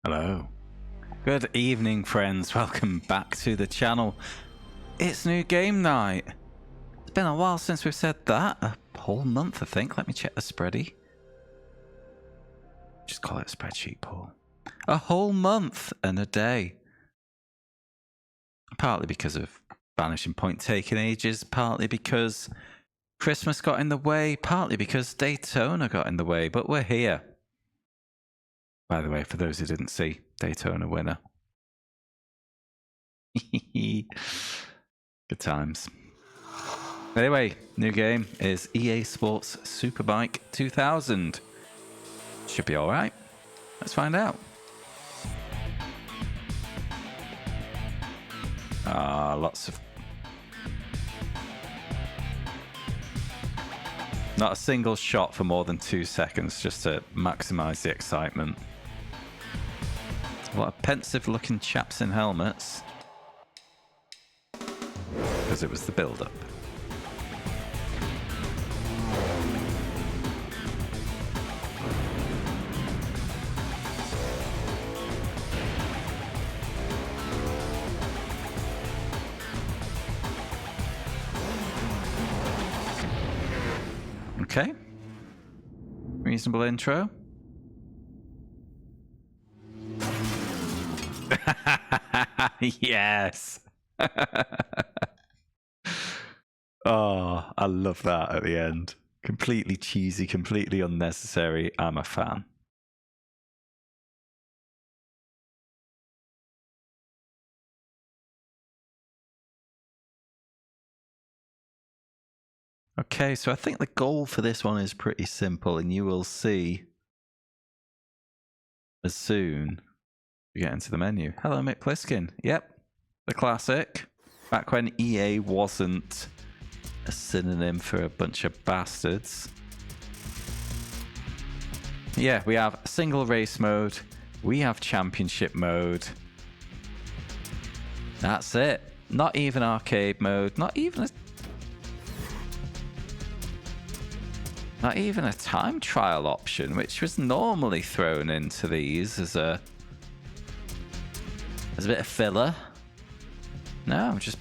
Hello. Good evening, friends. Welcome back to the channel. It's new game night. It's been a while since we've said that. A whole month, I think. Let me check the spready. Just call it a spreadsheet, Paul. A whole month and a day. Partly because of Vanishing Point taking ages, partly because Christmas got in the way, partly because Daytona got in the way, but we're here. By the way, for those who didn't see, Daytona winner. Good times. Anyway, new game is EA Sports Superbike 2000. Should be alright. Let's find out. Lots of... Not a single shot for more than 2 seconds, just to maximise the excitement. A lot of pensive looking chaps in helmets. Because it was the build-up. Okay. Reasonable intro. Yes. Oh, I love that at the end. Completely cheesy, completely unnecessary. I'm a fan. Okay, so I think the goal for this one is pretty simple, and you will see as soon as we get into the menu. Hello, Mick Pliskin. Yep, the classic. Back when EA wasn't a synonym for a bunch of bastards. Yeah, we have single race mode. We have championship mode. That's it. Not even arcade mode. Not even a time trial option, which was normally thrown into these as a bit of filler. No, just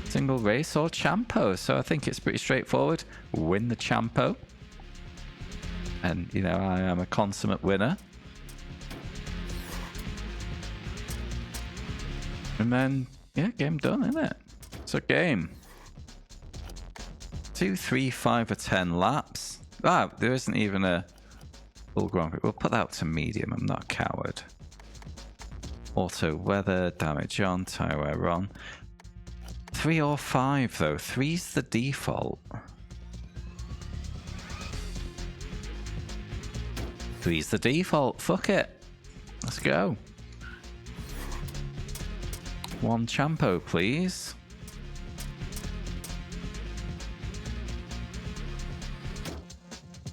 single race or champo. So I think it's pretty straightforward. Win the champo. And, you know, I am a consummate winner. And then, yeah, game done, isn't it? So game. 2, 3, 5 or 10 laps. Ah, there isn't even a full Grand Prix. We'll put that to medium. I'm not a coward. Auto weather, damage on, tyre wear on. 3 or 5 though. 3's the default. 3's the default. Fuck it. Let's go. 1 champo, please.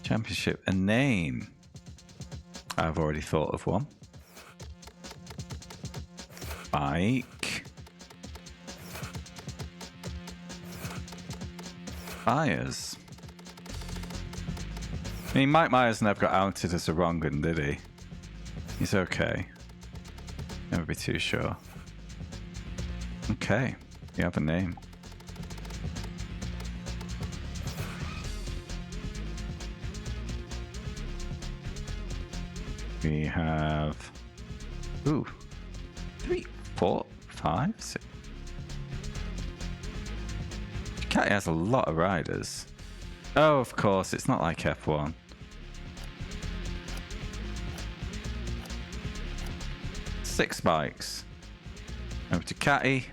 Championship, a name. I've already thought of one. Bike. Myers. I mean, Mike Myers never got outed as a wrong un, did he? He's okay. Never be too sure. Okay, you have a name. We have... Ooh. 3, 4, 5, 6. Cat has a lot of riders. Oh, of course, it's not like F1. Six bikes. Over to Ducati,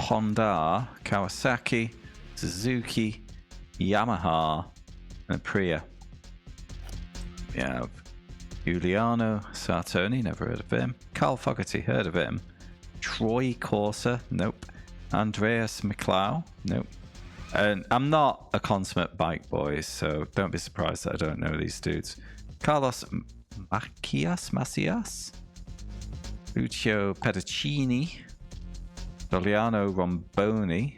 Honda, Kawasaki, Suzuki, Yamaha, and Aprilia. We have Giuliano Sartoni, never heard of him. Carl Fogarty, heard of him. Troy Corsa, nope. Andreas McLeod, nope. And I'm not a consummate bike boy, so don't be surprised that I don't know these dudes. Carlos Macias, Lucio Pedicini, Doliano Romboni,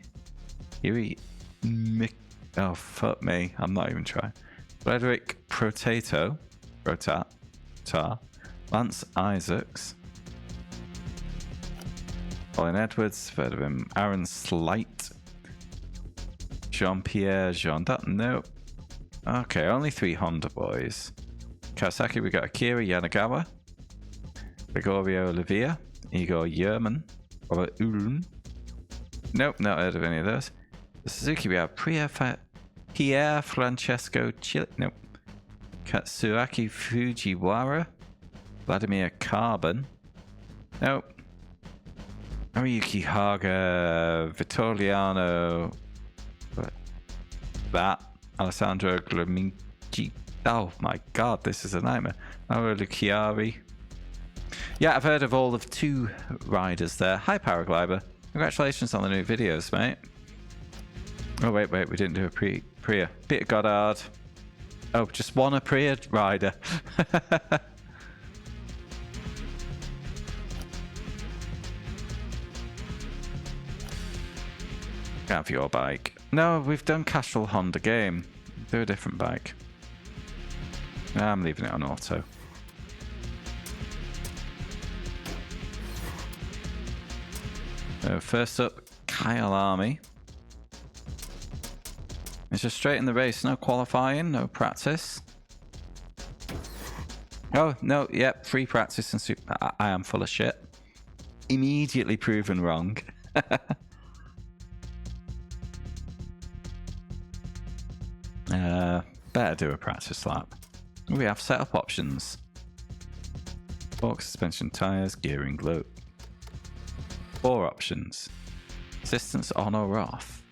oh fuck me, I'm not even trying. Frederick Protato, Lance Isaacs. Colin Edwards, heard of him. Aaron Slight. Jean-Pierre Jean. No. Okay, only 3 Honda boys. Kawasaki, we got Akira Yanagawa. Gregorio Olivia. Igor Yerman. Robert Ulm. Nope, not heard of any of those. The Suzuki, we have Pierre Francesco Chile. Nope. Katsuaki Fujiwara. Vladimir Carbon. Nope. Noriyuki Haga. Vittoriano. That. Alessandro Glaminci. Oh my god, this is a nightmare. Mauro Luciari. Yeah, I've heard of all of 2 riders there. Hi, Paraglider. Congratulations on the new videos, mate. Oh, wait, we didn't do a Priya. Peter Goddard. Oh, just one Aprilia rider. Have your bike. No, we've done Castrol Honda game. Do a different bike. I'm leaving it on auto. So first up, Kyle Army. It's just straight in the race, no qualifying, no practice. Oh, no, yep, free practice and I am full of shit. Immediately proven wrong. Better do a practice lap. We have setup options. Fork, suspension, tires, gearing, load. 4 options. Assistance on or off.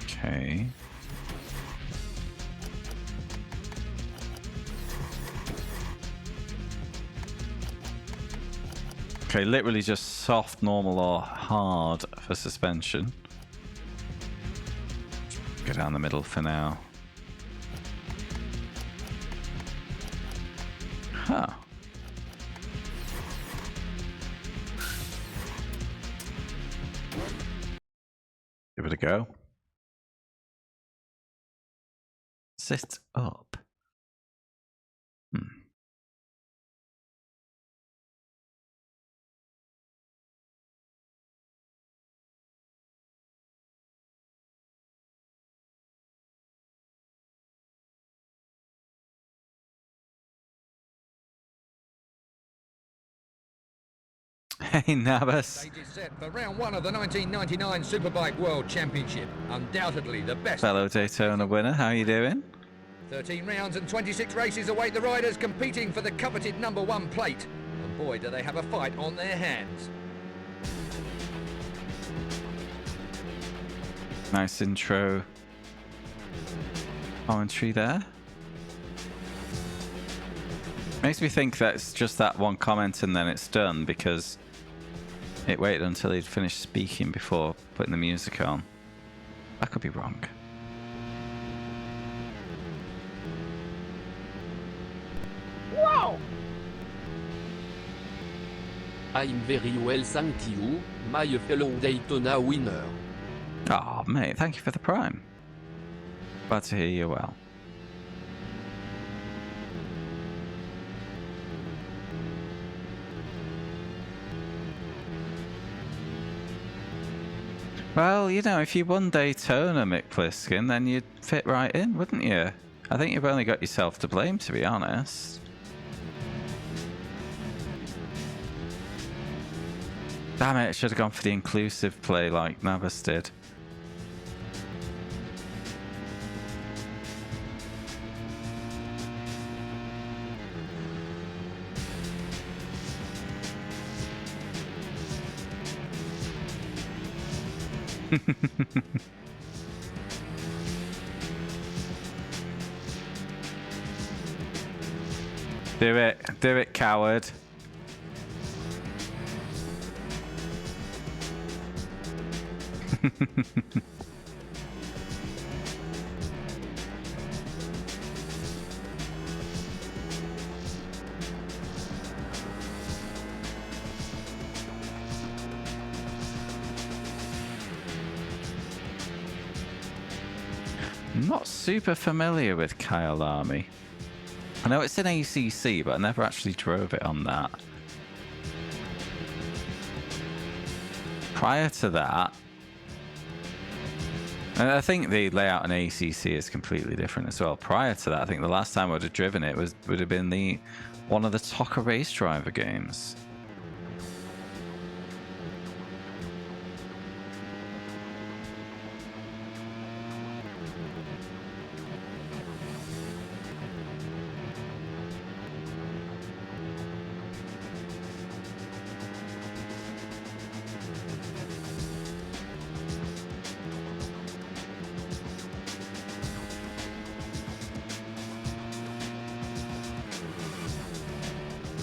Okay. Okay, literally just soft, normal, or hard for suspension. Go down the middle for now. Huh. Give it a go. Sit up. Hey, Navas. Stage is set for round 1 of the 1999 Superbike World Championship. Undoubtedly the best. Fellow Daytona winner, how you doing? 13 rounds and 26 races await the riders competing for the coveted #1 plate. And boy, do they have a fight on their hands. Nice intro commentary there. Makes me think that it's just that one comment and then it's done, because it waited until he'd finished speaking before putting the music on. I could be wrong. Wow! I'm very well, thank you, my fellow Daytona winner. Oh, mate, thank you for the prime. Glad to hear you well. Well, you know, if you won Daytona, Mick Pliskin, then you'd fit right in, wouldn't you? I think you've only got yourself to blame, to be honest. Damn it, I should have gone for the inclusive play like Navas did. Do it, coward. I'm not super familiar with Kyle Army. I know it's in ACC, but I never actually drove it on that. Prior to that, and I think the layout in ACC is completely different as well. Prior to that, I think the last time I would have driven it would have been one of the TOCA Race Driver games.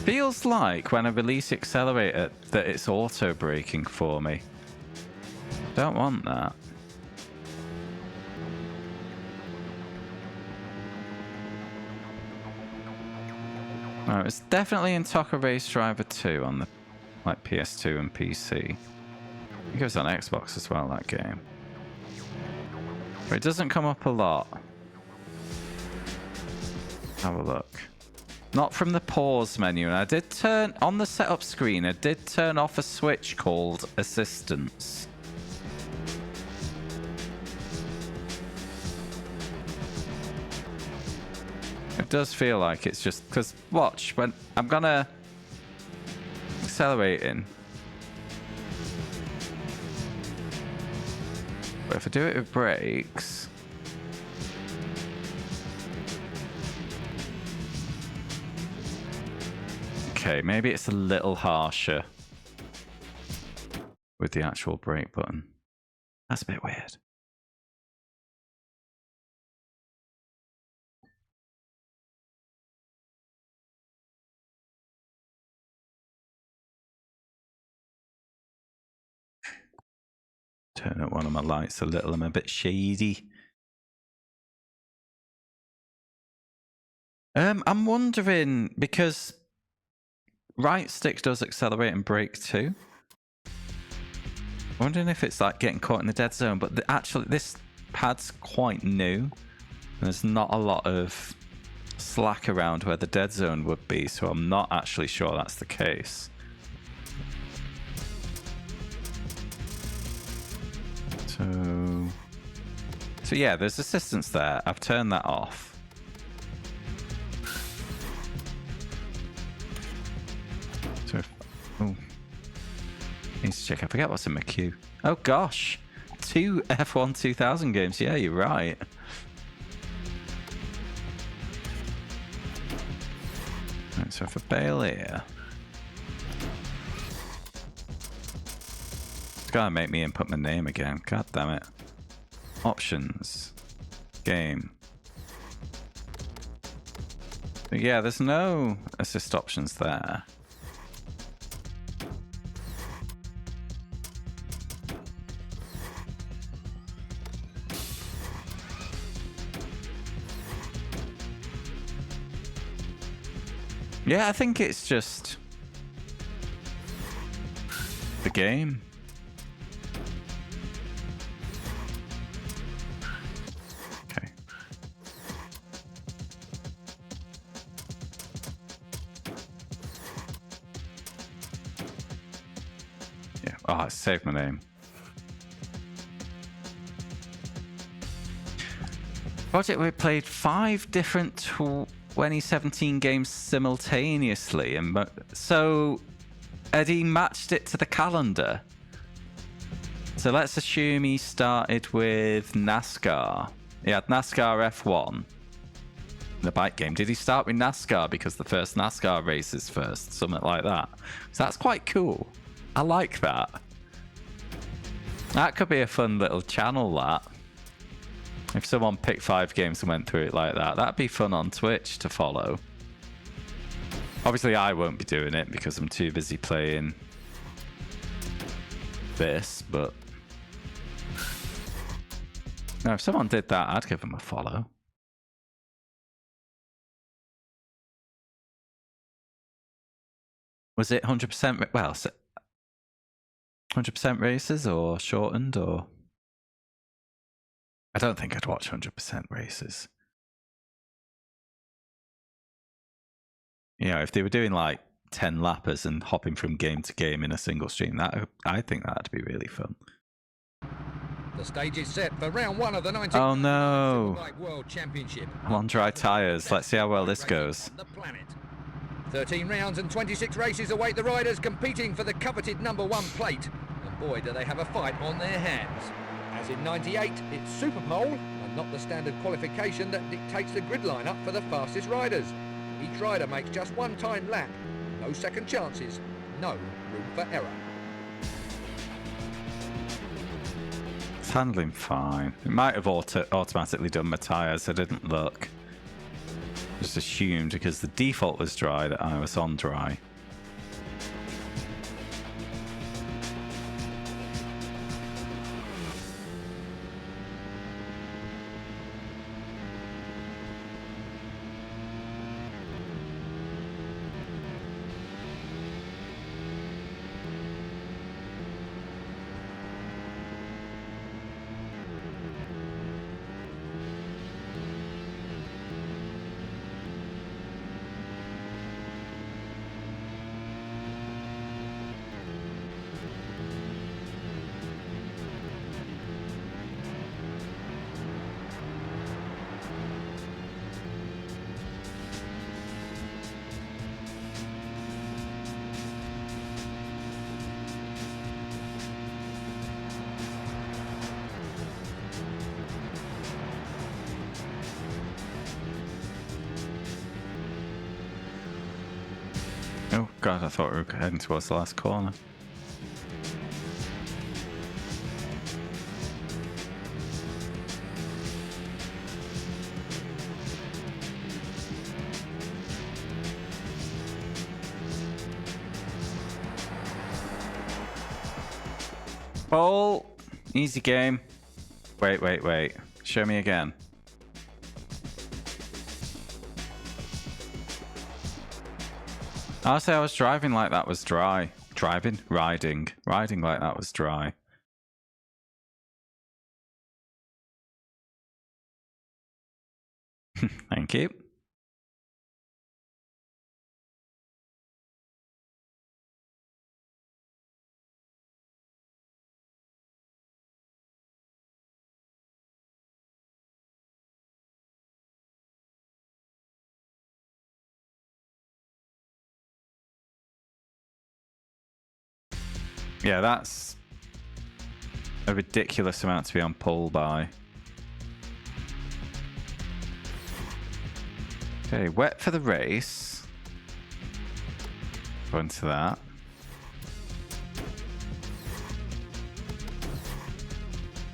Feels like when I release Accelerator that it's auto braking for me. Don't want that. No, it's definitely in TOCA Race Driver 2 on the like PS2 and PC. I think it was on Xbox as well, that game. But it doesn't come up a lot. Have a look. Not from the pause menu, and I did turn on the setup screen. I did turn off a switch called assistance. It does feel like it's just because watch when I'm gonna accelerating. But if I do it with brakes. Okay, maybe it's a little harsher with the actual brake button. That's a bit weird. Turn up one of my lights a little. I'm a bit shady. I'm wondering because right stick does accelerate and brake too. I'm wondering if it's like getting caught in the dead zone, but actually this pad's quite new. And there's not a lot of slack around where the dead zone would be, so I'm not actually sure that's the case. So yeah, there's assistance there. I've turned that off. So oh, need to check. I forget what's in my queue. Oh gosh, 2 F1 2000 games. Yeah, you're right. Right, so if I bail here, it's gotta make me input my name again. God damn it. Options. Game. But yeah, there's no assist options there. Yeah, I think it's just the game. Okay. Yeah. Oh, I saved my name. Project we played 5 different 2017 games simultaneously, and so Eddie matched it to the calendar. So let's assume he started with NASCAR. He had NASCAR F1, the bike game. Did he start with NASCAR because the first NASCAR race is first? Something like that. So that's quite cool. I like that. That could be a fun little channel, that. If someone picked 5 games and went through it like that, that'd be fun on Twitch to follow. Obviously, I won't be doing it because I'm too busy playing this, but... No, if someone did that, I'd give them a follow. Was it 100%... Well, 100% races or shortened or... I don't think I'd watch 100% races. You know, if they were doing like 10 lappers and hopping from game to game in a single stream, I think that'd be really fun. The stage is set for round 1 of the 19th Oh no! Superbike World Championship. I'm on dry tyres. Let's see how well this goes. 13 rounds and 26 races await the riders competing for the coveted number 1 plate. And boy, do they have a fight on their hands. As in 98, it's Superpole, and not the standard qualification that dictates the grid lineup for the fastest riders. Each rider makes just one time lap. No second chances, no room for error. It's handling fine. It might have automatically done my tyres. I didn't look. Just assumed because the default was dry that I was on dry. Oh god, I thought we were heading towards the last corner. Pole! Easy game. Wait. Show me again. Honestly, I was driving like that was dry. Riding like that was dry. Thank you. Yeah, that's a ridiculous amount to be on pole by. Okay, wet for the race. Go into that.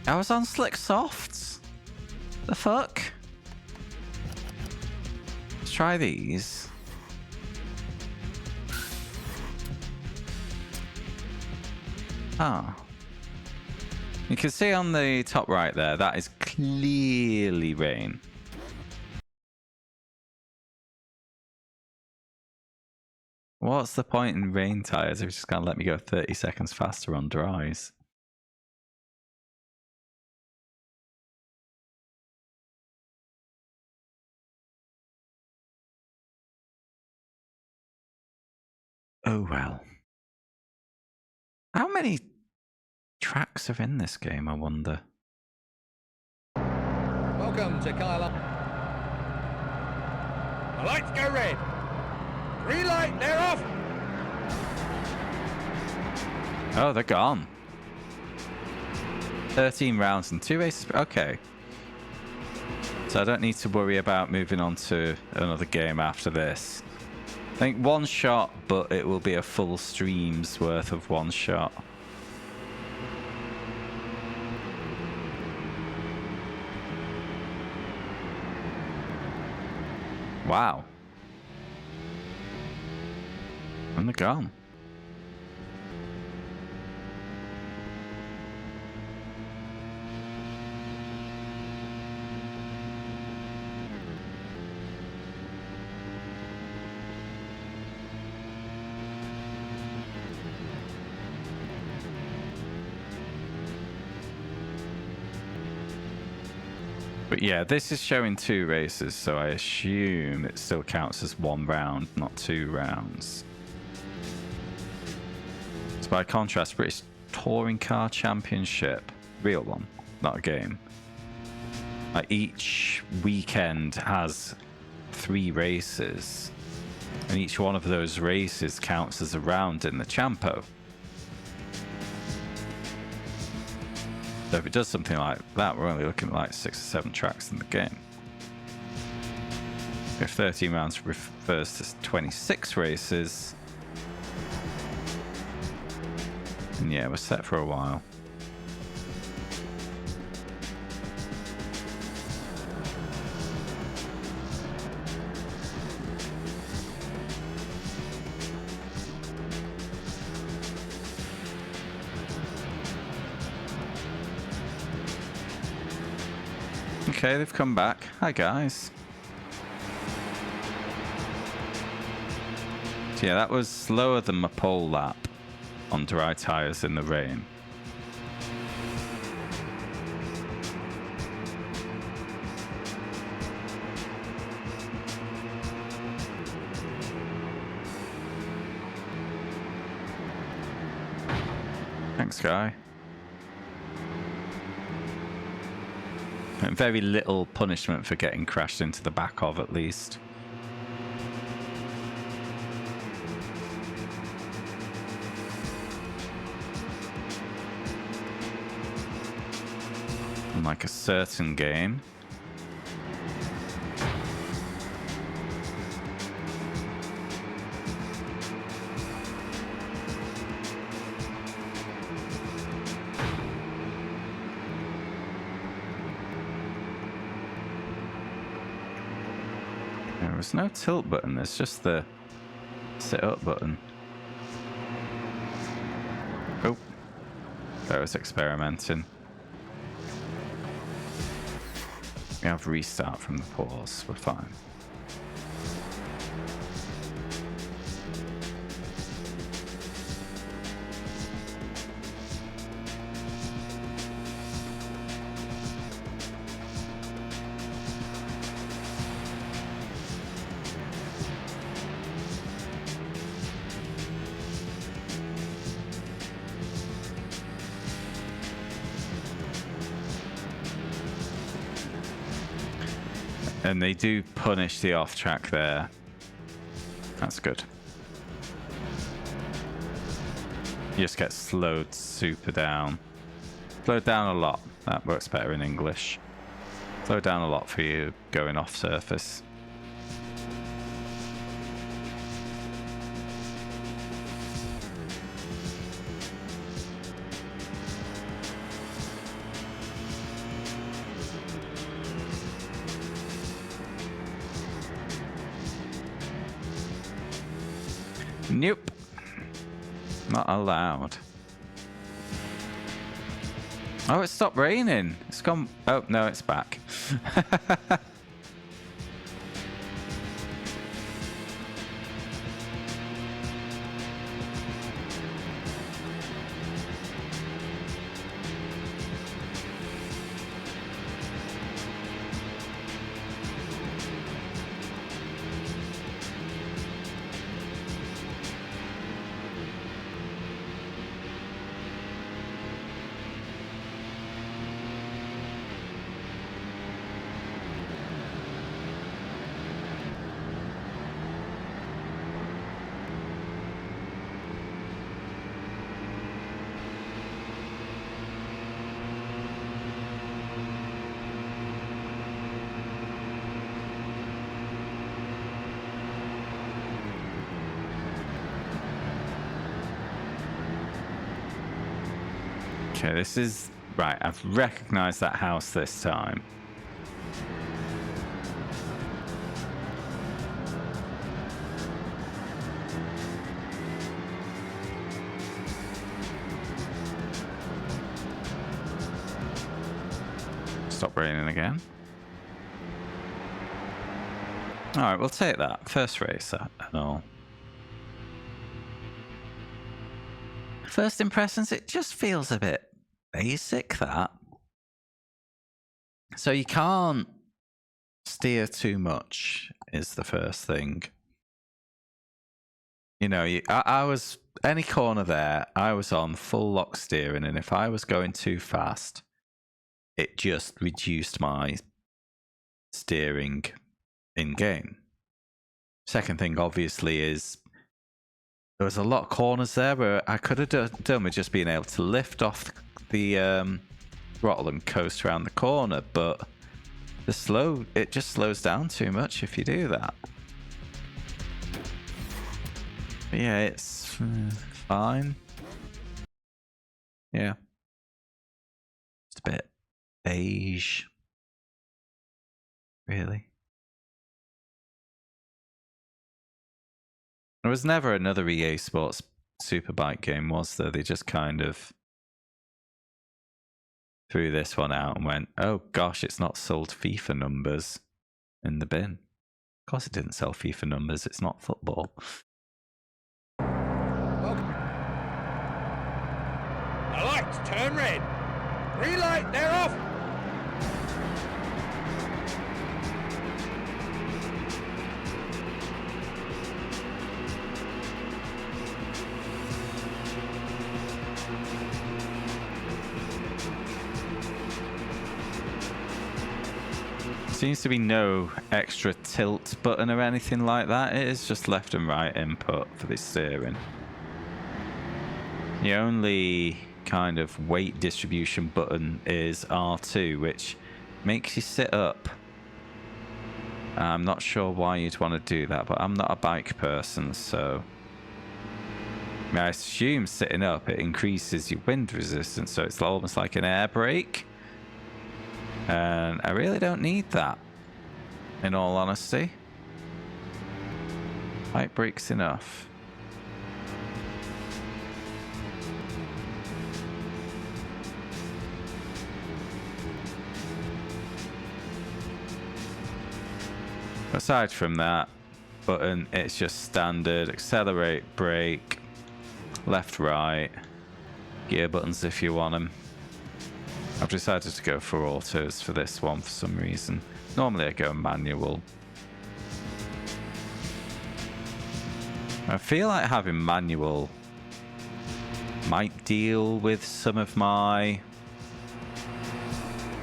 I was on slick softs. The fuck? Let's try these. Ah. You can see on the top right there, that is clearly rain. What's the point in rain tyres if it's just going to let me go 30 seconds faster on dries? Oh well. How many tracks are in this game, I wonder? Welcome to Kyle. The lights go red. Green light, they're off. Oh, they're gone. 13 rounds and 2 races. Okay. So I don't need to worry about moving on to another game after this. I think one shot, but it will be a full stream's worth of one shot. Wow. And they're gone. But yeah, this is showing 2 races, so I assume it still counts as 1 round, not 2 rounds. So by contrast, British Touring Car Championship, real one, not a game. Each weekend has 3 races, and each one of those races counts as a round in the Champo. So if it does something like that, we're only looking at like 6 or 7 tracks in the game. If 13 rounds refers to 26 races, and yeah, we're set for a while. Okay, they've come back. Hi, guys. So yeah, that was slower than my pole lap on dry tyres in the rain. Thanks, guy. Very little punishment for getting crashed into the back of, at least. Unlike a certain game. There's no tilt button, there's just the sit up button. Oh, I was experimenting. We have restart from the pause, we're fine. And they do punish the off track there. That's good. You just get slowed super down. Slowed down a lot. That works better in English. Slow down a lot for you going off surface. Nope. Not allowed. Oh, it stopped raining. It's gone. Oh, no, it's back. Okay, this is... Right, I've recognized that house this time. Stop raining again. Alright, we'll take that. First race and all. First impressions, it just feels a bit basic, that. So you can't steer too much is the first thing. You know, I was any corner there, I was on full lock steering, and if I was going too fast, it just reduced my steering in game. Second thing, obviously, is there was a lot of corners there where I could have done with just being able to lift off the throttle and coast around the corner, but it just slows down too much if you do that. But yeah, it's fine. Yeah. It's a bit beige. Really. There was never another EA Sports Superbike game, was there? They just kind of threw this one out and went, oh gosh, it's not sold FIFA numbers in the bin. Of course it didn't sell FIFA numbers, it's not football. The lights turn red. Green light, they're off. Seems to be no extra tilt button or anything like that. It is just left and right input for the steering. The only kind of weight distribution button is R2, which makes you sit up. I'm not sure why you'd want to do that, but I'm not a bike person, so I assume sitting up it increases your wind resistance, so it's almost like an air brake. And I really don't need that, in all honesty. Bike brake's enough. Aside from that button, it's just standard accelerate, brake, left, right, gear buttons if you want them. I've decided to go for autos for this one for some reason. Normally I go manual. I feel like having manual might deal with some of my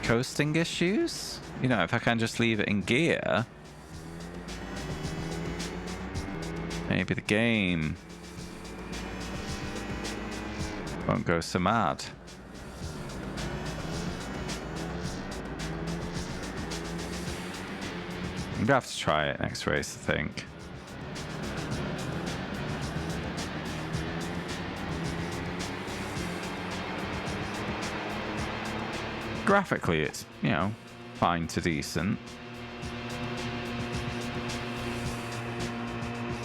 coasting issues. You know, if I can just leave it in gear, maybe the game won't go so mad. I'm gonna have to try it next race, I think. Graphically, it's, you know, fine to decent.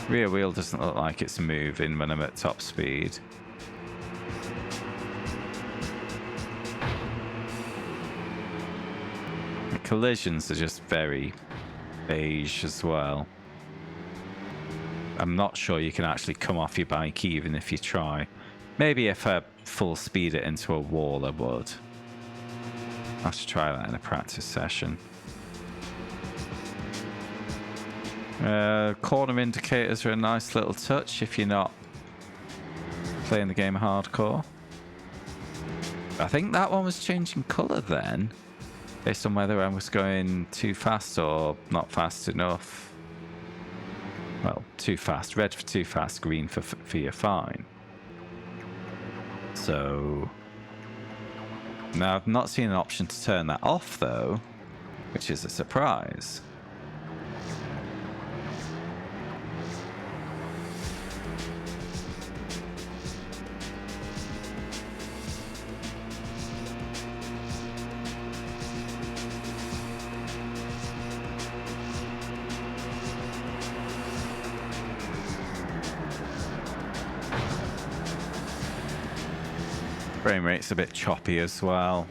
Rear wheel doesn't look like it's moving when I'm at top speed. The collisions are just very beige as well. I'm not sure you can actually come off your bike even if you try. Maybe if I full speed it into a wall I would. I'll have to try that in a practice session. Corner indicators are a nice little touch if you're not playing the game hardcore. I think that one was changing colour then, based on whether I was going too fast or not fast enough. Well, too fast. Red for too fast, green for you're fine. So now I've not seen an option to turn that off though, which is a surprise. Frame rate's a bit choppy as well.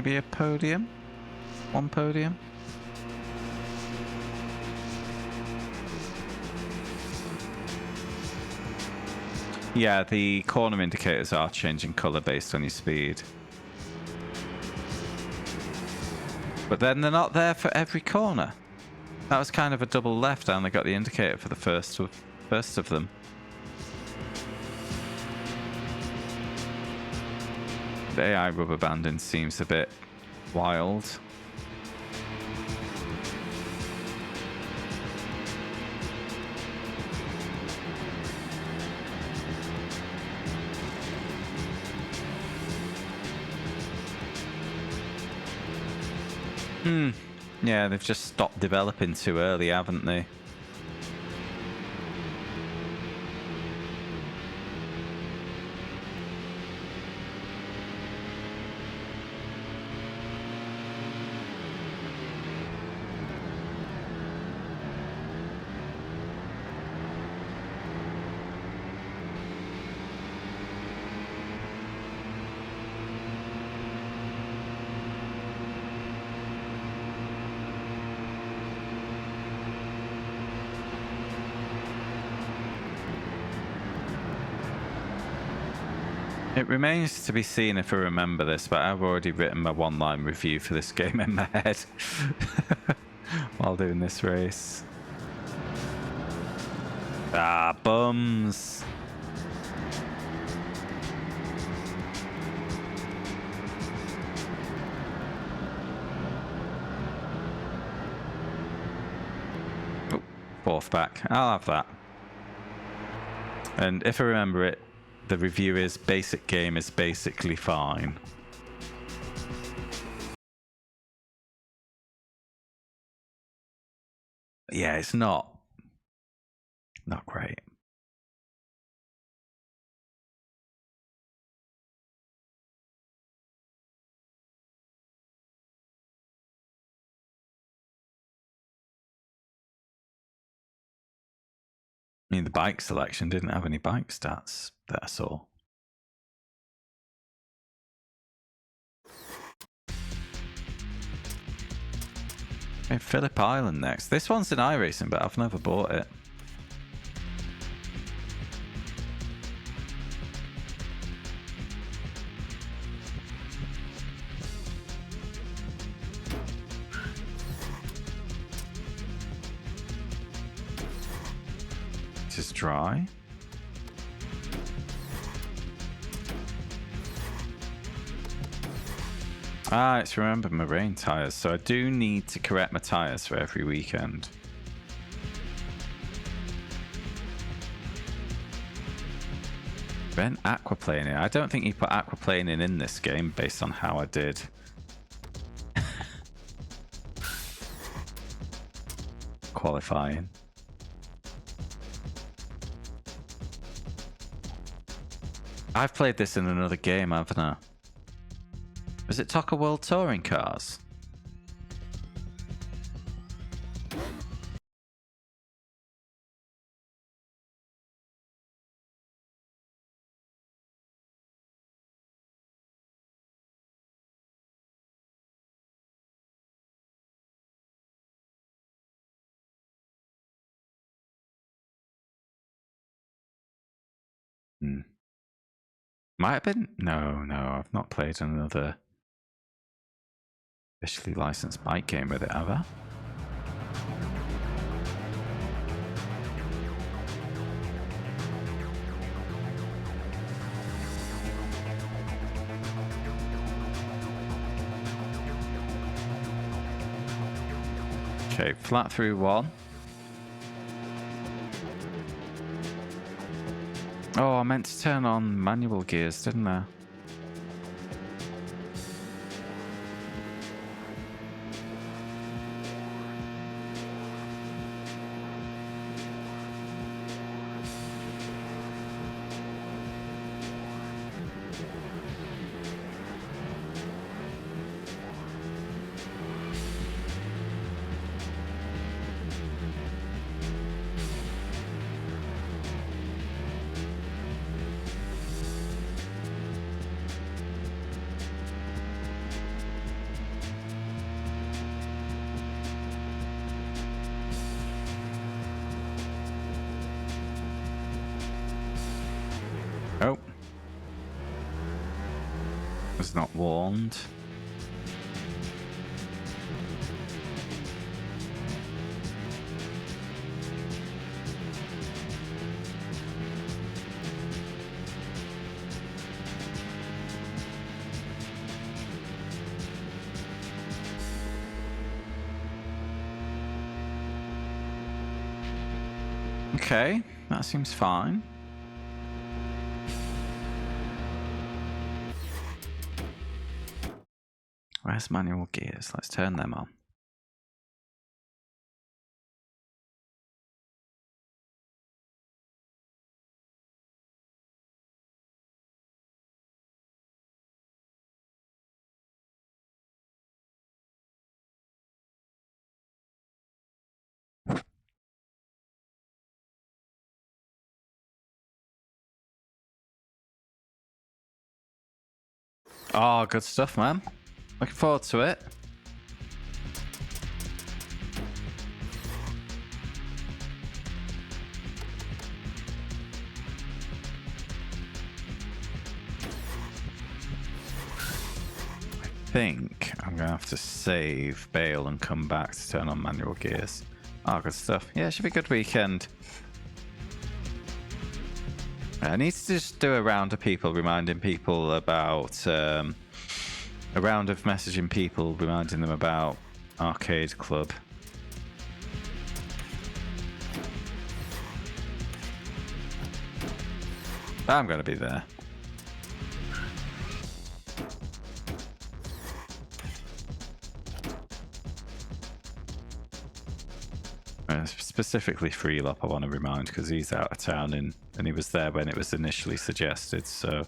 maybe a podium? One podium? Yeah, the corner indicators are changing colour based on your speed. But then they're not there for every corner. That was kind of a double left. I only got the indicator for the first of them. The AI rubber banding seems a bit wild. Yeah, they've just stopped developing too early, haven't they? It remains to be seen if I remember this, but I've already written my one-line review for this game in my head while doing this race. Ah, bums. Oh, fourth back. I'll have that. And if I remember it, the review is basic game is basically fine. Yeah, it's not great. I mean, the bike selection didn't have any bike stats that I saw. Okay, Phillip Island next. This one's in iRacing, but I've never bought it. This is dry. Ah, it's remembered my rain tyres, so I do need to correct my tyres for every weekend. Then aquaplaning. I don't think you put aquaplaning in this game based on how I did. Qualifying. I've played this in another game, haven't I? Was it Toca World Touring Cars? Might have been. No, I've not played another officially licensed bike game with it, have I? Okay, flat through one. Oh, I meant to turn on manual gears, didn't I? was not warned. Okay, that seems fine. Where's manual gears? Let's turn them on. Oh, good stuff, man. Looking forward to it. I think I'm going to have to save, bail, and come back to turn on manual gears. Oh, good stuff. Yeah, it should be a good weekend. I need to just do a round of people reminding people about... a round of messaging people, reminding them about Arcade Club. I'm going to be there. Specifically Freelop I want to remind, because he's out of town and he was there when it was initially suggested, so...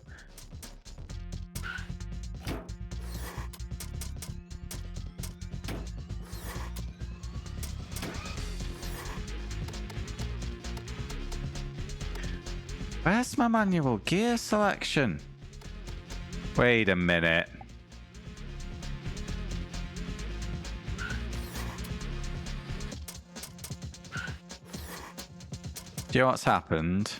Where's my manual gear selection? Wait a minute. Do you know what's happened?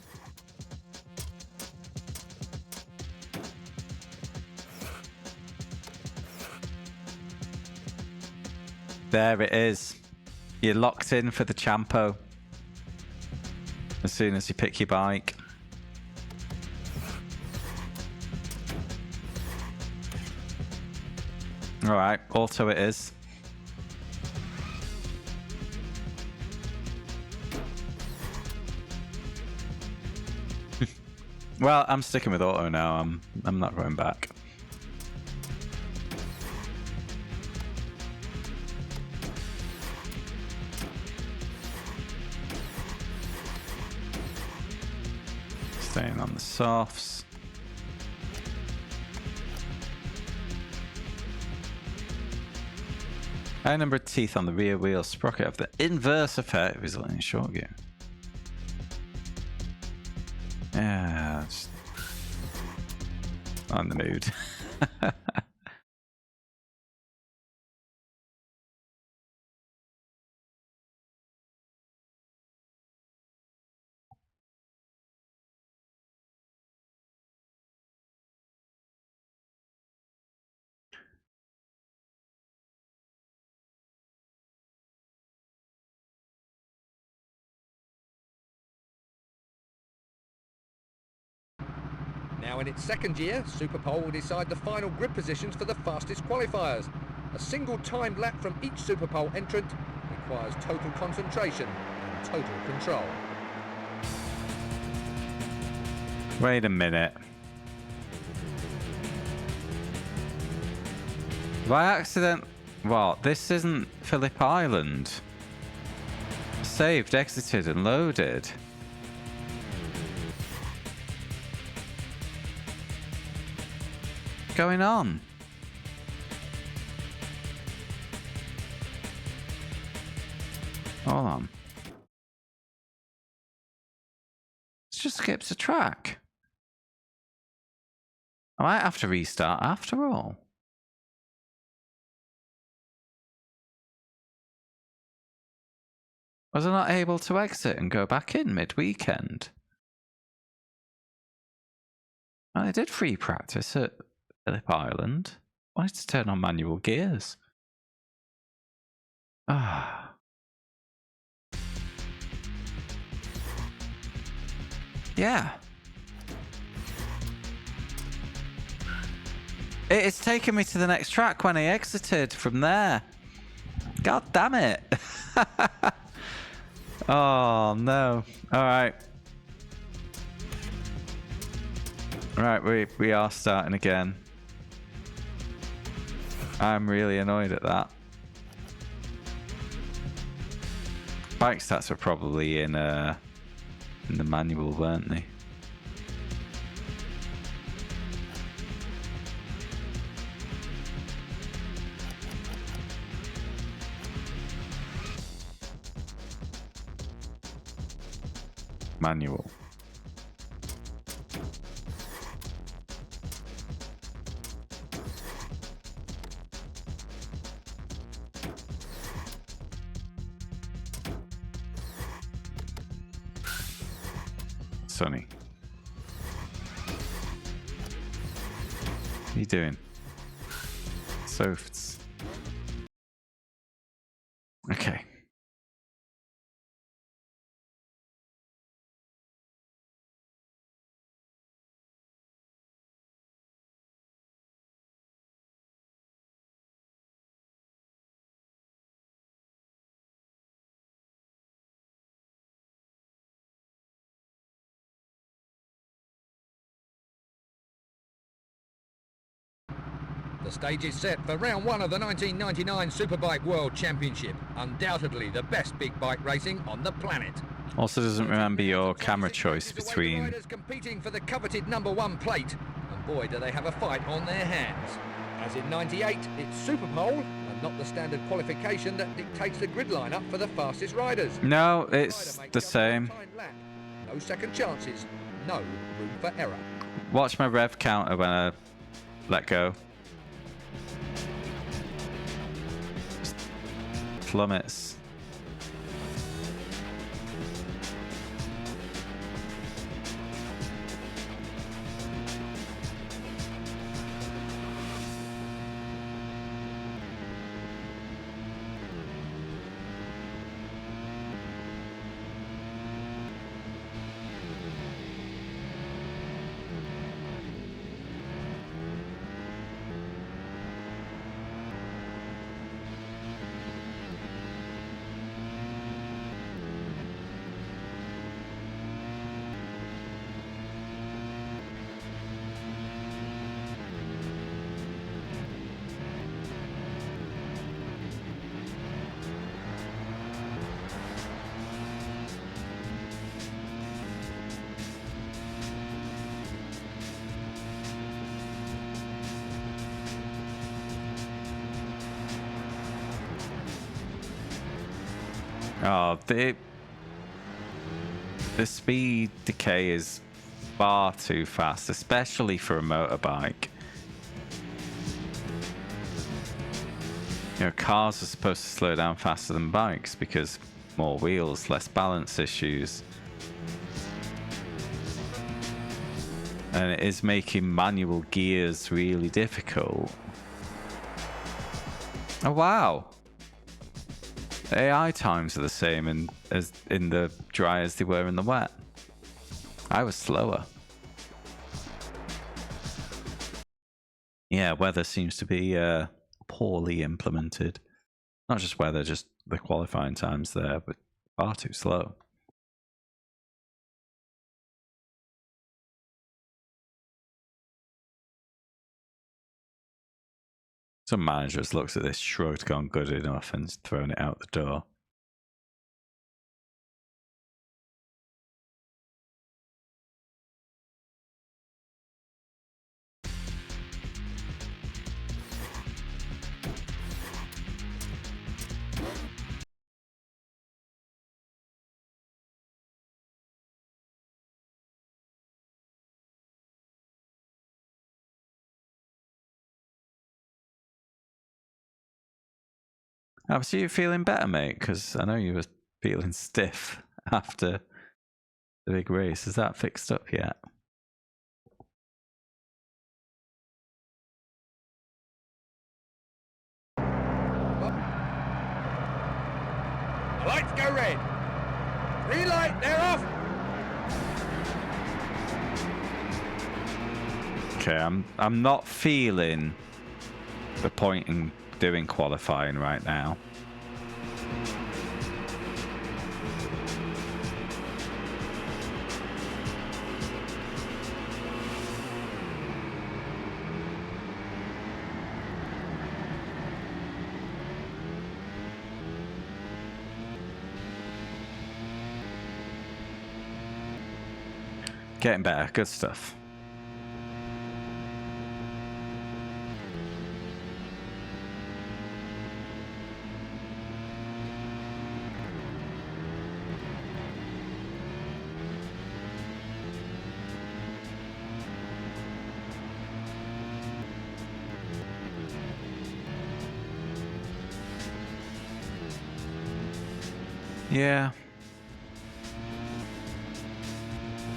There it is. You're locked in for the Champo. As soon as you pick your bike. Alright, auto it is. Well, I'm sticking with auto now. I'm not going back. Staying on the softs. High number of teeth on the rear wheel sprocket of the inverse effect resulting in short gear. Yeah, just on the mood. Now in its second year, Superpole will decide the final grid positions for the fastest qualifiers. A single timed lap from each Superpole entrant requires total concentration and total control. Wait a minute. By accident... What? This isn't Phillip Island. Saved, exited, and loaded. What's going on? Hold on. It just skips a track. I might have to restart after all. Was I not able to exit and go back in mid-weekend? I did free practice at Phillip Island. Why did it turn on manual gears? Ah. Yeah. It's taken me to the next track when I exited from there. God damn it. Oh, no. Alright. Alright, we are starting again. I'm really annoyed at that. Bike stats were probably in the manual, weren't they? Manual. Sonny. What are you doing? Softs. Okay. The stage is set for round one of the 1999 Superbike World Championship. Undoubtedly the best big bike racing on the planet. Also doesn't remember your camera choice between... Riders competing for the coveted #1 plate. And boy, do they have a fight on their hands. As in 98, it's Superpole, and not the standard qualification that dictates the grid lineup for the fastest riders. No, it's the same. No second chances, no room for error. Watch my rev counter when I let go. Just plummets. Oh, the speed decay is far too fast, especially for a motorbike. You know, cars are supposed to slow down faster than bikes because more wheels, less balance issues. And it is making manual gears really difficult. Oh, wow. AI times are the same as in the dry as they were in the wet. I was slower. Yeah, weather seems to be poorly implemented. Not just weather, just the qualifying times there, but far too slow. Some managers looks at this, shrugged, gone good enough, and thrown it out the door. So you feeling better, mate? Because I know you were feeling stiff after the big race. Is that fixed up yet? The lights go red. Green light, they're off. Okay, I'm not feeling the point in doing qualifying right now. Getting better, good stuff. Yeah.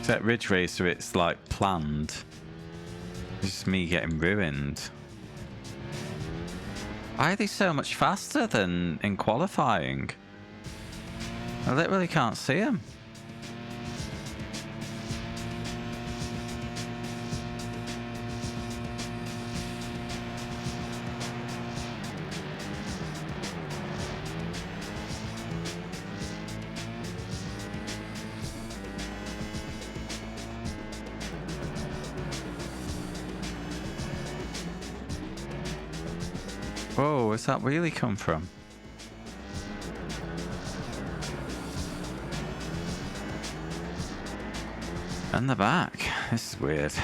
That Ridge Racer, it's like planned. It's just me getting ruined. Why are they so much faster than in qualifying? I literally can't see them. Whoa, where's that really come from? And the back. This is weird.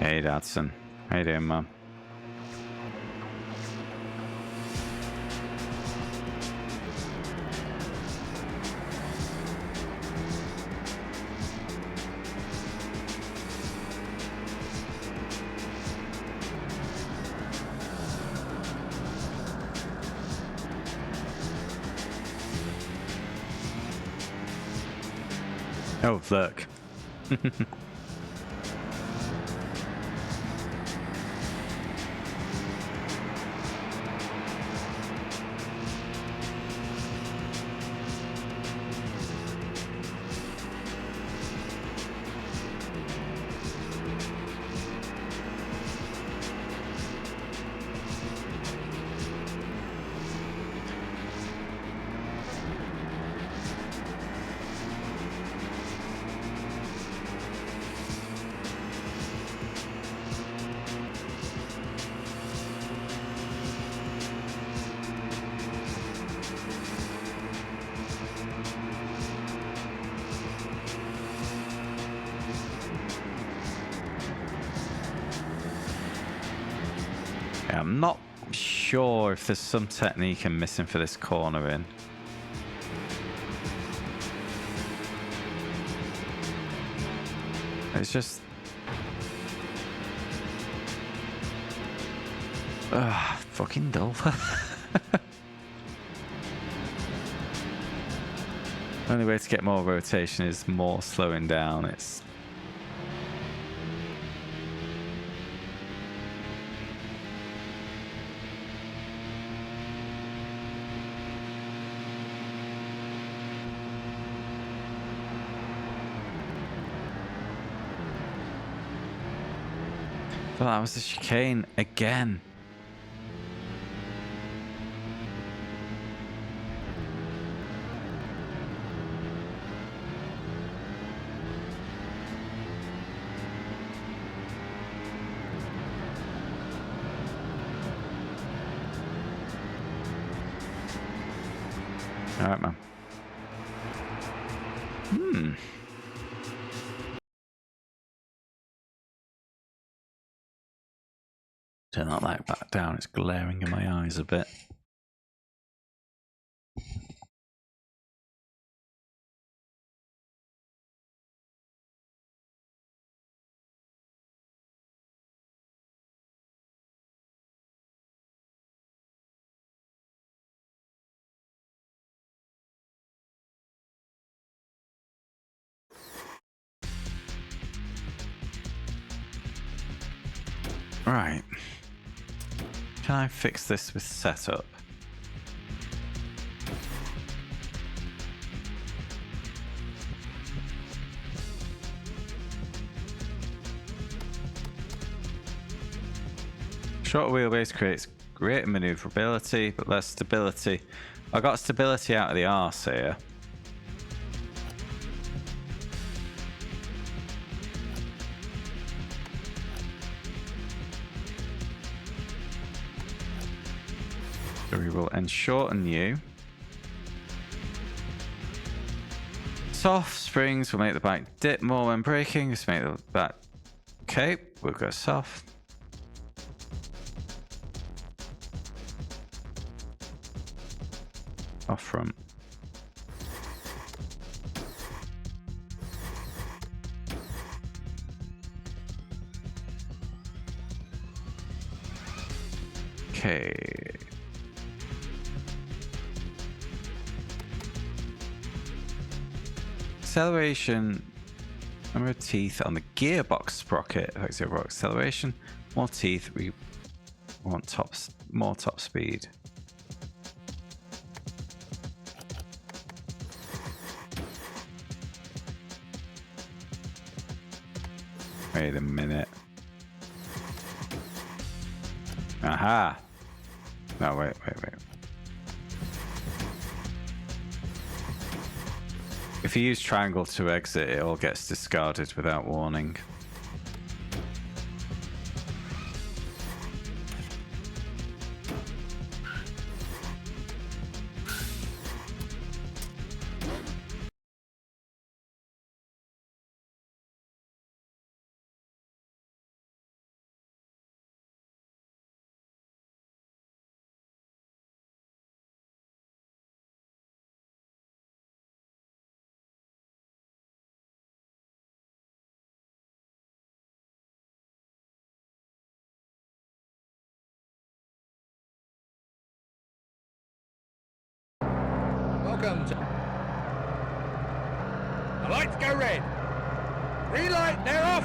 Hey, Dodson. How you doing, man? Oh, look. I'm not sure if there's some technique I'm missing for this corner in. It's just... fucking dull. The only way to get more rotation is more slowing down. It's... But that was a chicane again. All right, man. Turn that light back down. It's glaring in my eyes a bit. Right. Can I fix this with setup? Short wheelbase creates greater maneuverability, but less stability. I got stability out of the arse here. So we will shorten you. Soft springs will make the bike dip more when braking. Just make the back. Okay, we'll go soft. Off front. Okay. Acceleration. Number of teeth on the gearbox sprocket. Gearbox acceleration. More teeth. We want more top speed. Wait a minute. Aha! No, wait. If you use triangle to exit, it all gets discarded without warning. Welcome to... The lights go red. Green light, they're off.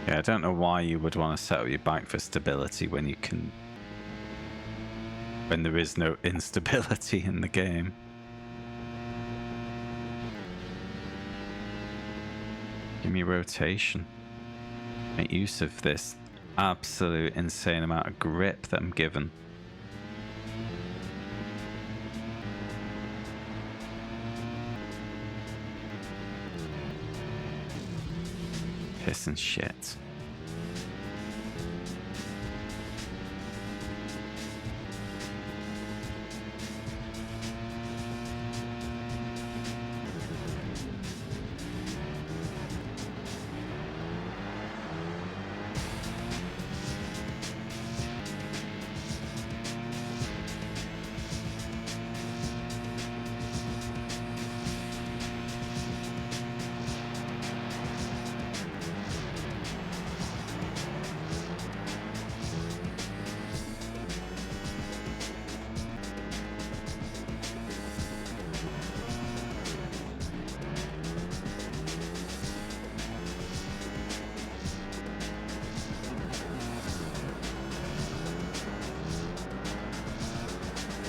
Yeah, I don't know why you would want to set up your bike for stability when you can... when there is no instability in the game. Give me rotation. Make use of this absolute insane amount of grip that I'm given. Piss and shit.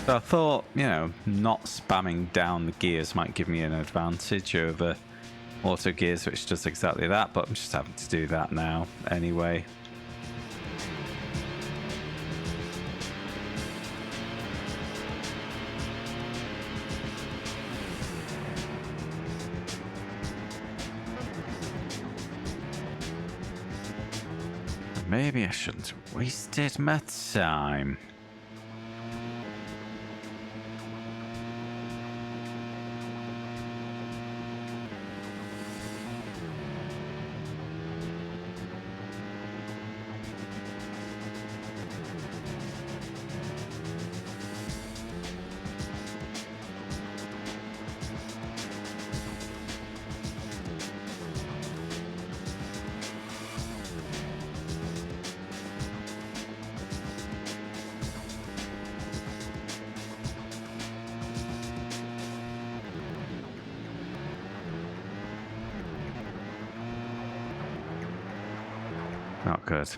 So I thought, you know, not spamming down the gears might give me an advantage over auto gears, which does exactly that, but I'm just having to do that now anyway. Maybe I shouldn't have wasted my time. Not good.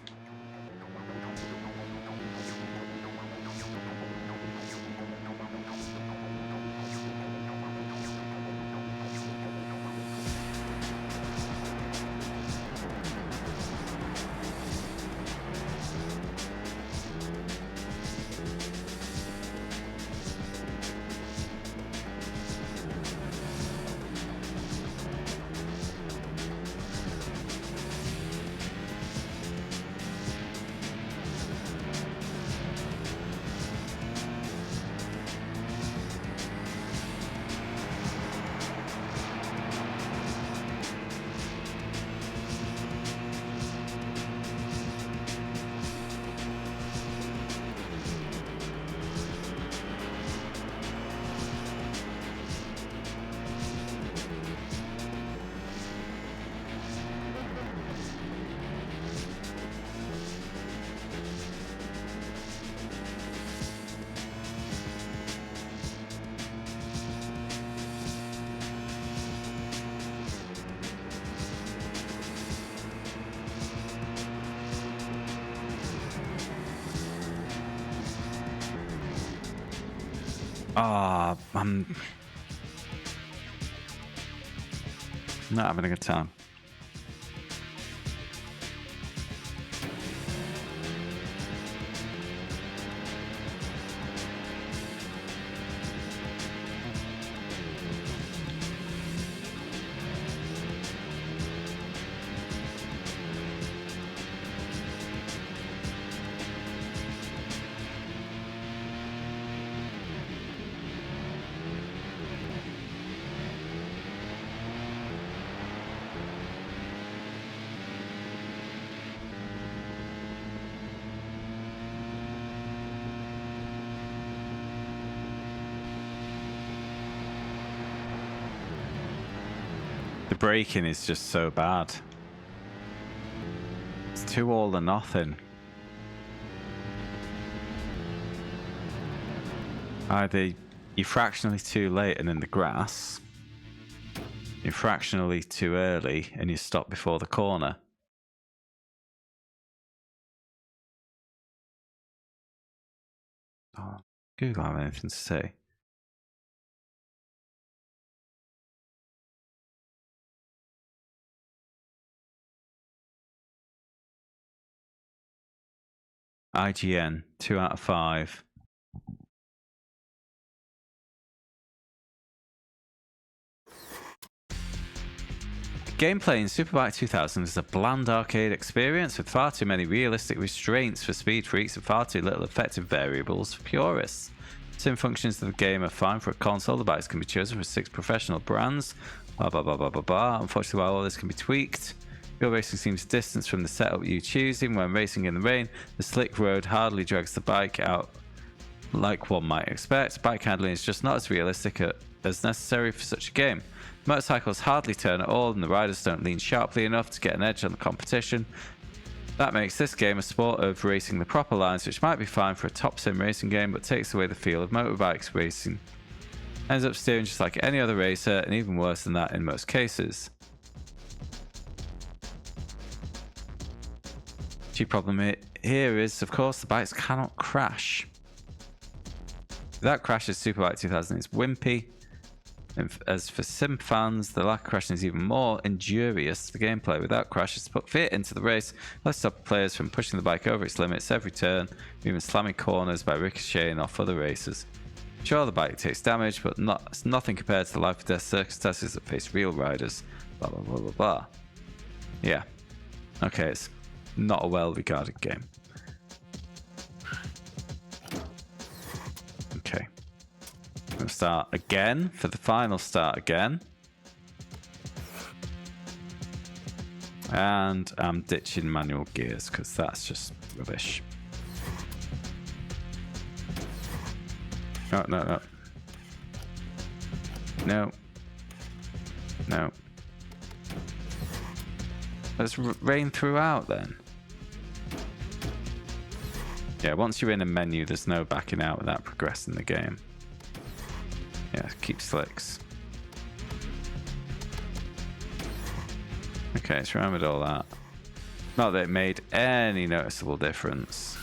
I'm not having a good time. The braking is just so bad. It's too all or nothing. Either you're fractionally too late and in the grass, you're fractionally too early and you stop before the corner. Oh, Google have anything to say? IGN, 2 out of 5. Gameplay in Superbike 2000 is a bland arcade experience with far too many realistic restraints for speed freaks and far too little effective variables for purists. Sim functions of the game are fine for a console. The bikes can be chosen from 6 professional brands. Blah blah blah blah blah blah. Unfortunately, while all this can be tweaked, real racing seems distant from the setup you choose. Even when racing in the rain, the slick road hardly drags the bike out like one might expect. Bike handling is just not as realistic as necessary for such a game. Motorcycles hardly turn at all, and the riders don't lean sharply enough to get an edge on the competition. That makes this game a sport of racing the proper lines, which might be fine for a top sim racing game, but takes away the feel of motorbikes racing. Ends up steering just like any other racer, and even worse than that in most cases. Key problem here is, of course, the bikes cannot crash. Without crashes, Superbike 2000 is wimpy. As for sim fans, the lack of crashing is even more injurious to the gameplay. Without crashes to put fear into the race, let's stop players from pushing the bike over its limits every turn, even slamming corners by ricocheting off other racers. Sure, the bike takes damage, but it's nothing compared to the life or death circumstances that face real riders. Blah blah blah blah blah. Yeah. Okay, it's not a well-regarded game. Okay. I'm going to start again for the final start again. And I'm ditching manual gears because that's just rubbish. No, no, no. No. No. Let's rain throughout then. Yeah, once you're in a menu, there's no backing out without progressing the game. Yeah, keep slicks. Okay, it's remembered all that. Not that it made any noticeable difference.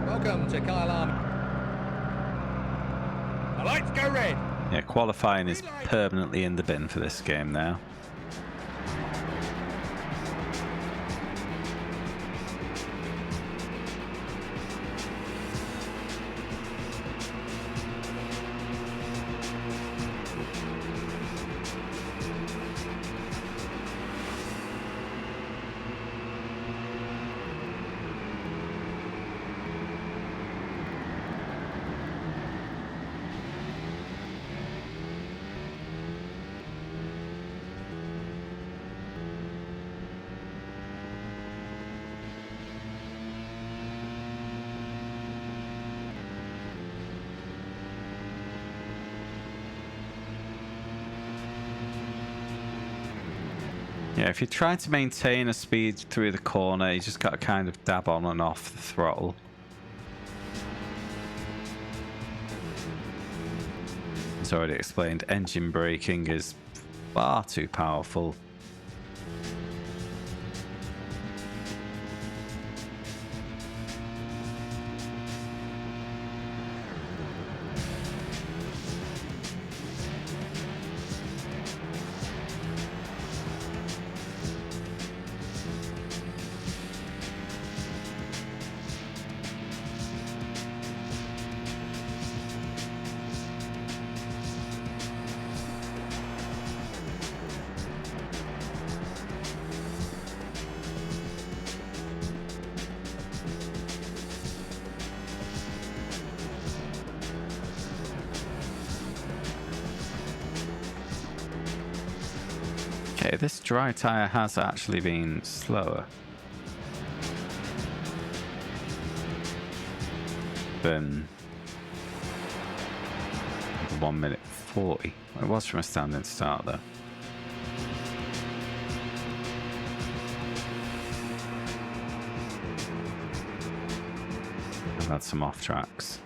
Welcome to Kyle. The lights go red. Yeah, qualifying is permanently in the bin for this game now. Yeah, if you're trying to maintain a speed through the corner, you just got to kind of dab on and off the throttle. As already explained, engine braking is far too powerful. Okay, this dry tyre has actually been slower than the 1 minute 40. It was from a standing start though. I've had some off tracks.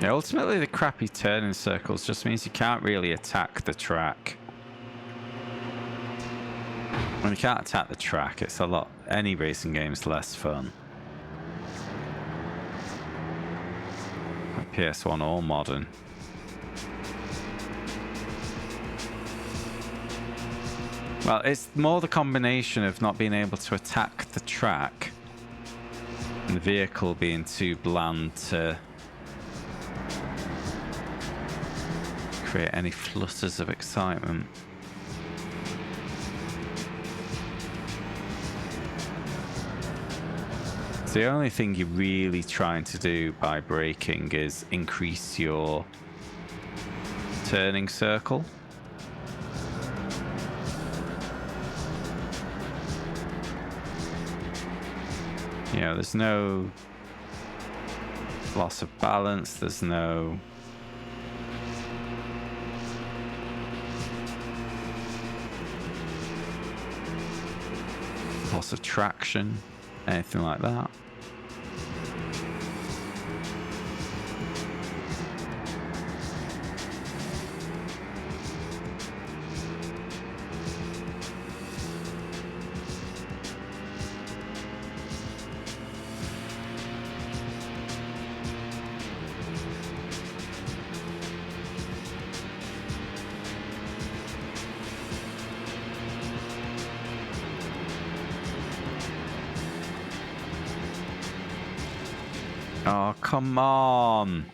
Yeah, ultimately the crappy turning circles just means you can't really attack the track. When you can't attack the track, it's any racing game's less fun. Like PS1 or modern. Well, it's more the combination of not being able to attack the track and the vehicle being too bland to create any flutters of excitement. So the only thing you're really trying to do by braking is increase your turning circle. You know, there's no loss of balance, there's no loss of traction, anything like that. Oh, come on.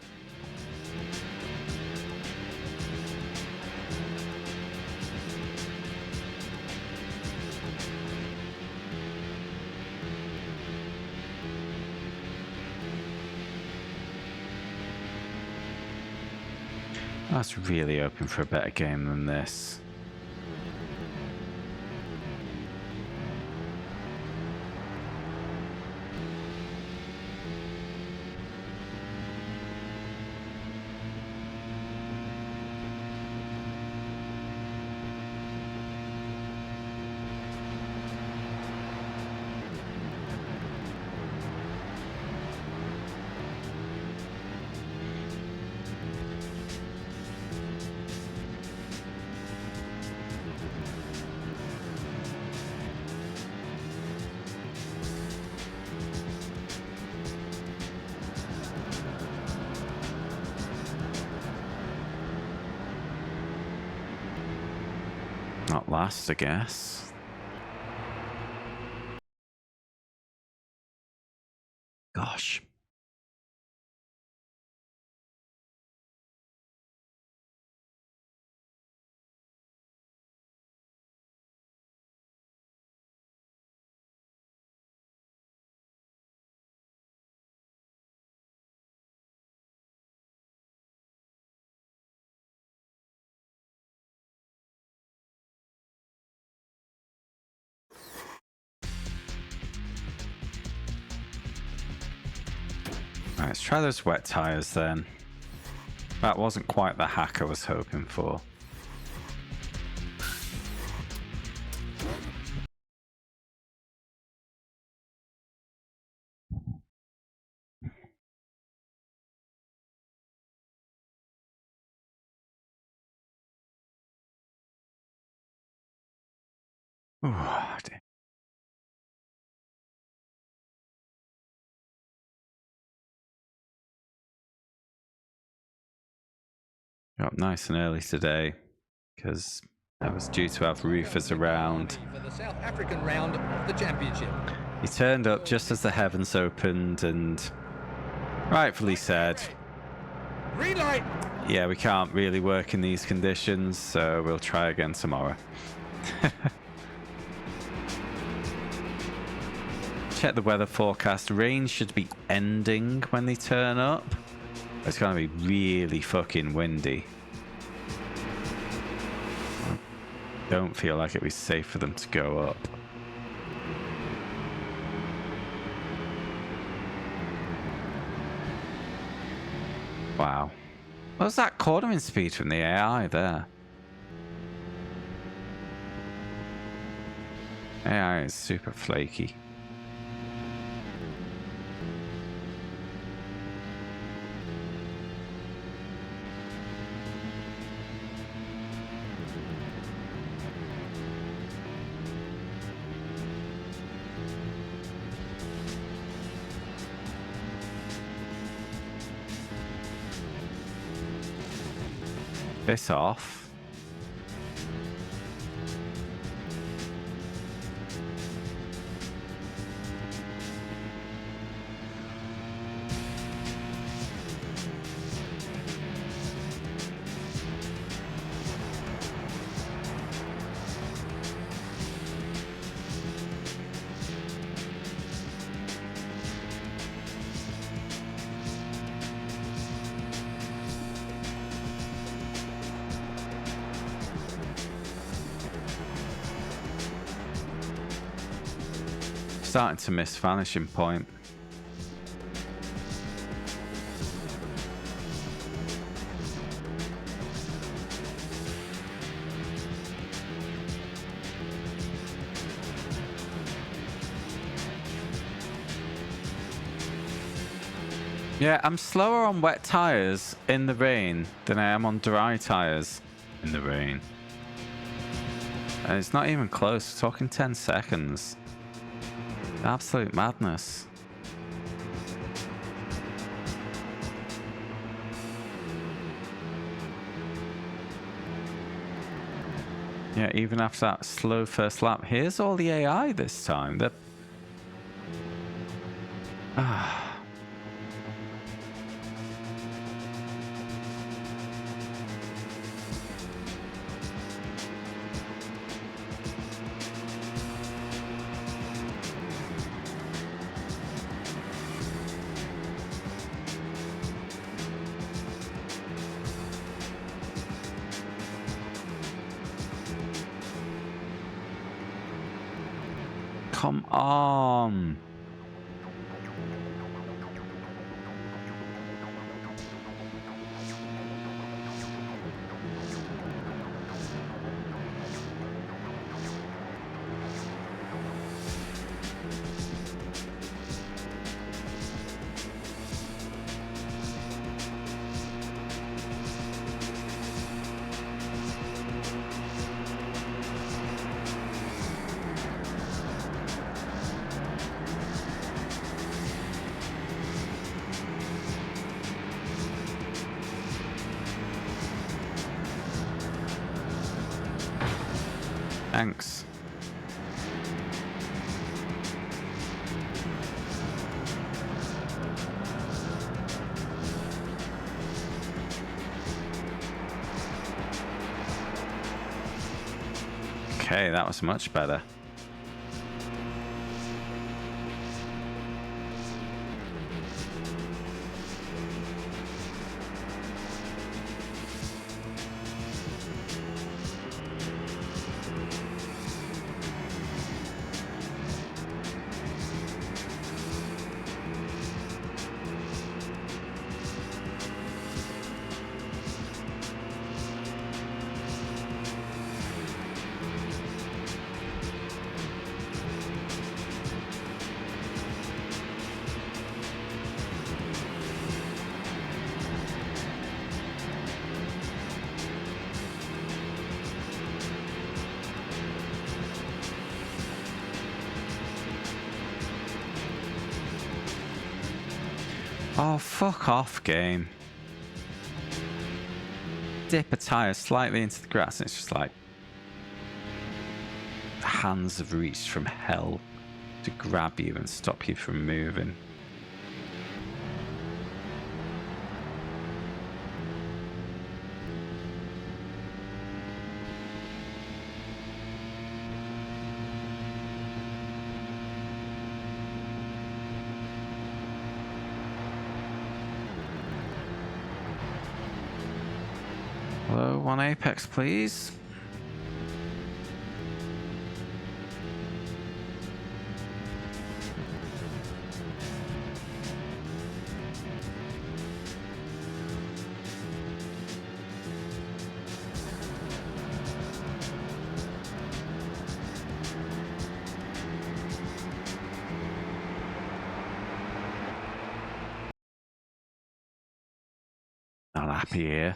I was really hoping for a better game than this. Not last, I guess. Gosh. Right, let's try those wet tires then. That wasn't quite the hack I was hoping for. Ooh, dear. Got up nice and early today because I was due to have roofers around. For the South African round of the championship. He turned up just as the heavens opened and rightfully said, Green light. yeah, we can't really work in these conditions, so we'll try again tomorrow. Check the weather forecast. Rain should be ending when they turn up. It's going to be really fucking windy. I don't feel like it'd be safe for them to go up. Wow. What was that cornering speed from the AI there? AI is super flaky. This off. starting to miss vanishing point. Yeah, I'm slower on wet tires in the rain than I am on dry tires in the rain. And it's not even close. We're talking 10 seconds. Absolute madness. Yeah, even after that slow first lap. Here's all the AI this time. Come on. Thanks. Okay, that was much better. Oh, fuck off, game. Dip a tire slightly into the grass and it's just like hands have reached from hell to grab you and stop you from moving. Hello, one apex, please. Not happy here.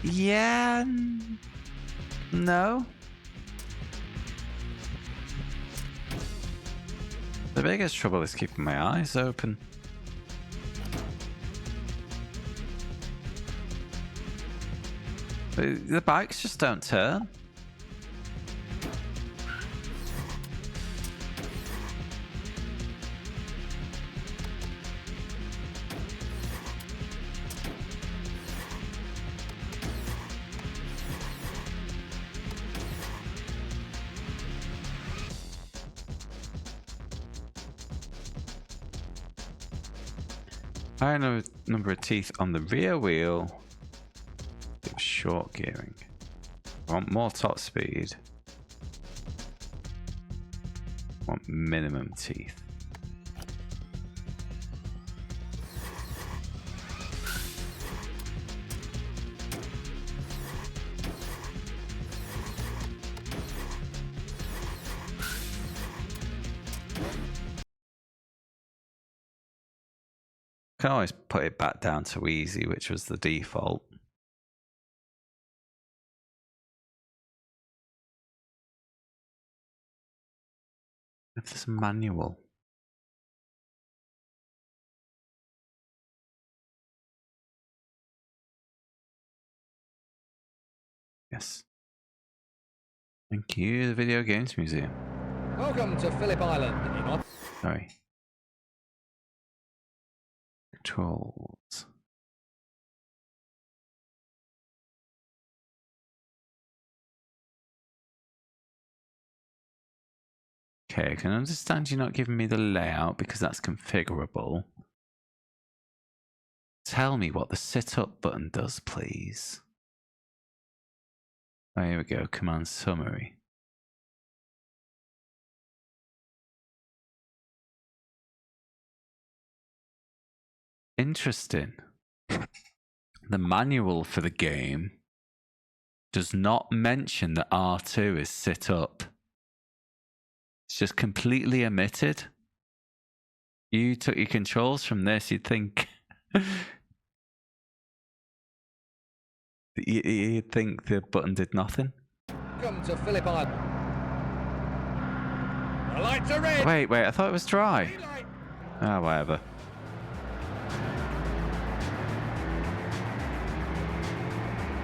Yeah. No. The biggest trouble is keeping my eyes open. The bikes just don't turn. Higher number of teeth on the rear wheel. Give short gearing. I want more top speed. I want minimum teeth. Can always put it back down to easy, which was the default. If there's a manual. Yes. Thank you, the Video Games Museum. Welcome to Phillip Island. Sorry. Controls. Okay, I can understand you not giving me the layout because that's configurable. Tell me what the sit-up button does, please. Oh, here we go. Command summary. Interesting. The manual for the game does not mention that R2 is sit up. It's just completely omitted. You took your controls from this, you'd think. You'd think the button did nothing. Welcome to Phillip Island. The lights are red. Wait, I thought it was dry. Ah, whatever.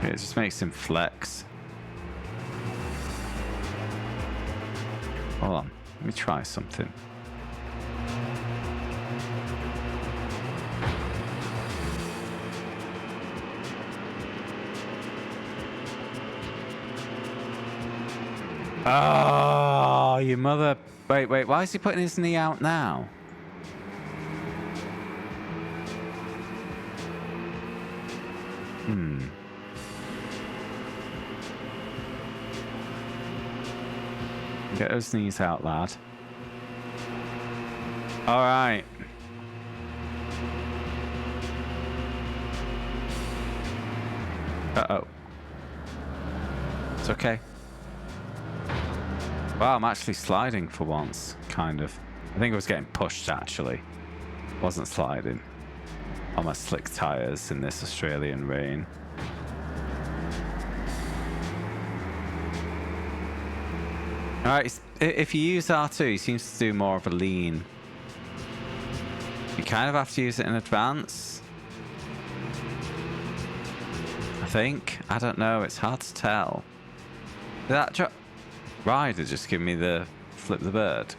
It just makes him flex. Hold on, let me try something. Oh, you mother... Wait, why is he putting his knee out now? Get those knees out, lad. All right. Uh-oh. It's okay. Wow, I'm actually sliding for once, kind of. I think I was getting pushed, actually. Wasn't sliding. On my slick tires in this Australian rain. Alright, if you use R2, he seems to do more of a lean. You kind of have to use it in advance. I think. I don't know, it's hard to tell. Did that rider just give me the flip the bird?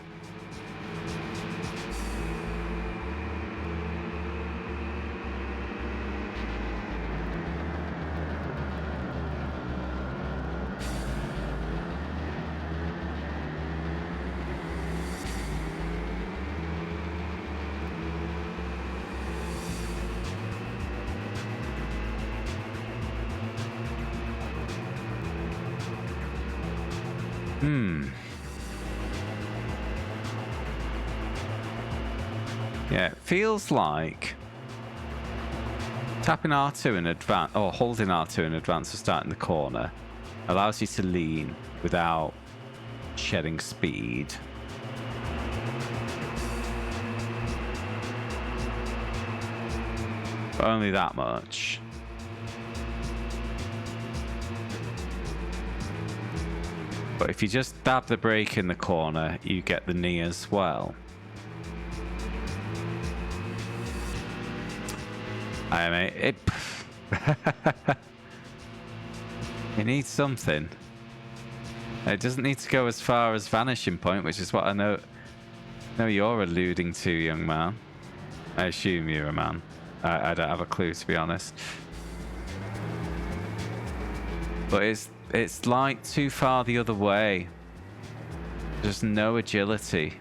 Yeah, it feels like tapping R2 in advance, or holding R2 in advance of starting the corner, allows you to lean without shedding speed. But only that much. But if you just dab the brake in the corner, you get the knee as well. I mean, it needs something. It doesn't need to go as far as vanishing point, which is what I know you're alluding to, young man. I assume you're a man. I don't have a clue, to be honest. But it's like too far the other way. There's no agility.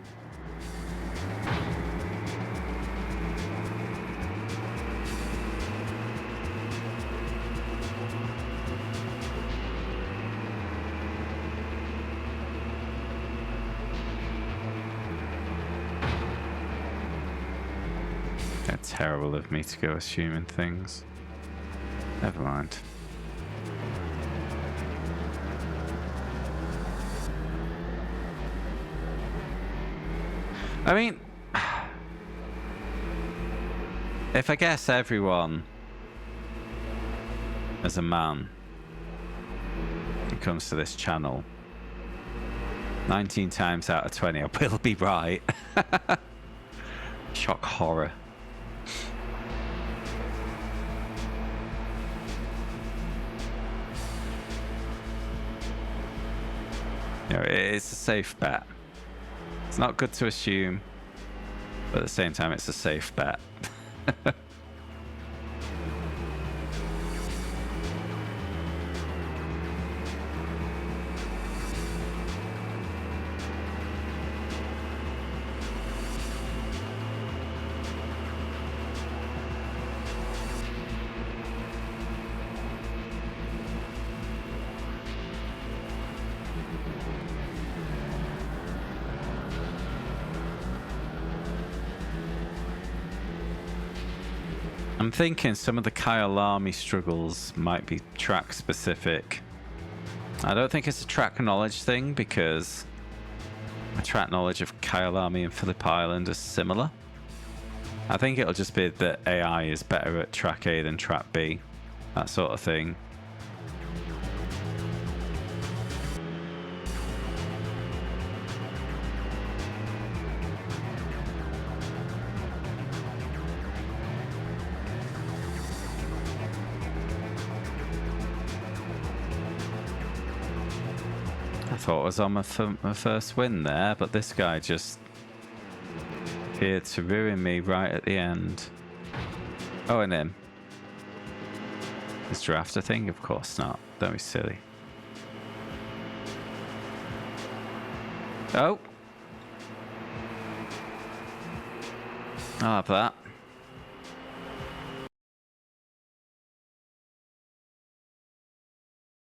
It's terrible of me to go assuming things. Never mind. I mean, if I guess everyone as a man who comes to this channel, 19 times out of 20 I will be right. Shock horror. You know, it's a safe bet. It's not good to assume, but at the same time it's a safe bet. I'm thinking some of the Kyalami struggles might be track specific. I don't think it's a track knowledge thing because my track knowledge of Kyalami and Phillip Island is similar. I think it'll just be that AI is better at track A than track B, that sort of thing. I thought I was on my first win there, but this guy just appeared to ruin me right at the end. Oh, and him. His drafter thing? Of course not. Don't be silly. Oh. I'll have that.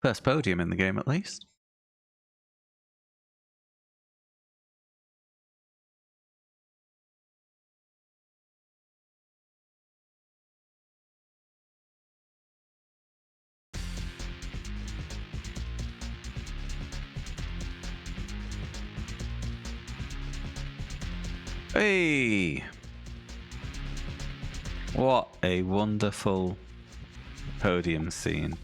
First podium in the game, at least. Hey! What a wonderful podium scene.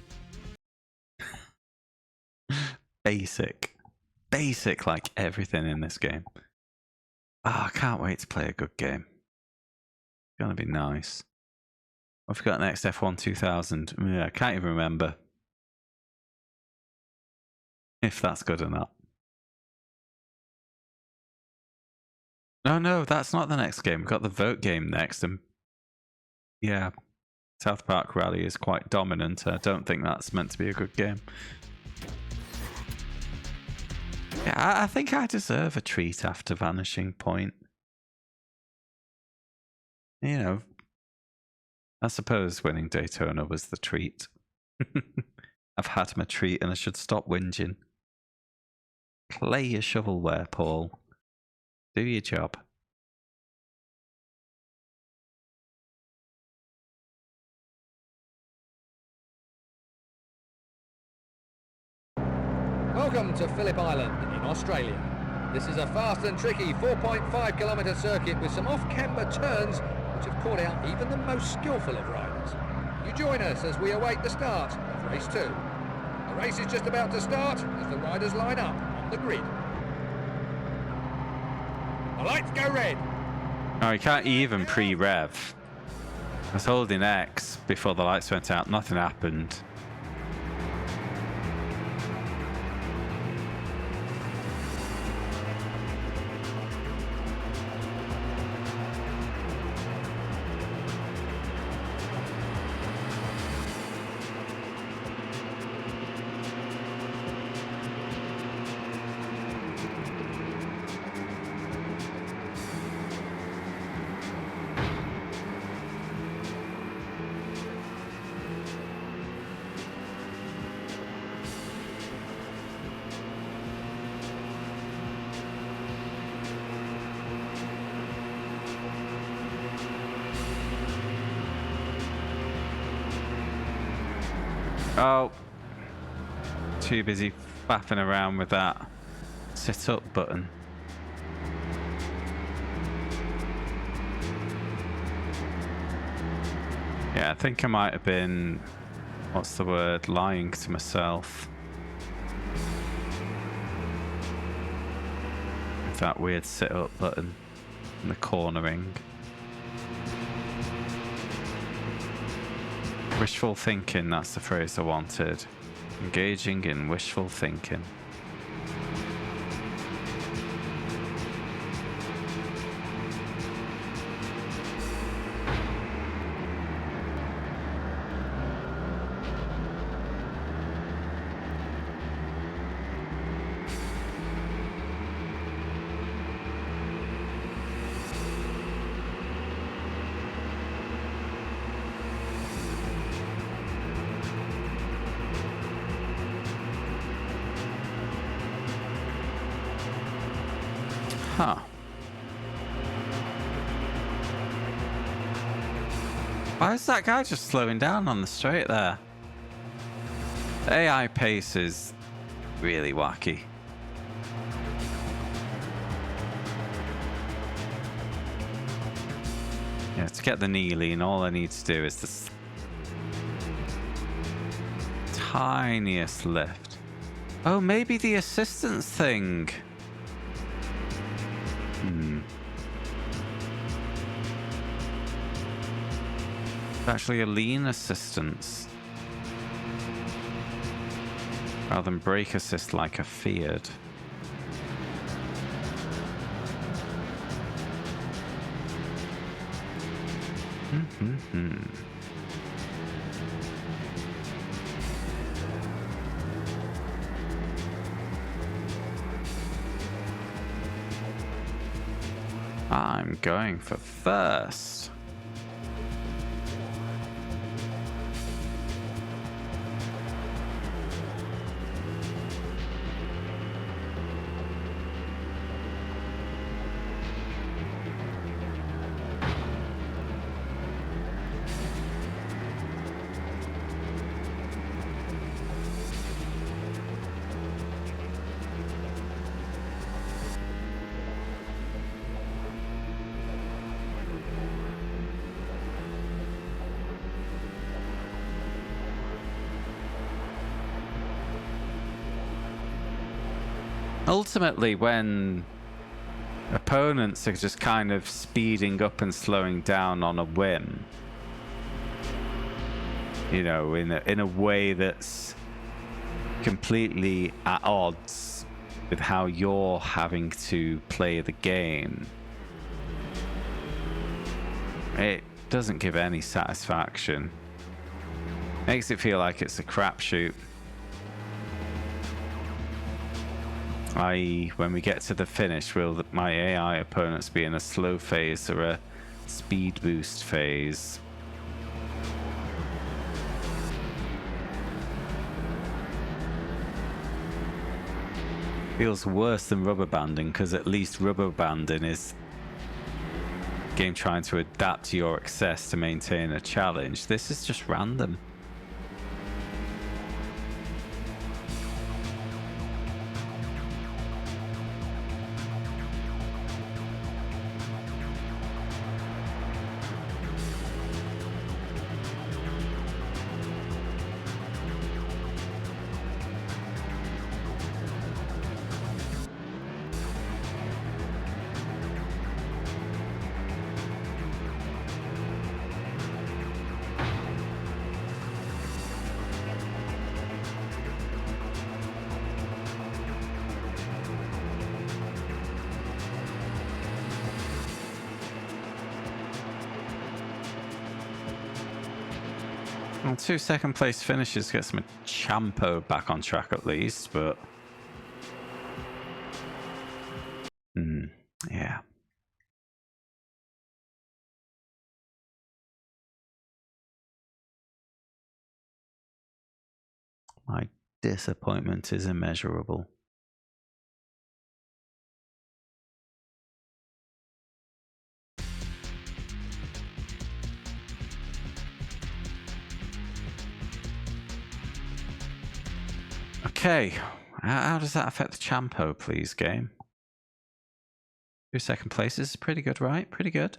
Basic. Basic like everything in this game. Oh, I can't wait to play a good game. It's gonna be nice. I've got next F1 2000. Yeah, I can't even remember if that's good or not. No, that's not the next game. We've got the vote game next, and yeah, South Park Rally is quite dominant. I don't think that's meant to be a good game. Yeah, I think I deserve a treat after Vanishing Point. You know, I suppose winning Daytona was the treat. I've had my treat and I should stop whinging. Play your shovelware, Paul. Do your job. Welcome to Phillip Island in Australia. This is a fast and tricky 4.5 kilometre circuit with some off-camber turns which have caught out even the most skillful of riders. You join us as we await the start of race 2. The race is just about to start as the riders line up on the grid. The lights go red. Oh, you can't even pre-rev. I was holding X before the lights went out. Nothing happened. Oh. Too busy faffing around with that sit up button. Yeah, I think I might have been, what's the word, lying to myself. With that weird sit up button and the cornering. Wishful thinking, that's the phrase I wanted. Engaging in wishful thinking. Huh. Why is that guy just slowing down on the straight there? The AI pace is really wacky. Yeah, to get the knee lean, all I need to do is this tiniest lift. Oh, maybe the assistance thing. Actually a lean assistance rather than brake assist like I feared. I'm going for first. Ultimately, when opponents are just kind of speeding up and slowing down on a whim, you know, in a way that's completely at odds with how you're having to play the game, it doesn't give any satisfaction. Makes it feel like it's a crapshoot. I.e., when we get to the finish, will my AI opponents be in a slow phase or a speed boost phase? Feels worse than rubber banding, because at least rubber banding is game trying to adapt to your access to maintain a challenge. This is just random. Well, 2 second place finishes gets my Champo back on track at least, but yeah. My disappointment is immeasurable. Okay. How does that affect the Champo, please, game? 2 second places is pretty good, right? Pretty good.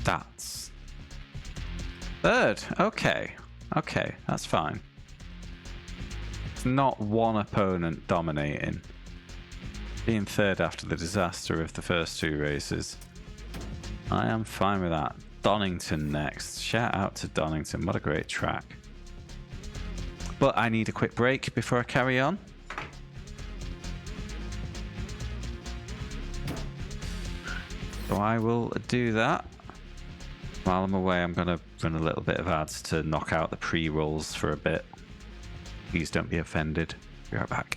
Stats. Third. Okay. Okay, that's fine. It's not one opponent dominating. Being third after the disaster of the first 2 races. I am fine with that. Donington next. Shout out to Donington. What a great track. But I need a quick break before I carry on. So I will do that. While I'm away, I'm going to run a little bit of ads to knock out the pre-rolls for a bit. Please don't be offended. Be right back.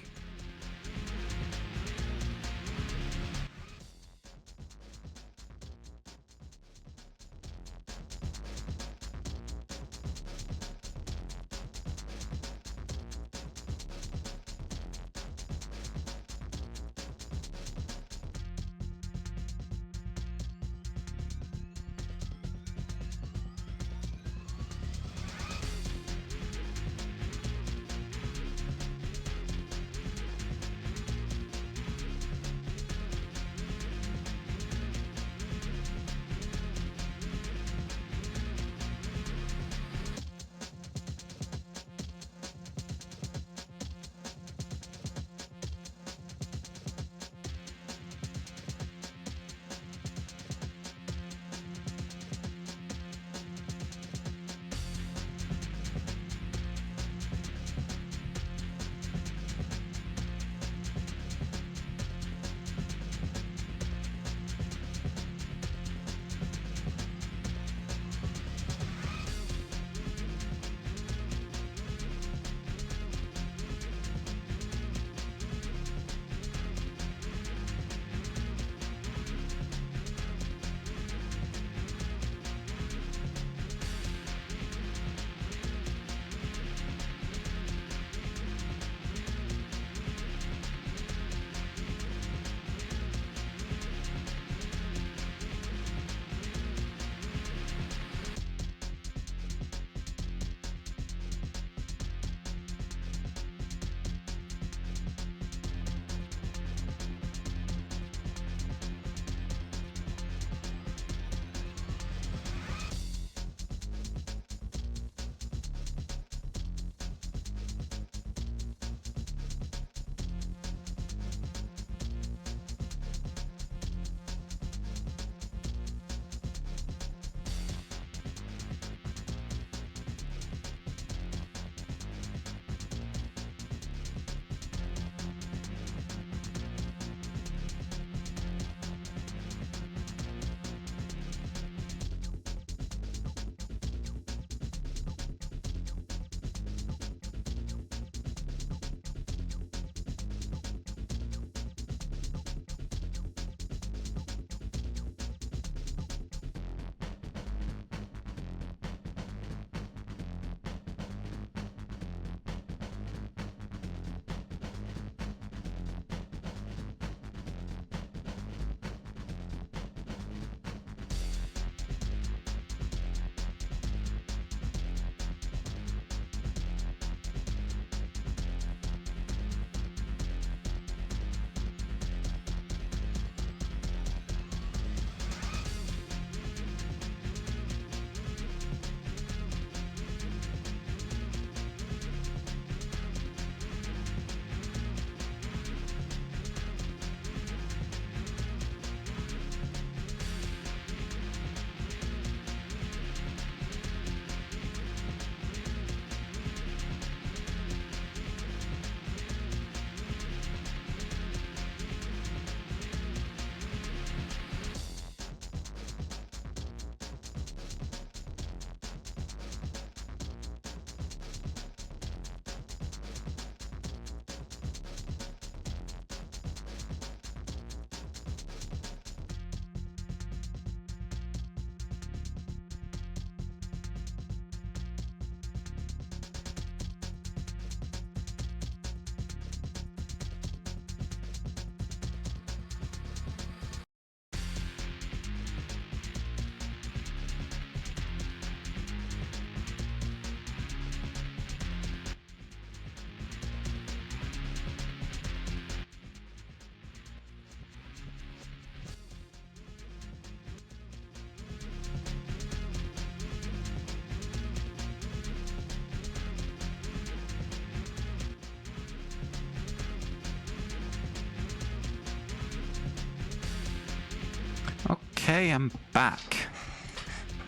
Okay, I'm back.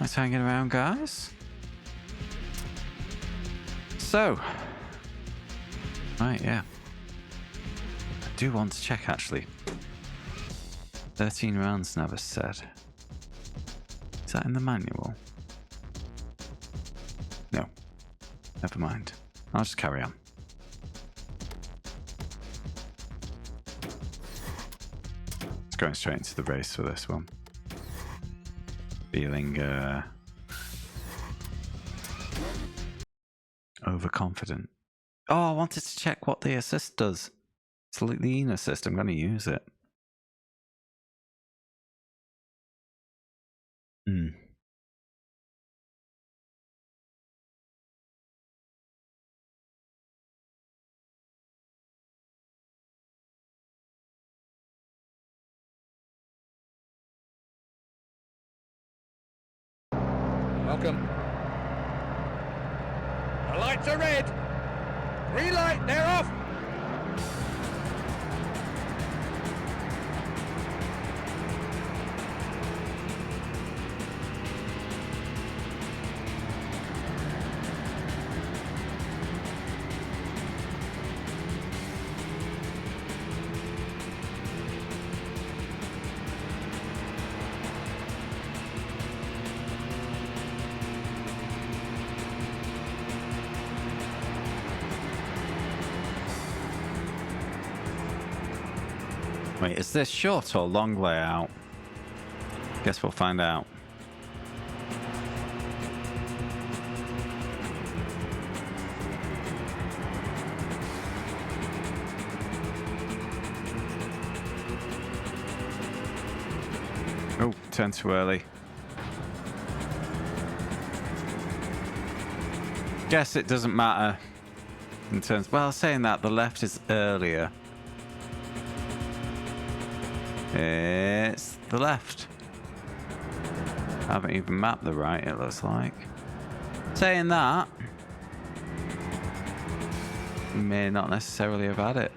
Let's hang it around, guys. So, right, yeah. I do want to check actually. 13 rounds never said. Is that in the manual? No. Never mind. I'll just carry on. It's going straight into the race for this one. Feeling overconfident. Oh, I wanted to check what the assist does. It's a lean assist. I'm going to use it. Welcome. The lights are red. Green light, they're off. Wait, is this short or long layout? Guess we'll find out. Oh, turned too early. Guess it doesn't matter in terms. Well, saying that, the left is earlier. It's the left. I haven't even mapped the right, it looks like. Saying that, we may not necessarily have had it.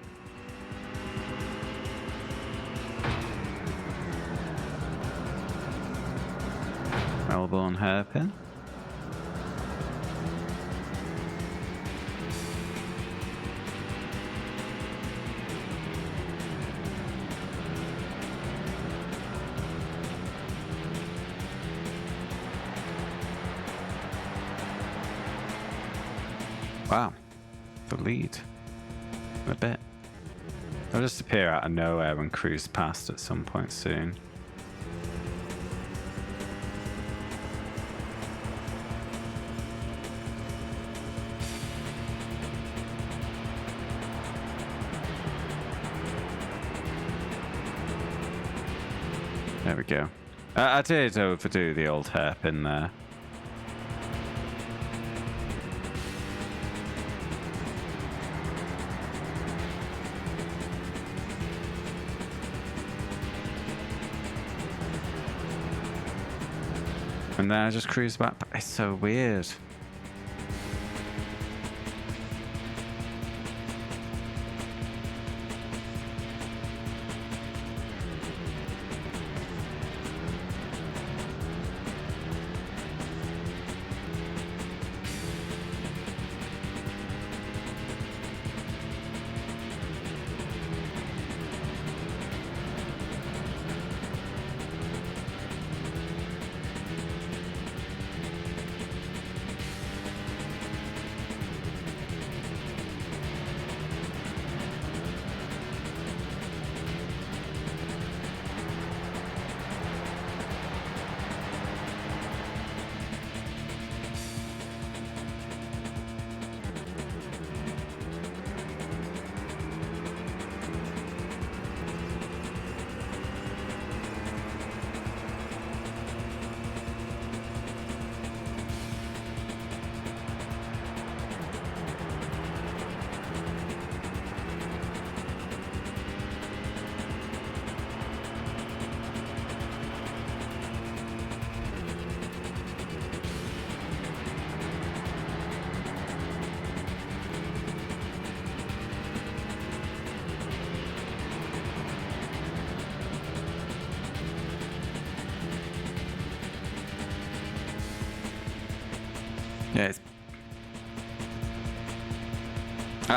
Melbourne hairpin. Wow, the lead. A bit. They'll just appear out of nowhere and cruise past at some point soon. There we go. I did overdo the old hairpin there. And then I just cruise back. It's so weird.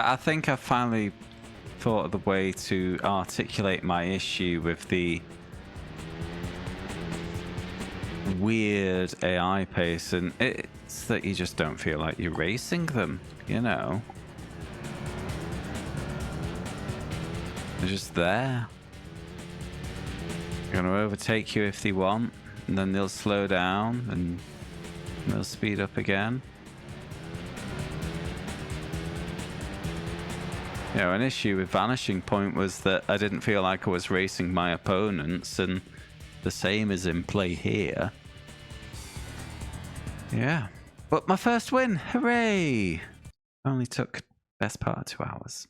I think I finally thought of the way to articulate my issue with the weird AI pace, and it's that you just don't feel like you're racing them, you know? They're just there. They're gonna overtake you if they want, and then they'll slow down and they'll speed up again. You know, an issue with Vanishing Point was that I didn't feel like I was racing my opponents, and the same is in play here. Yeah. But my first win! Hooray! Only took best part of 2 hours.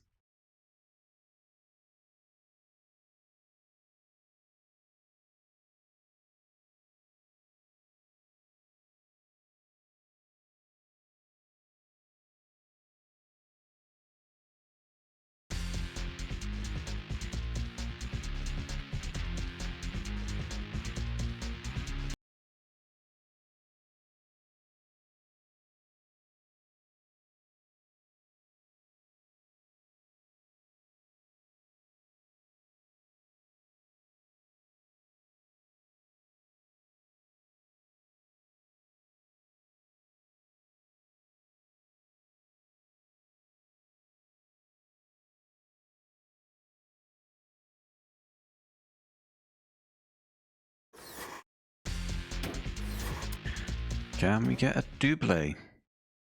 Can we get a double?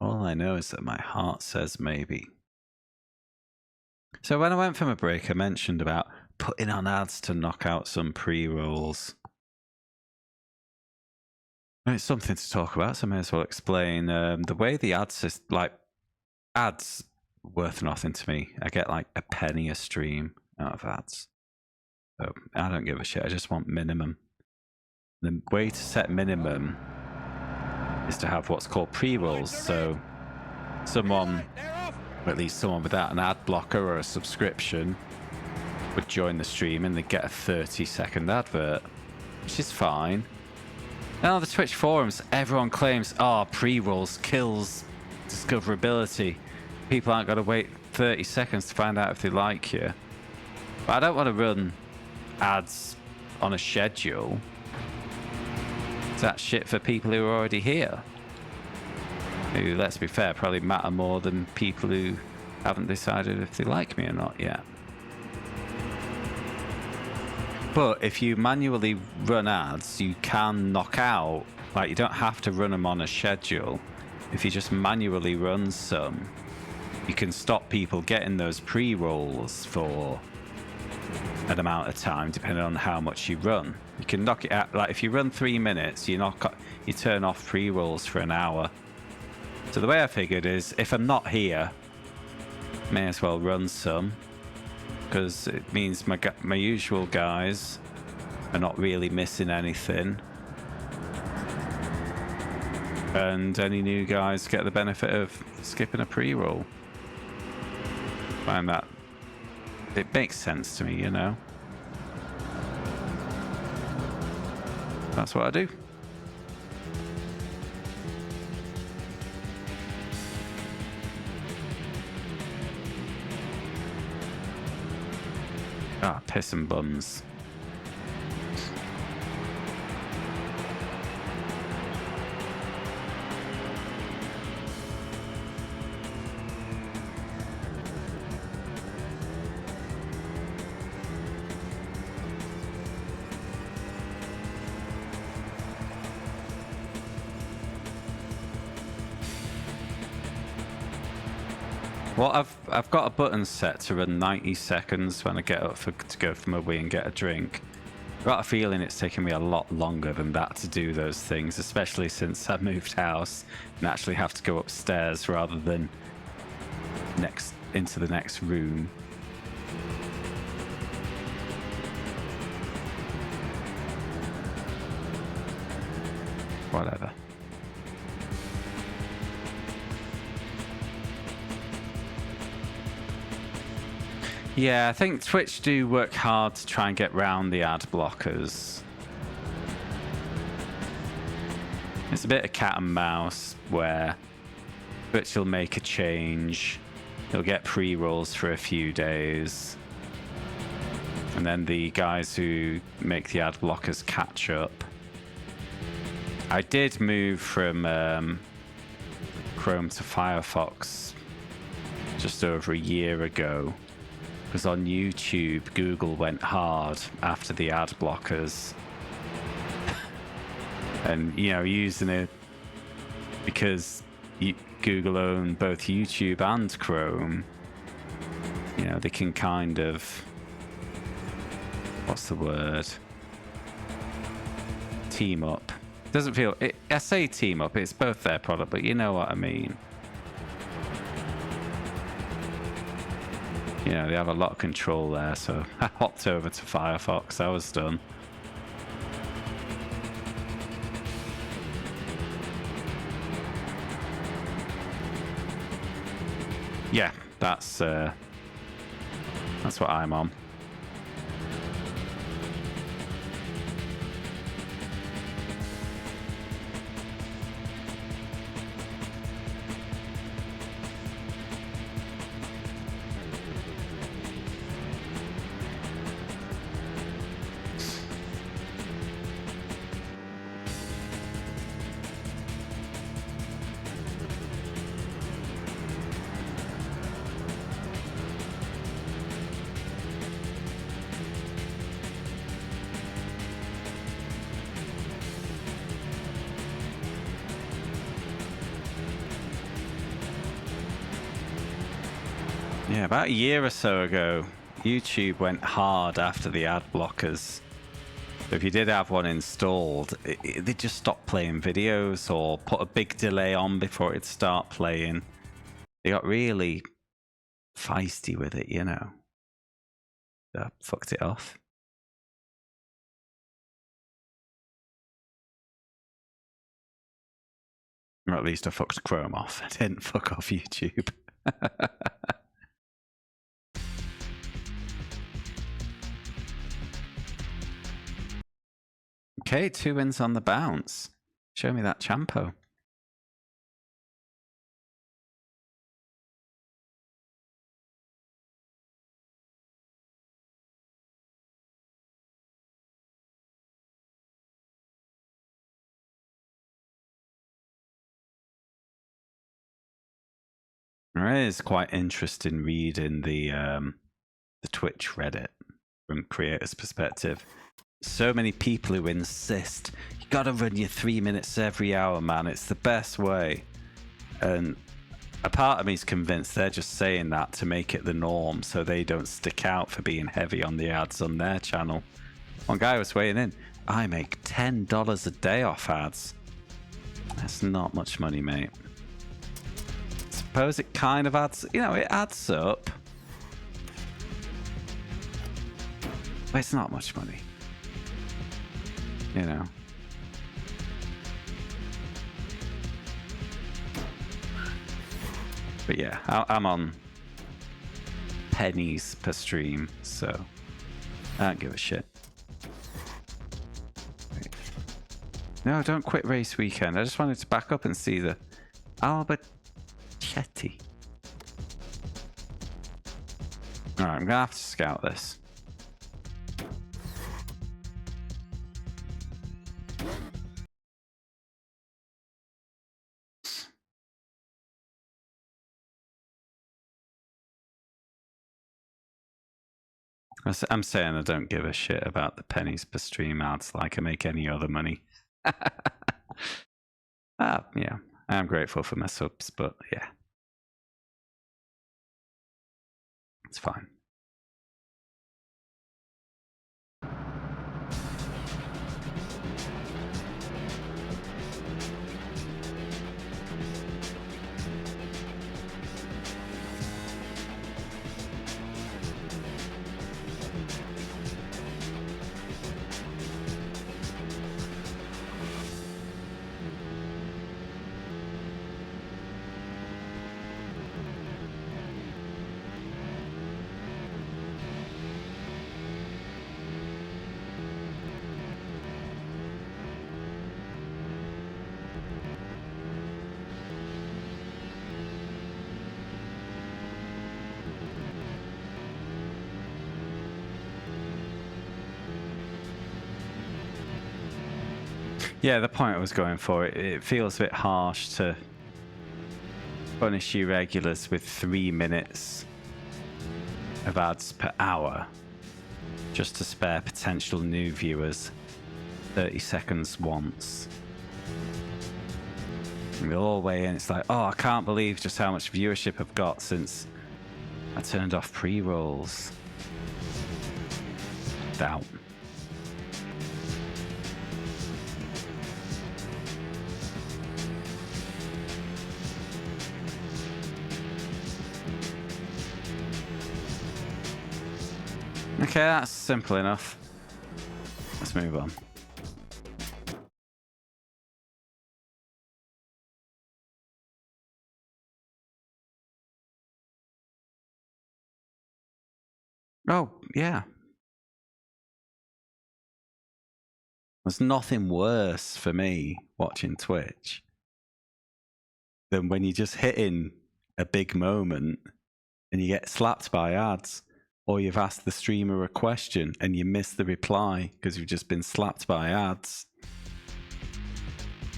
All I know is that my heart says maybe. So when I went for my break, I mentioned about putting on ads to knock out some pre-rolls. It's something to talk about, so I may as well explain. The way the ads is like, ads worth nothing to me. I get like a penny a stream out of ads. So I don't give a shit. I just want minimum. The way to set minimum is to have what's called pre-rolls. So someone, or at least someone without an ad blocker or a subscription, would join the stream and they get a 30-second advert, which is fine. Now on the Twitch forums, everyone claims, oh, pre-rolls kills discoverability. People aren't going to wait 30 seconds to find out if they like you. But I don't want to run ads on a schedule. That's shit for people who are already here. Who, let's be fair, probably matter more than people who haven't decided if they like me or not yet. But if you manually run ads, you can knock out, like you don't have to run them on a schedule. If you just manually run some, you can stop people getting those pre-rolls for an amount of time, depending on how much you run. You can knock it out, like if you run 3 minutes, you turn off pre-rolls for an hour. So the way I figured is, if I'm not here, may as well run some, because it means my usual guys are not really missing anything, and any new guys get the benefit of skipping a pre-roll. Find that it makes sense to me, you know. That's what I do. Ah, piss and bums. Well, I've got a button set to run 90 seconds when I get up to go for my wee and get a drink. I've got a feeling it's taken me a lot longer than that to do those things, especially since I moved house and actually have to go upstairs rather than into the next room. Whatever. Yeah, I think Twitch do work hard to try and get round the ad blockers. It's a bit of cat and mouse where Twitch will make a change He'll get pre-rolls for a few days. And then the guys who make the ad blockers catch up. I did move from Chrome to Firefox just over a year ago. Because on YouTube, Google went hard after the ad blockers. And, you know, using it because Google own both YouTube and Chrome, you know, they can kind of, what's the word? Team up. Doesn't feel, I say team up, it's both their product, but you know what I mean. You know, they have a lot of control there, so I hopped over to Firefox, I was done. Yeah, that's what I'm on. Yeah, about a year or so ago, YouTube went hard after the ad blockers. So if you did have one installed, they just stopped playing videos or put a big delay on before it'd start playing. They got really feisty with it, you know. That fucked it off. Or at least I fucked Chrome off. I didn't fuck off YouTube. Okay, 2 wins on the bounce. Show me that Champo. It is quite interesting reading the Twitch Reddit from creators' perspective. So many people who insist you gotta run your 3 minutes every hour, man. It's the best way. And a part of me is convinced they're just saying that to make it the norm so they don't stick out for being heavy on the ads on their channel. One guy was weighing in, I make $10 a day off ads. That's not much money, mate. Suppose it kind of adds, you know, it adds up. But it's not much money. You know. But yeah, I'm on pennies per stream, so I don't give a shit. Wait. No, don't quit race weekend. I just wanted to back up and see the Albert Chetty. Alright, I'm gonna have to scout this. I'm saying I don't give a shit about the pennies per stream ads like I make any other money. Yeah, I am grateful for my subs, but yeah. It's fine. Yeah, the point I was going for, it feels a bit harsh to punish you regulars with 3 minutes of ads per hour just to spare potential new viewers 30 seconds once. And all the way in, it's like, oh, I can't believe just how much viewership I've got since I turned off pre-rolls. Doubt. Okay, that's simple enough. Let's move on. Oh, yeah. There's nothing worse for me watching Twitch than when you're just hitting a big moment and you get slapped by ads, or you've asked the streamer a question and you miss the reply because you've just been slapped by ads.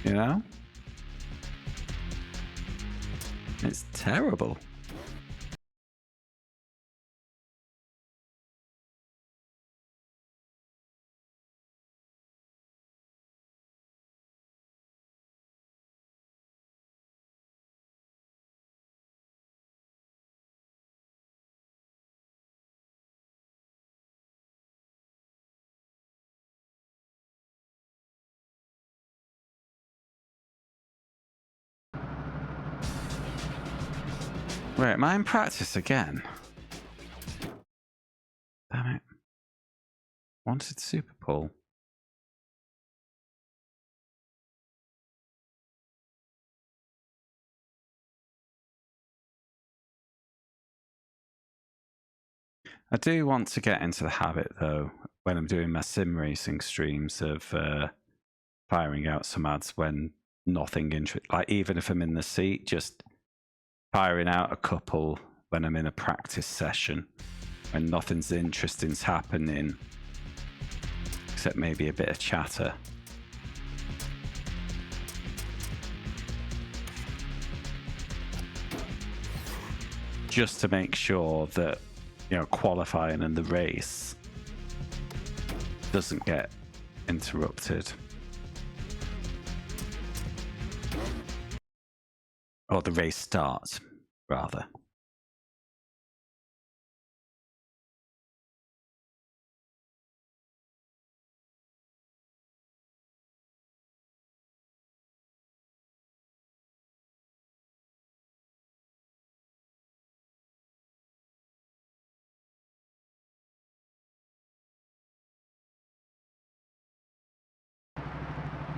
You know? It's terrible. Wait, am I in practice again? Damn it. Wanted super pull. I do want to get into the habit, though, when I'm doing my sim racing streams of firing out some ads when nothing like even if I'm in the seat, just firing out a couple when I'm in a practice session when nothing's interesting's happening except maybe a bit of chatter. Just to make sure that, you know, qualifying and the race doesn't get interrupted. Or the race starts, rather.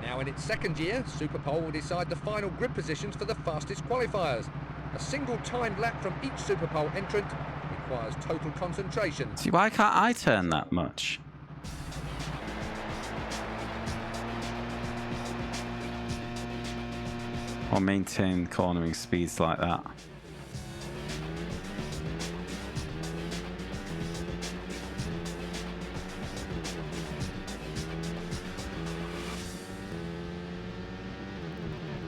Now in its second year, Superpole will decide the final grid positions for the fastest qualifiers. A single timed lap from each Superpole entrant requires total concentration. See, why can't I turn that much? Or maintain cornering speeds like that?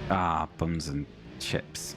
Ah, bums and chips.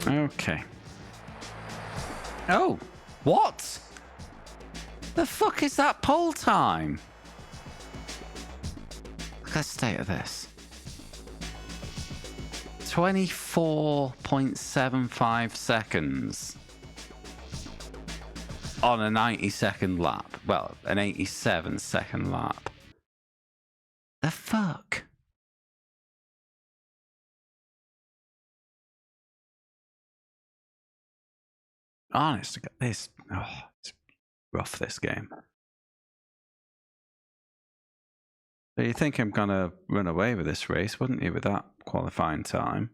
Okay. Oh, what? The fuck is that pole time? Look at the state of this. 24.75 seconds on a 90-second lap. Well, an 87-second lap. The fuck? Honest to God, this... Oh, it's rough, this game. So you think I'm going to run away with this race, wouldn't you, with that qualifying time?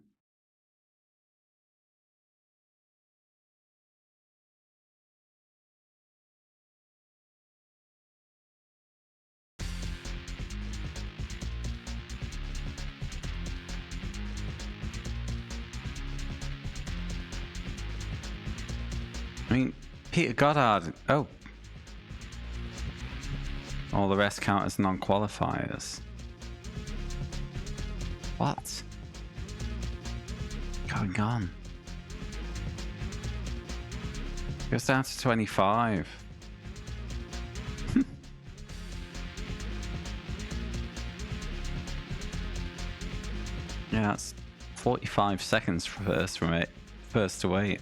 I mean, Peter Goddard... Oh. All the rest count as non-qualifiers. What? Going on? Goes down to 25. Yeah, that's 45 seconds first from it. First to 8th.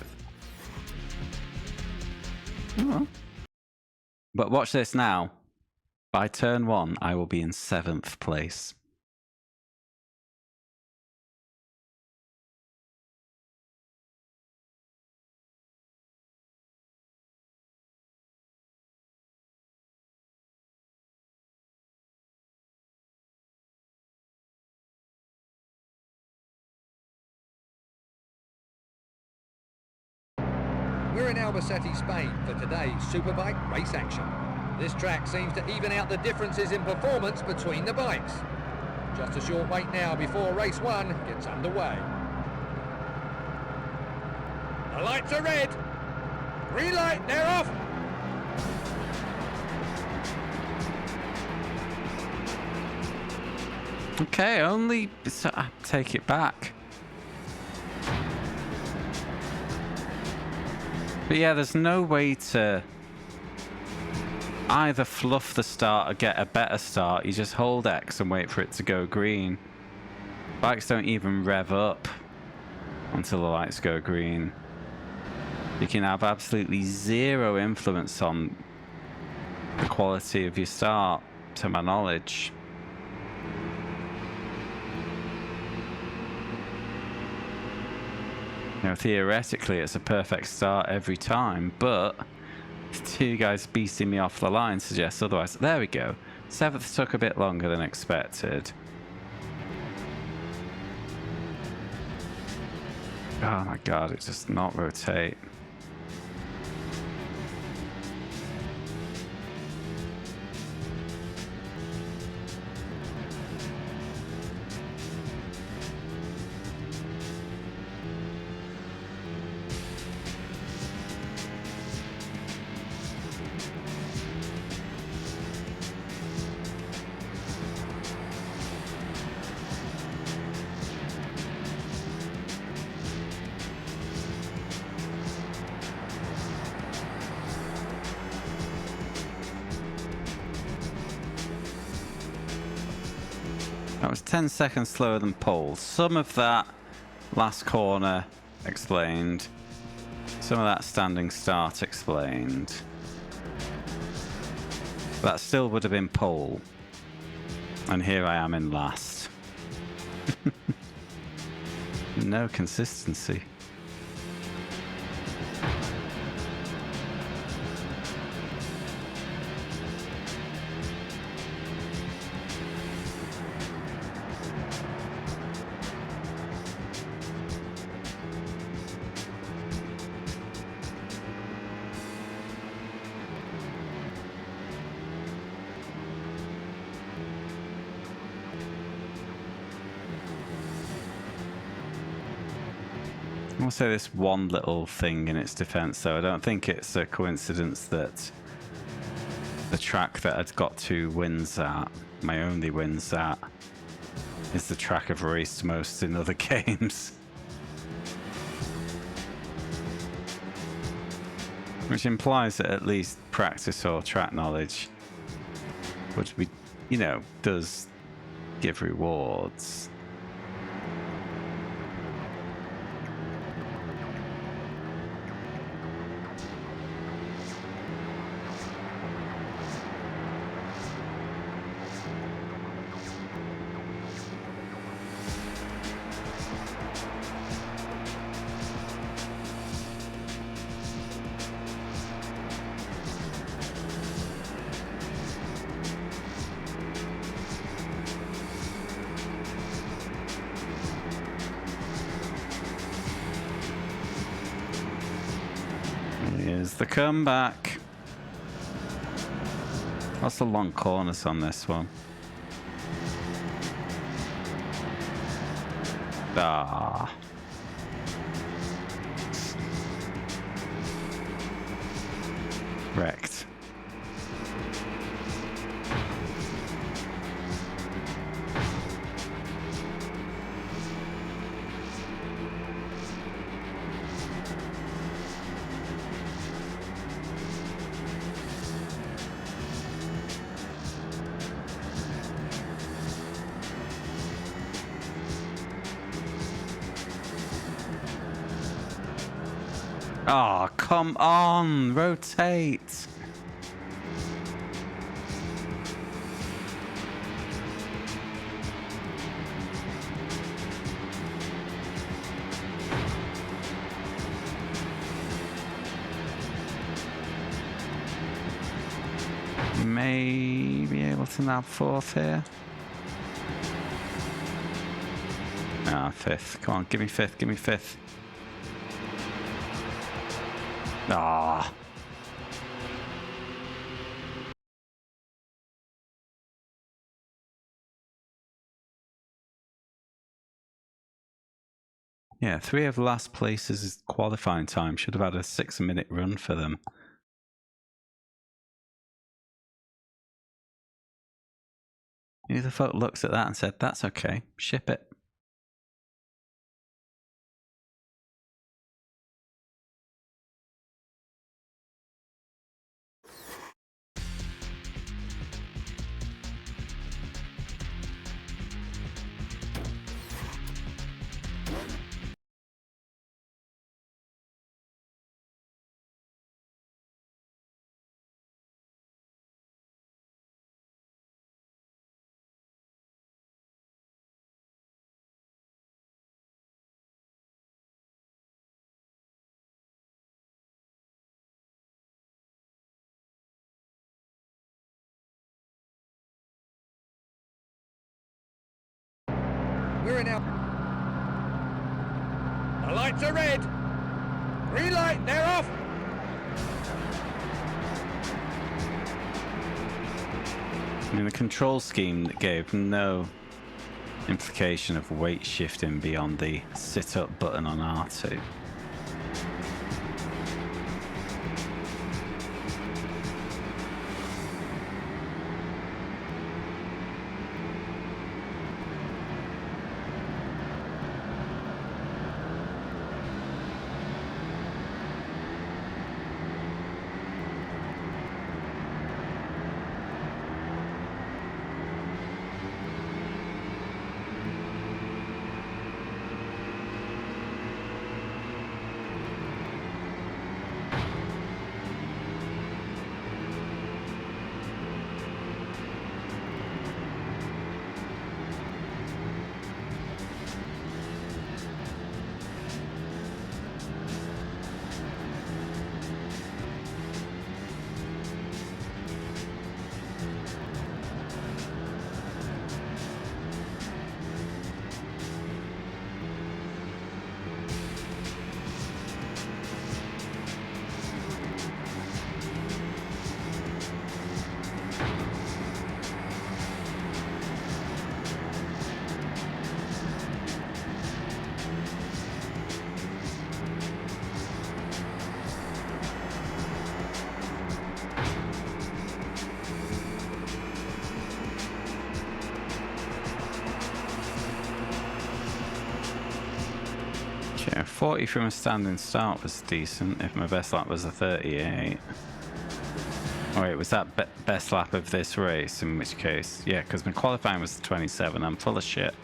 Oh. But watch this now. By turn 1, I will be in 7th place. We're in Albacete, Spain for today's Superbike race action. This track seems to even out the differences in performance between the bikes. Just a short wait now before race 1 gets underway. The lights are red. Green light, they're off. Okay, only... So, I take it back. But yeah, there's no way to either fluff the start or get a better start. You just hold X and wait for it to go green. Bikes don't even rev up until the lights go green. You can have absolutely zero influence on the quality of your start, to my knowledge. You know, theoretically, it's a perfect start every time, but the two guys beasting me off the line suggests otherwise. There we go. 7th took a bit longer than expected. Oh my god, it does not rotate. That was 10 seconds slower than pole. Some of that last corner explained. Some of that standing start explained. That still would have been pole. And here I am in last. No consistency. I'll say this one little thing in its defense, though. I don't think it's a coincidence that the track that I'd got 2 wins at, my only wins at, is the track I've raced most in other games. Which implies that at least practice or track knowledge, which we, you know, does give rewards. Here's the comeback. What's the long corners on this one? Ah. Wrecked. Oh, come on, rotate. May be able to nab fourth here. Ah, fifth. Come on, give me fifth, give me fifth. Ah. Yeah, 3 of last places qualifying time. Should have had a 6-minute run for them. Either folk looks at that and said, that's okay, ship it. We're in now. The lights are red. Green light, they're off. I mean, the control scheme gave no implication of weight shifting beyond the sit-up button on R2. Yeah, 40 from a standing start was decent if my best lap was a 38. Oh wait, was that best lap of this race? In which case, yeah, because my qualifying was 27. I'm full of shit.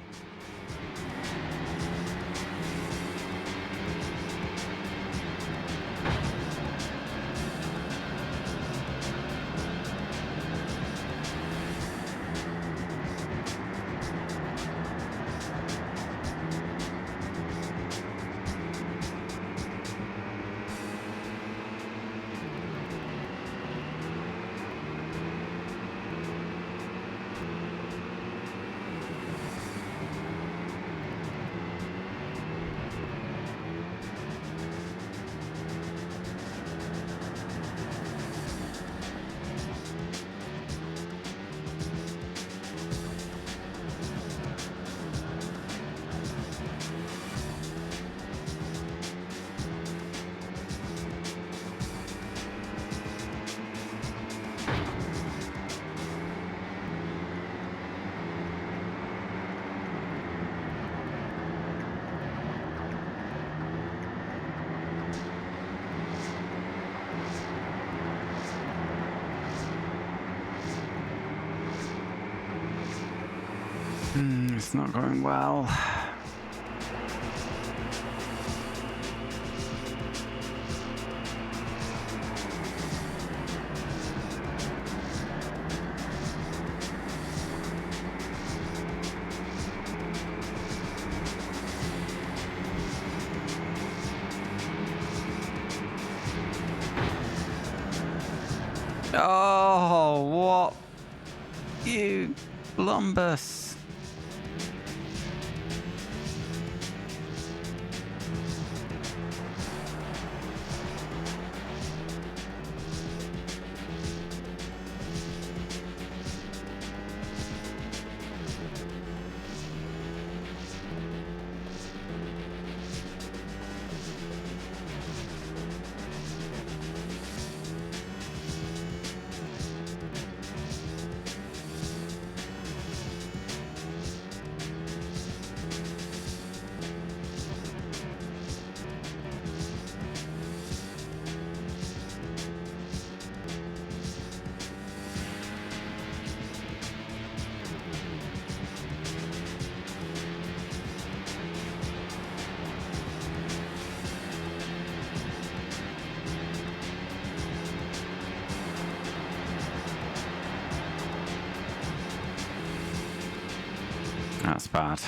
It's not going well. Oh, what? You lumbus. That's bad.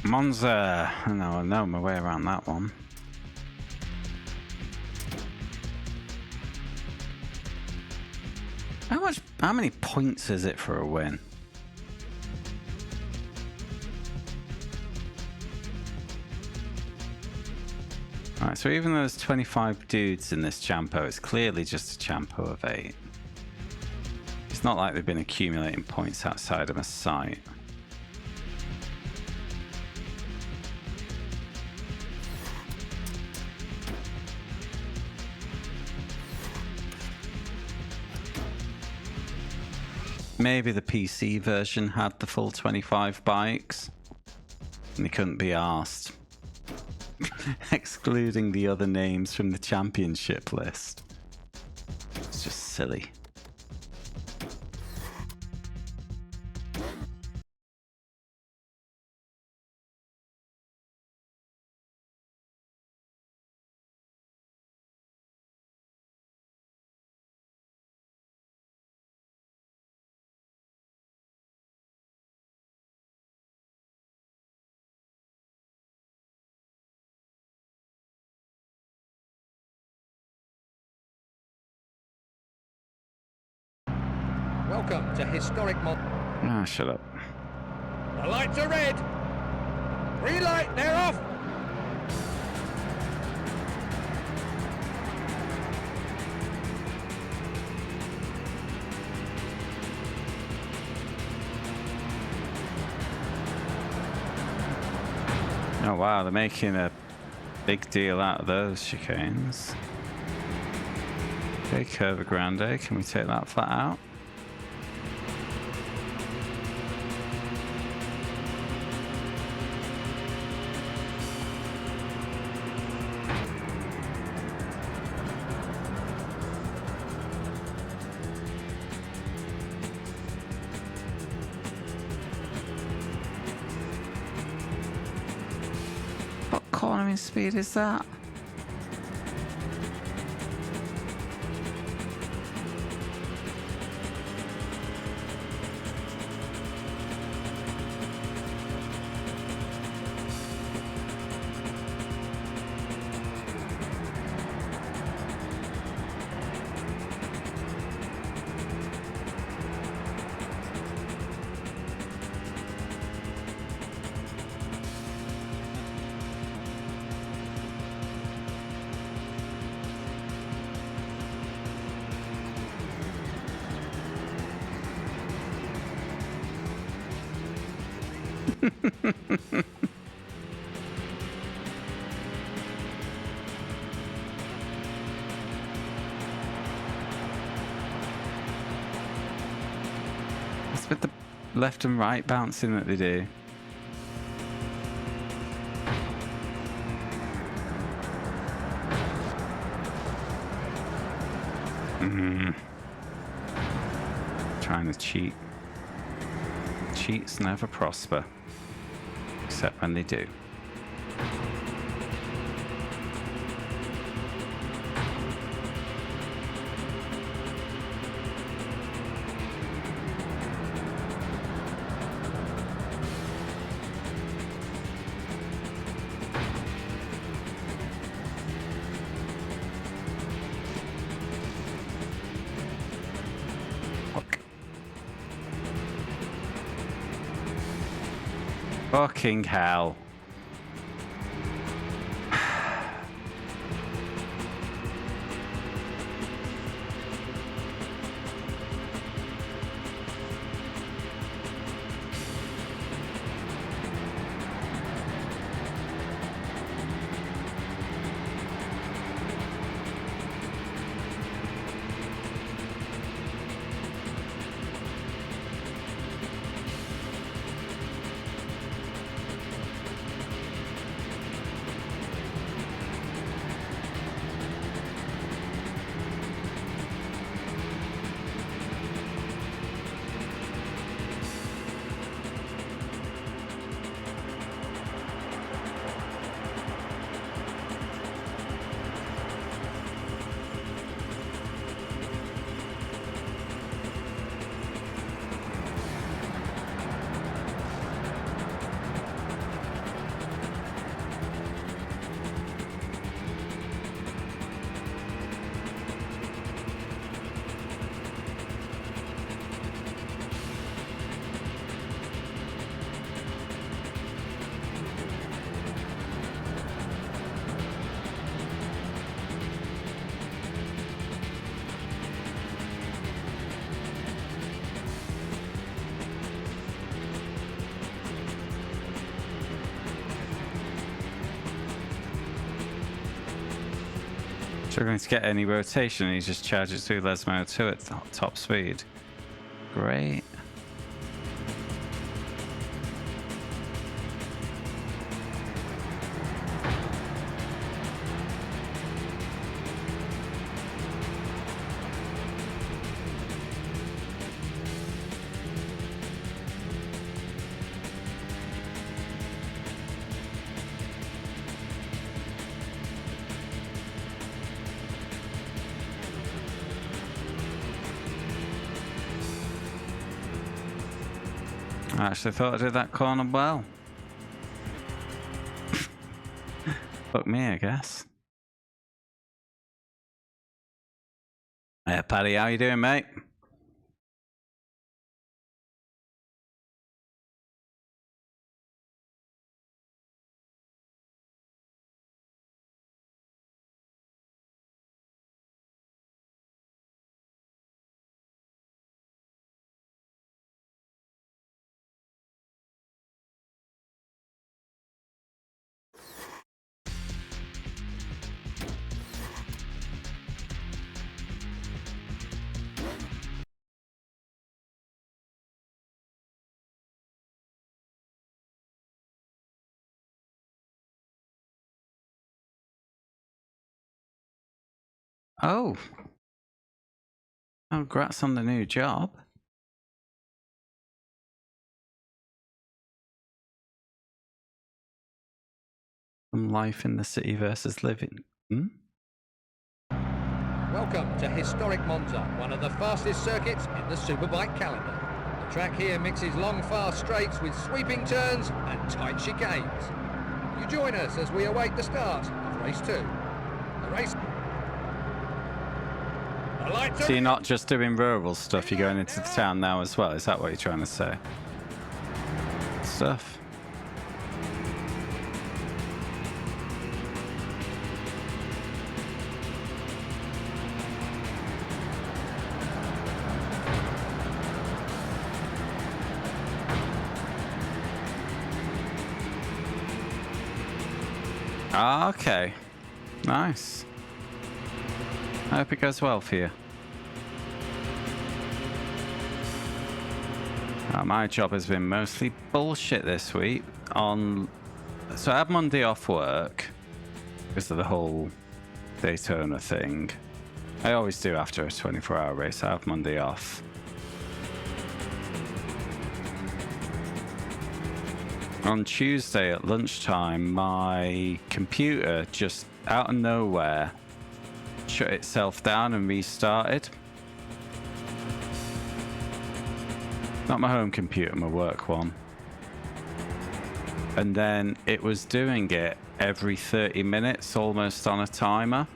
Monza. No, I know my way around that one. How many points is it for a win? Alright, so even though there's 25 dudes in this Champo, it's clearly just a Champo of 8. It's not like they've been accumulating points outside of a site. Maybe the PC version had the full 25 bikes and they couldn't be arsed. Excluding the other names from the championship list. It's just silly. Welcome to historic Ah, shut up. The lights are red. Green light, they're off. Oh wow, they're making a big deal out of those chicanes. Okay, Curva Grande, can we take that flat out? What cornering speed is that? It's with the left and right bouncing that they do. Trying to cheat. Cheats never prosper. Except when they do. Fucking hell. Struggling to get any rotation, he just charges through Lesmo 2 at top speed. Great. I actually thought I did that corner well. Fuck me, I guess. Yeah, Paddy, how you doing, mate? Oh. Congrats on the new job. Some life in the city versus living. Hmm? Welcome to historic Monza, one of the fastest circuits in the Superbike calendar. The track here mixes long, fast straights with sweeping turns and tight chicanes. You join us as we await the start of race 2. The race... The lights So are... you're not just doing rural stuff, you're going into the town now as well? Is that what you're trying to say? Stuff. Ah, okay. Nice. I hope it goes well for you. My job has been mostly bullshit this week. So I had Monday off work because of the whole Daytona thing. I always do after a 24-hour race. I have Monday off. On Tuesday at lunchtime, my computer just out of nowhere shut itself down and restarted. Not my home computer, my work one. And then it was doing it every 30 minutes, almost on a timer.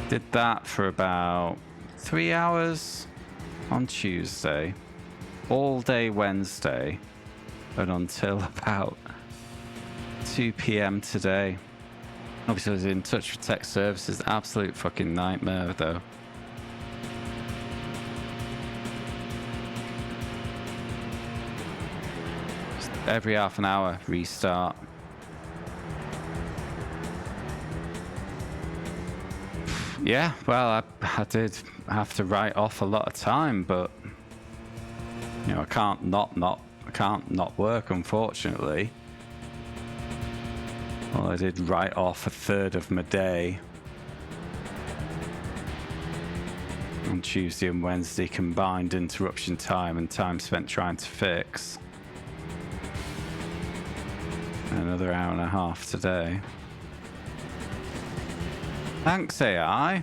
Did that for about 3 hours on Tuesday, all day Wednesday, and until about 2 p.m. today. Obviously, I was in touch with tech services. Absolute fucking nightmare, though. Just every half an hour, restart. Yeah, well, I did have to write off a lot of time, but you know, I can't not work, unfortunately. Well, I did write off a third of my day on Tuesday and Wednesday, combined interruption time and time spent trying to fix. Another hour and a half today. Thanks, AI.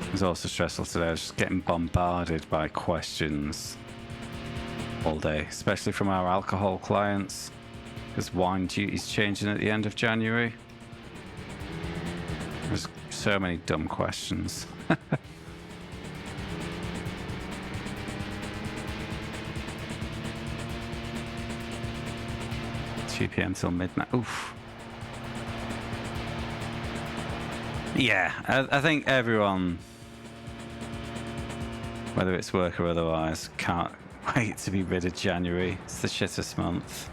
It was also stressful today. I was just getting bombarded by questions all day, especially from our alcohol clients, because wine duty's changing at the end of January. There's so many dumb questions. 2 p.m. till midnight. Oof. Yeah, I think everyone, whether it's work or otherwise, can't wait to be rid of January. It's the shittest month.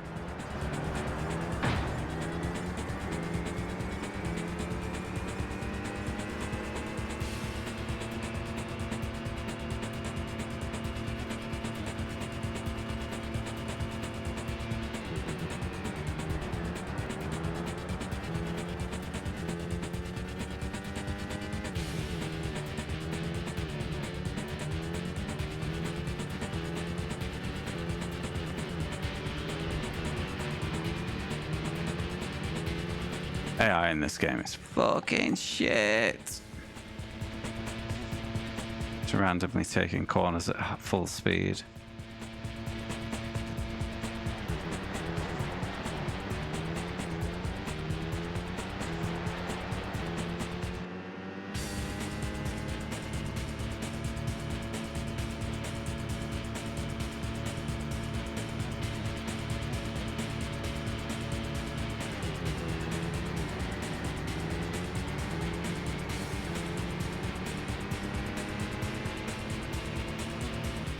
AI in this game is fucking shit. Just randomly taking corners at full speed.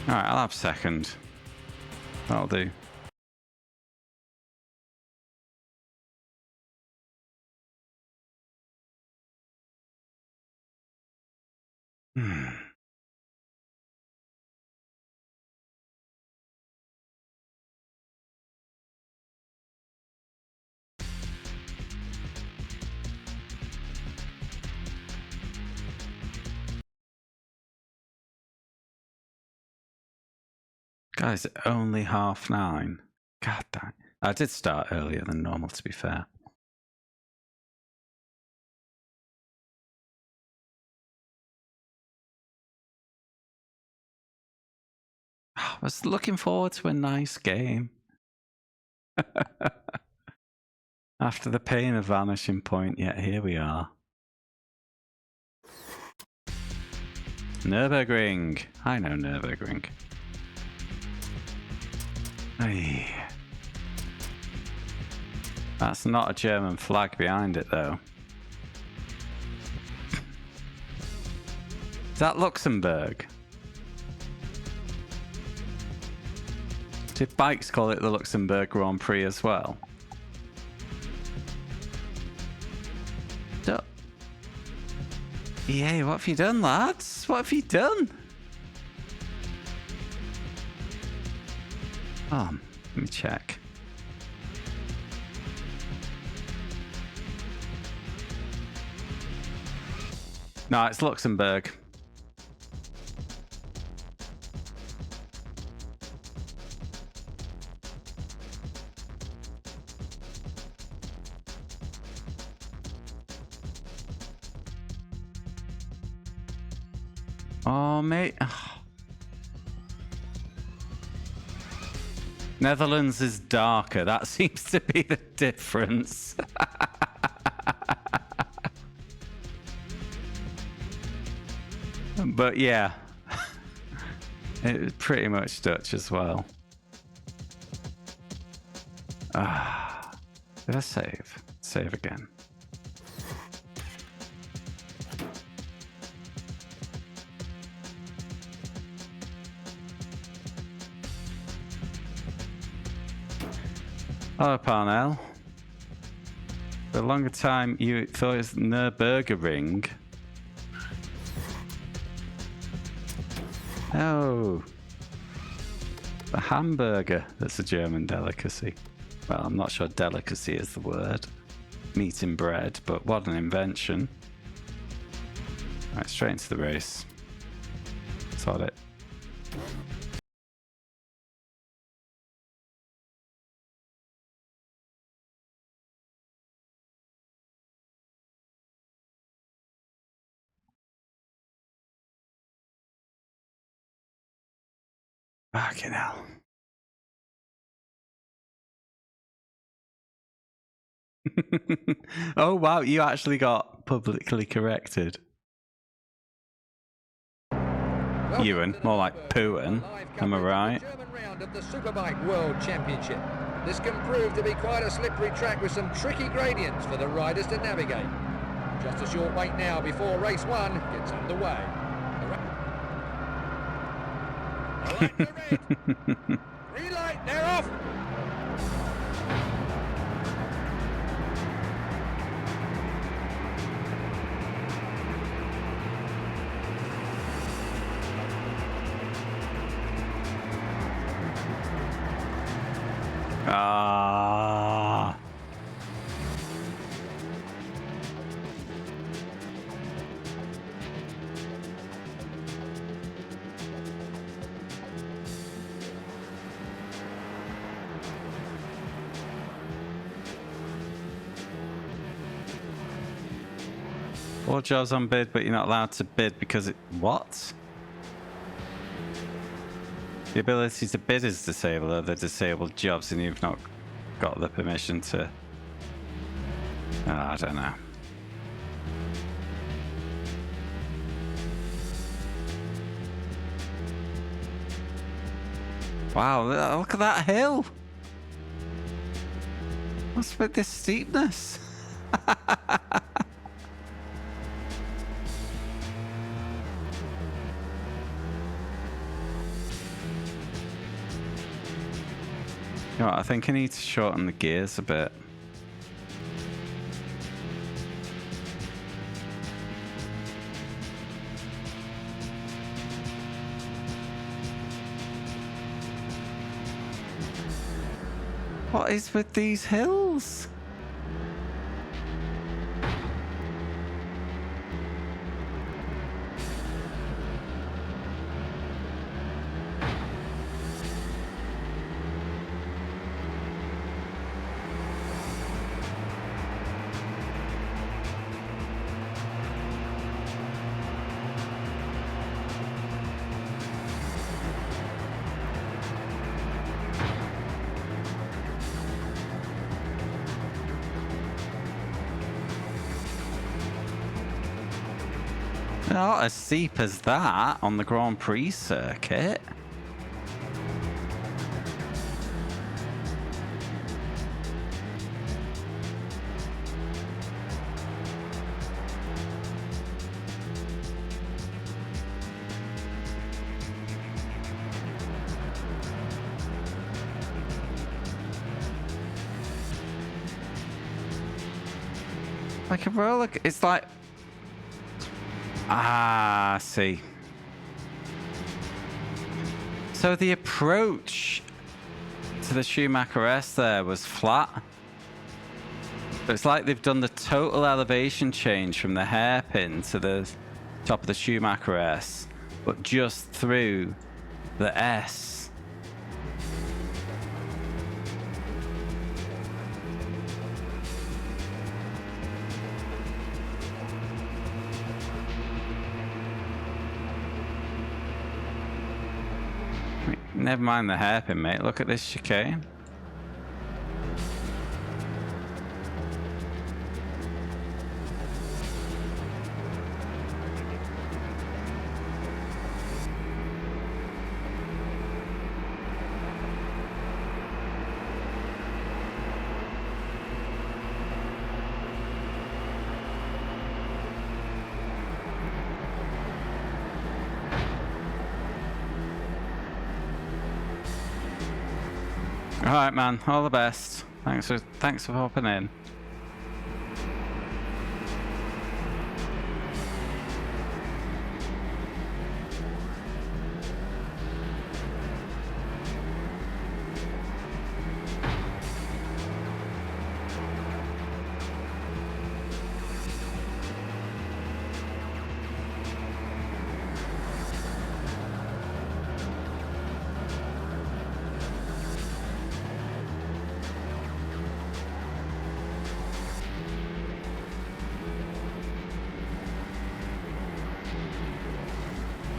Alright, I'll have second. That'll do. Guys, only 9:30. God damn. I did start earlier than normal, to be fair. I was looking forward to a nice game. After the pain of Vanishing Point, yet here we are. Nürburgring. I know Nürburgring. Hey. That's not a German flag behind it, though. Is that Luxembourg? Did bikes call it the Luxembourg Grand Prix as well? EA, what have you done, lads? What have you done? Oh, let me check. No, it's Luxembourg. Oh, mate. Netherlands is darker. That seems to be the difference. But yeah, it was pretty much Dutch as well. Did I save? Save again. Hello, Parnell. For a longer time, you thought it was Nürburgring. Oh, the hamburger. That's a German delicacy. Well, I'm not sure delicacy is the word. Meat and bread, but what an invention. Right, straight into the race. Sod it. Fucking hell. Oh wow, you actually got publicly corrected. Ewan, more like Putin. Am I right? German round of the Superbike World Championship. This can prove to be quite a slippery track with some tricky gradients for the riders to navigate. Just a short wait now before race one gets underway. I like the red. Green light, they're off. Ah. All jobs on bid, but you're not allowed to bid because it... What? The ability to bid is disabled, or they're disabled jobs and you've not got the permission to... Oh, I don't know. Wow, look at that hill! What's with this steepness? think I need to shorten the gears a bit. What is with these hills? Not as steep as that on the Grand Prix circuit. Like a roller, it's like, I see. So the approach to the Schumacher S there was flat. But it's like they've done the total elevation change from the hairpin to the top of the Schumacher S, but just through the S. Never mind the hairpin, mate. Look at this chicane. All right, man. All the best. Thanks for hopping in.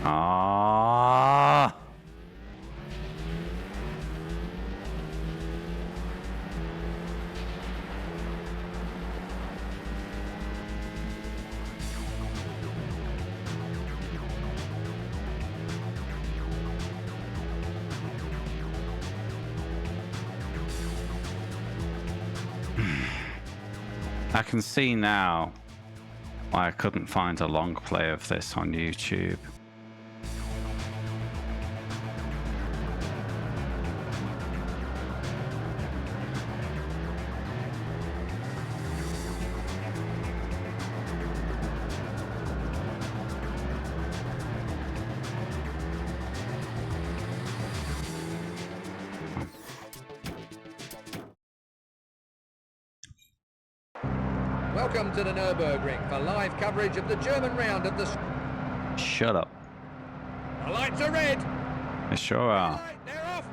Ah. I can see now why I couldn't find a long play of this on YouTube. Welcome to the Nürburgring for live coverage of the German round of the... Shut up. The lights are red. They sure are. Right, they're off.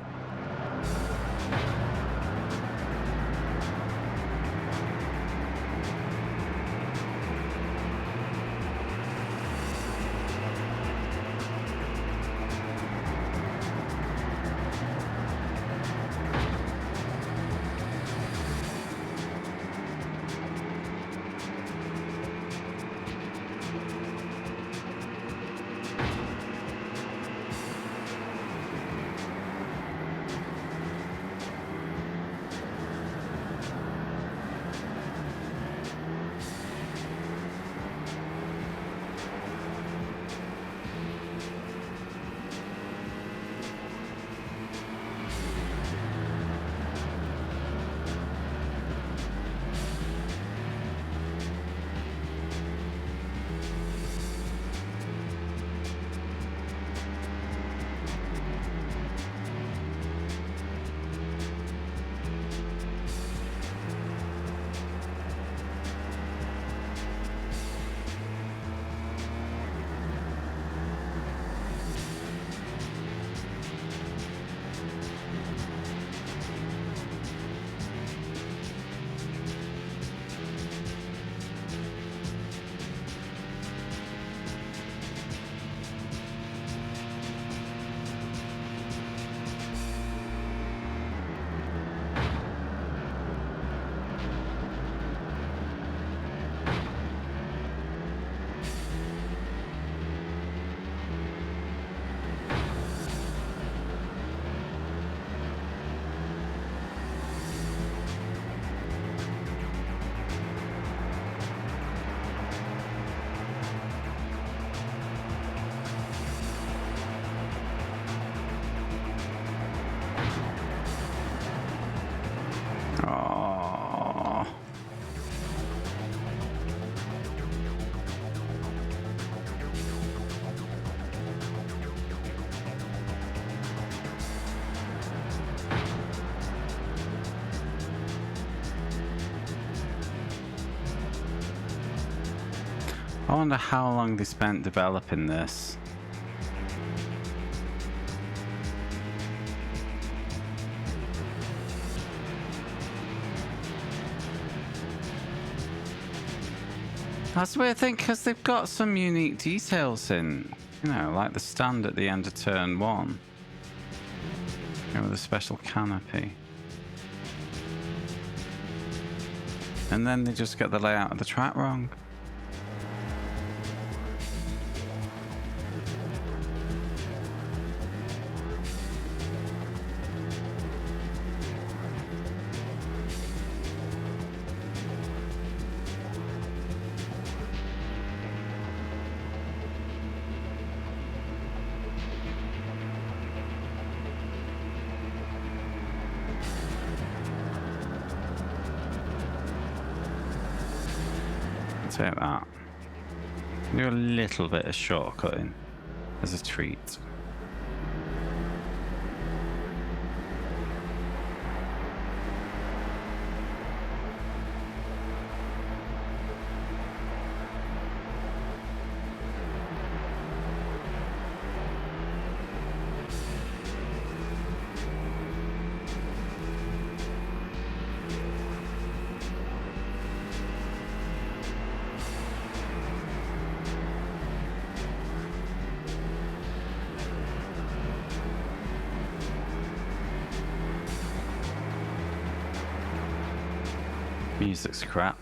I wonder how long they spent developing this. That's a weird thing, because they've got some unique details in, you know, like the stand at the end of turn 1. You know, with a special canopy. And then they just get the layout of the track wrong. Take that. Do a little bit of shortcutting as a treat. Music's crap.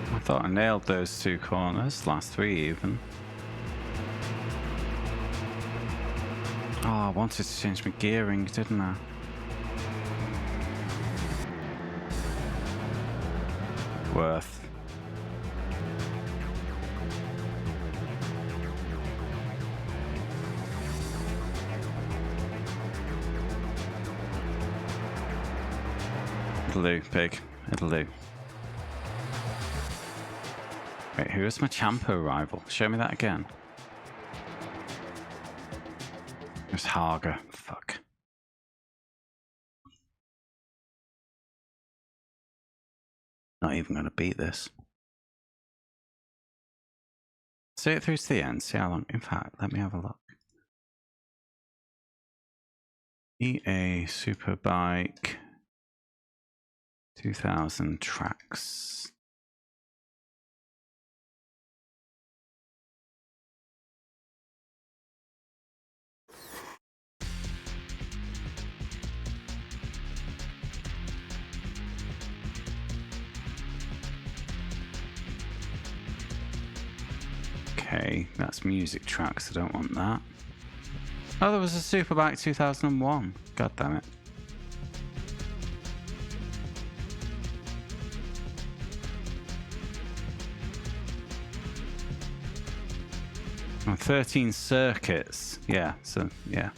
I thought I nailed those 2 corners, last 3 even. Oh, I wanted to change my gearing, didn't I? Worth. It'll do, pig. It'll do. Wait, who is my Champo rival? Show me that again. It's Haga. Fuck. Not even gonna beat this. See it through to the end, see how long. In fact, let me have a look. EA Superbike 2000 tracks. Okay, that's music tracks, I don't want that. Oh, there was a Superbike 2001. God damn it. Oh, 13 circuits. Yeah, so, yeah.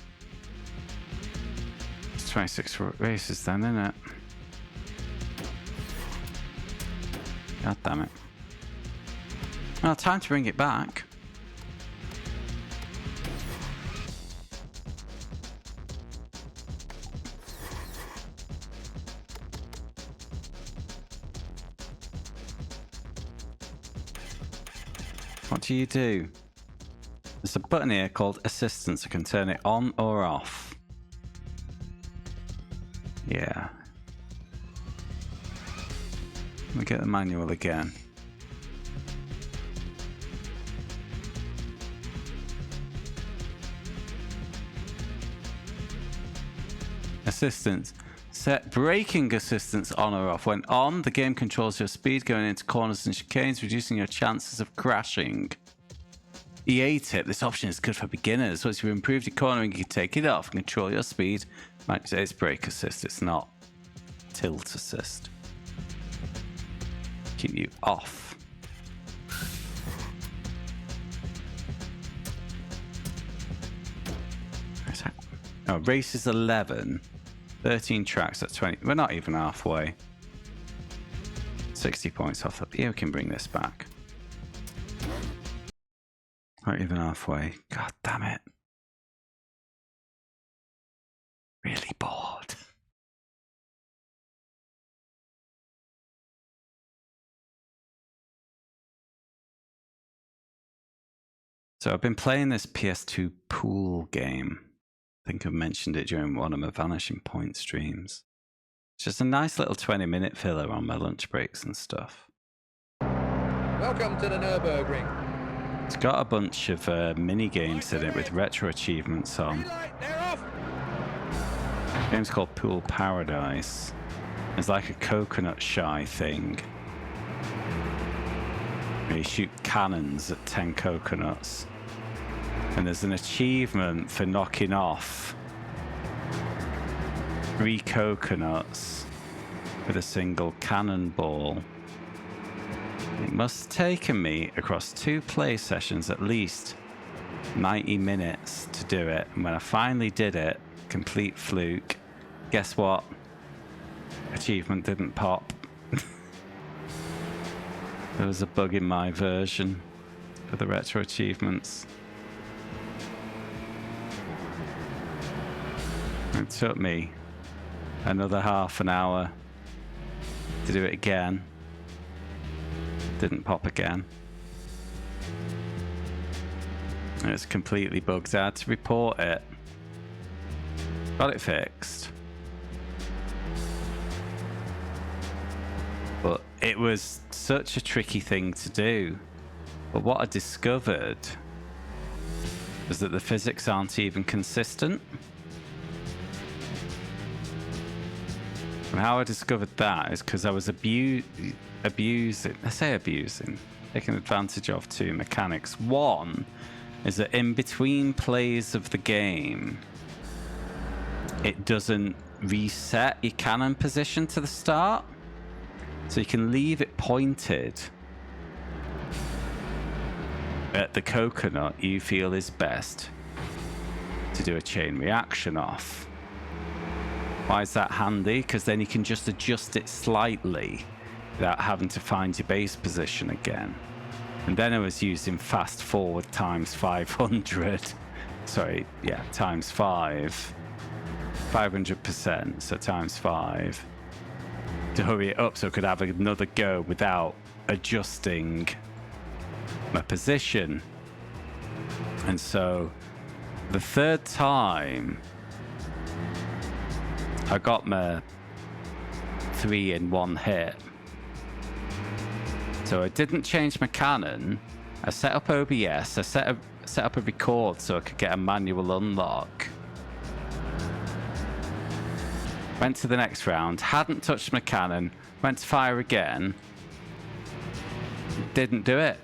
It's 26 races then, isn't it? God damn it. Well, time to bring it back. What do you do? There's a button here called Assistance. I can turn it on or off. Yeah. Let me get the manual again. Assistance. Set braking assistance on or off. When on, the game controls your speed going into corners and chicanes, reducing your chances of crashing. EA tip, this option is good for beginners. Once you've improved your cornering, you can take it off and control your speed. Might say it's brake assist, it's not. tilt assist. Keep you off. Oh, race is 11. 13 tracks at 20. We're not even halfway. 60 points off. Yeah, we can bring this back. Not even halfway. God damn it. Really bored. So I've been playing this PS2 pool game. I think I've mentioned it during one of my Vanishing Point streams. It's just a nice little 20-minute filler on my lunch breaks and stuff. Welcome to the Nürburgring. It's got a bunch of mini games in it with retro achievements on. They're off. The game's called Pool Paradise. It's like a coconut shy thing. You shoot cannons at 10 coconuts. And there's an achievement for knocking off 3 coconuts with a single cannonball. It must have taken me across 2 play sessions at least 90 minutes to do it. And when I finally did it, complete fluke, guess what? Achievement didn't pop. There was a bug in my version for the retro achievements. It took me another half an hour to do it again. Didn't pop again. And it's completely bugged. I had to report it. Got it fixed. But it was such a tricky thing to do. But what I discovered was that the physics aren't even consistent. And how I discovered that is because I was abusing, taking advantage of 2 mechanics. One is that in between plays of the game, it doesn't reset your cannon position to the start. So you can leave it pointed at the coconut you feel is best to do a chain reaction off. Why is that handy? Because then you can just adjust it slightly without having to find your base position again. And then I was using fast forward times 500. Sorry, yeah, times 5. 500%, so times 5. To hurry it up so I could have another go without adjusting my position. And so the third time I got my 3 in 1 hit. So I didn't change my cannon. I set up OBS. I set up a record so I could get a manual unlock. Went to the next round. Hadn't touched my cannon. Went to fire again. Didn't do it.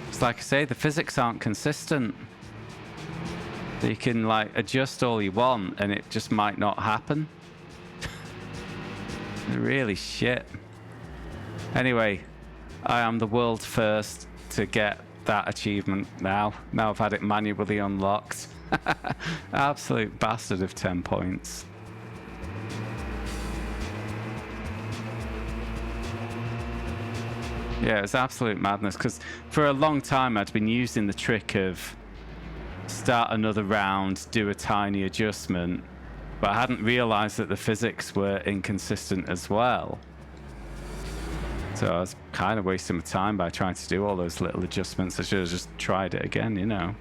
It's like I say, the physics aren't consistent. So you can like adjust all you want and it just might not happen. Really shit. Anyway, I am the world first to get that achievement now. Now I've had it manually unlocked. Absolute bastard of 10 points. Yeah, it was absolute madness because for a long time I'd been using the trick of start another round, do a tiny adjustment, but I hadn't realized that the physics were inconsistent as well. So I was kind of wasting my time by trying to do all those little adjustments. I should have just tried it again, you know.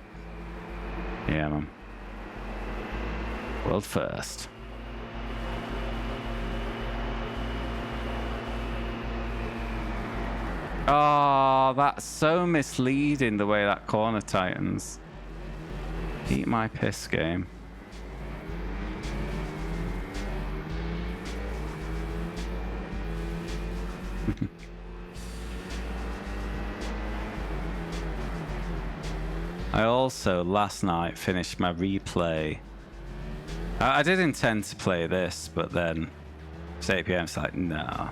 Yeah, man. World first. Oh, that's so misleading the way that corner tightens. Eat my piss, game. I also last night finished my replay. I did intend to play this, but then It's 8 p.m. It's like, no.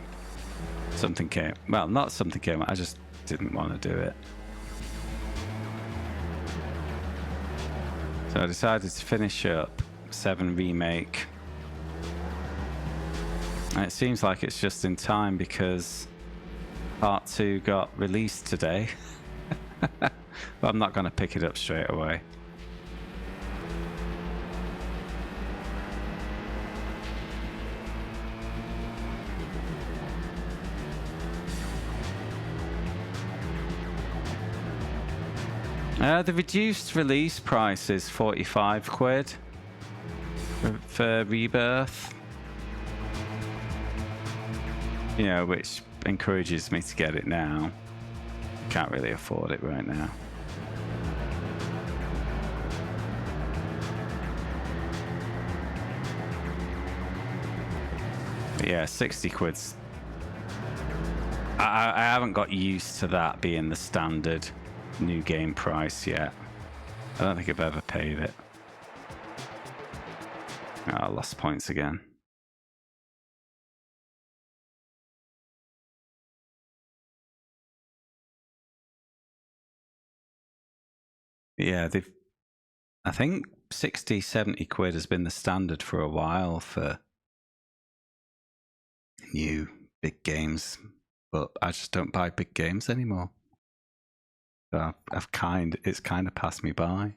Something came. Well, not something came. I just didn't want to do it. So I decided to finish up 7 Remake. And it seems like it's just in time because Part 2 got released today. But I'm not going to pick it up straight away. The reduced release price is 45 quid for Rebirth. You know, which encourages me to get it now. Can't really afford it right now. But yeah, 60 quid's... I haven't got used to that being the standard new game price yet. I don't think I've ever paid it. Oh, I lost points again. Yeah, I think 60, 70 quid has been the standard for a while for new big games, but I just don't buy big games anymore. So it's kind of passed me by.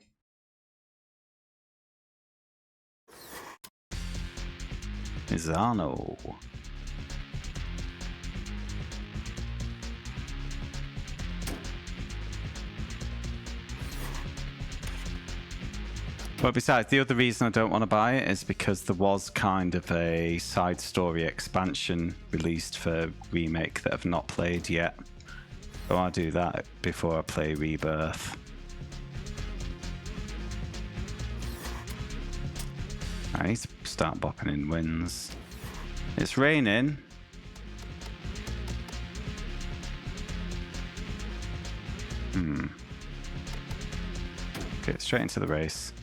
Mizano. But besides, the other reason I don't want to buy it is because there was kind of a side story expansion released for Remake that I've not played yet. So I'll do that before I play Rebirth. I need to start bopping in wins. It's raining. Okay, straight into the race.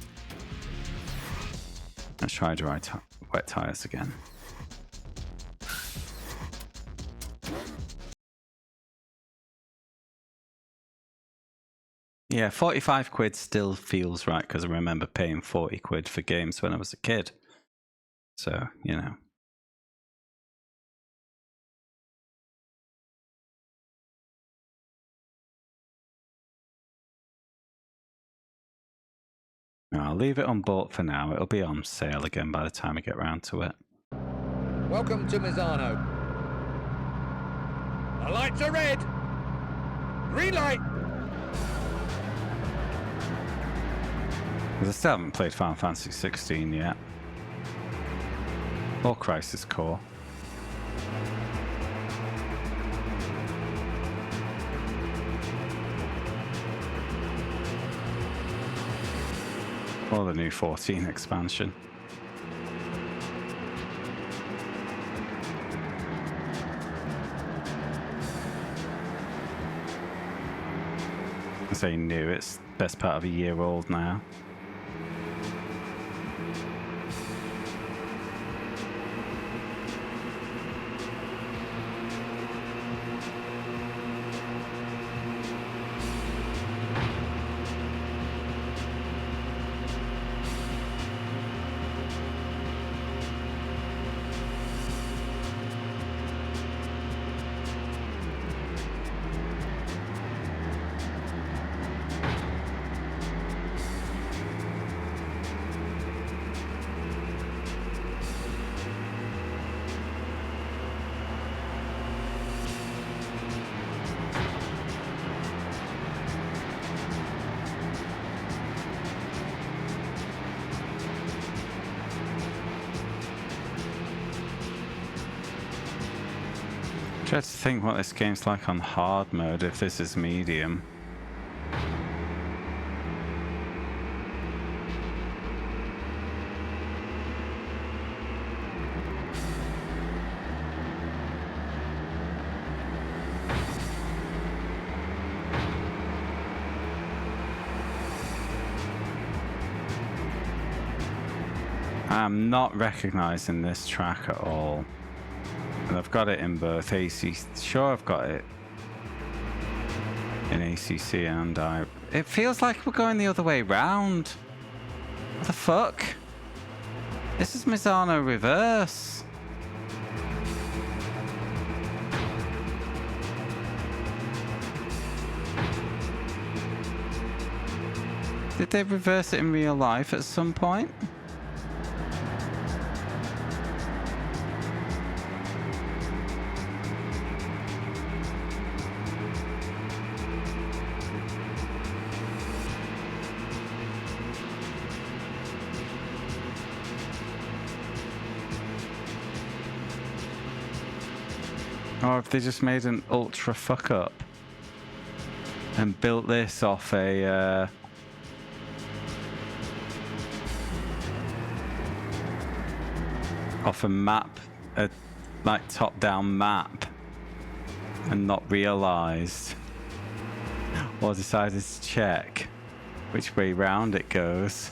Let's try dry wet tires again. Yeah, 45 quid still feels right because I remember paying 40 quid for games when I was a kid. So, you know. I'll leave it on board for now. It'll be on sale again by the time I get round to it. Welcome to Mizano. The lights are red. Green light. Because I still haven't played Final Fantasy 16 yet. Or Crisis Core. Or the new 14 expansion. I say new, it's best part of a year old now. Try to think what this game's like on hard mode if this is medium. I'm not recognizing this track at all. And I've got it in both ACC. Sure, I've got it in ACC and I. It feels like we're going the other way round. What the fuck? This is Misano reverse. Did they reverse it in real life at some point? Or if they just made an ultra fuck up and built this off a map, a like top-down map, and not realized, or decided to check which way round it goes.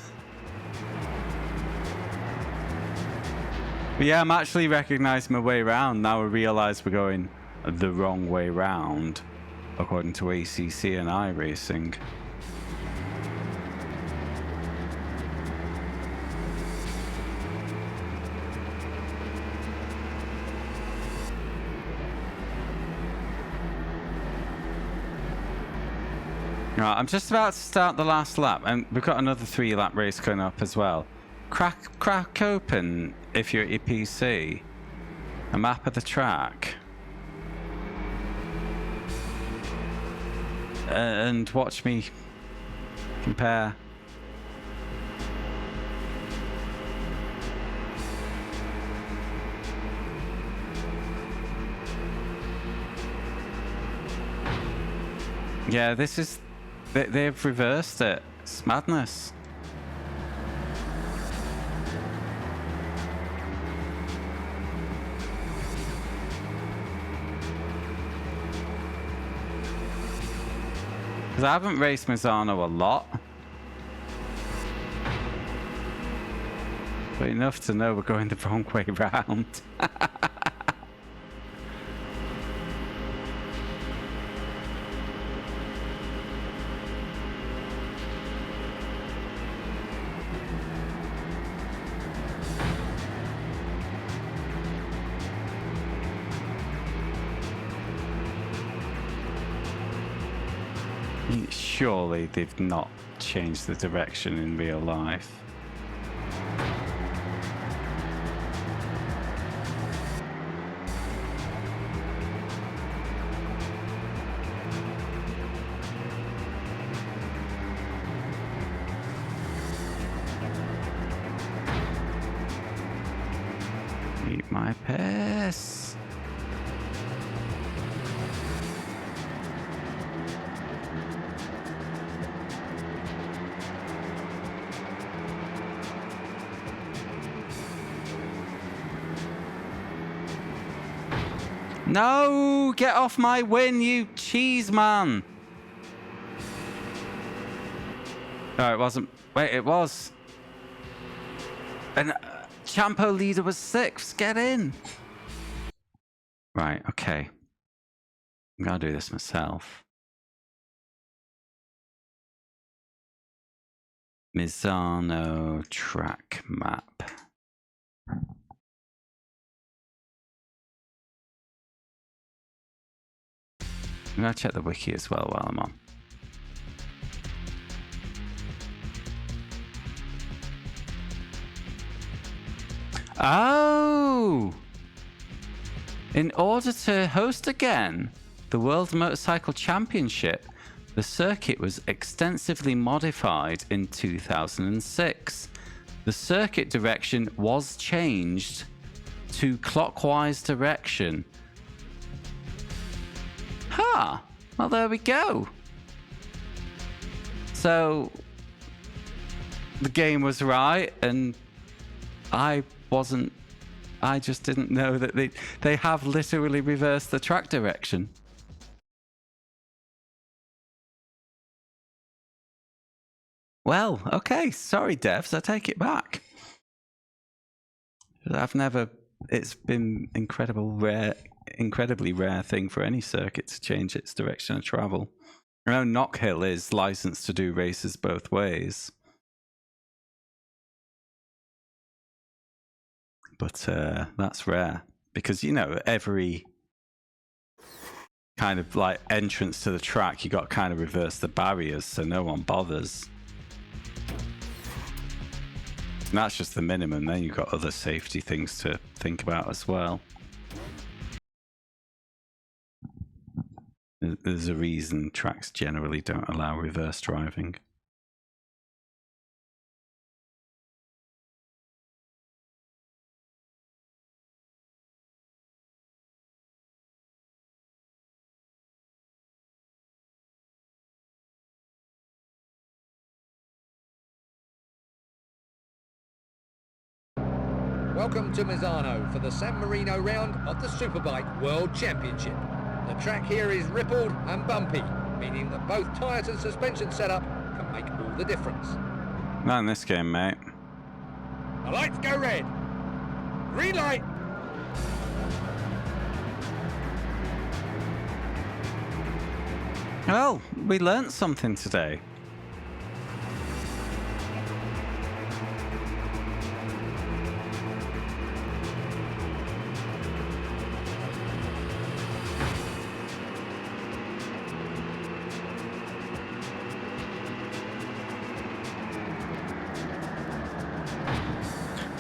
But yeah, I'm actually recognizing my way around. Now I realize we're going the wrong way round, according to ACC and iRacing. Right, I'm just about to start the last lap, and we've got another 3-lap race coming up as well. Crack open, if you're at your PC, a map of the track. And watch me compare. Yeah, this is... They've reversed it. It's madness. Because I haven't raced Misano a lot. But enough to know we're going the wrong way round. Surely they've not changed the direction in real life. Eat my piss. No! Get off my win, you cheese man! No, it wasn't. Wait, it was. And Champo leader was 6th. Get in! Right, okay. I'm gonna do this myself. Misano track map. I'm gonna check the wiki as well while I'm on. Oh! In order to host again the World Motorcycle Championship, the circuit was extensively modified in 2006. The circuit direction was changed to clockwise direction. Huh. Well, there we go. So the game was right, and I wasn't. I just didn't know that they have literally reversed the track direction. Well, okay. Sorry, devs. I take it back. I've never it's been incredibly rare thing for any circuit to change its direction of travel. I know Knockhill is licensed to do races both ways, but that's rare because, you know, every kind of like entrance to the track, you got to kind of reverse the barriers so no one bothers. And that's just the minimum. Then you've got other safety things to think about as well. There's a reason tracks generally don't allow reverse driving. Welcome to Misano for the San Marino round of the Superbike World Championship. The track here is rippled and bumpy, meaning that both tyres and suspension setup can make all the difference. Not in this game, mate. The lights go red. Green light. Well, we learnt something today.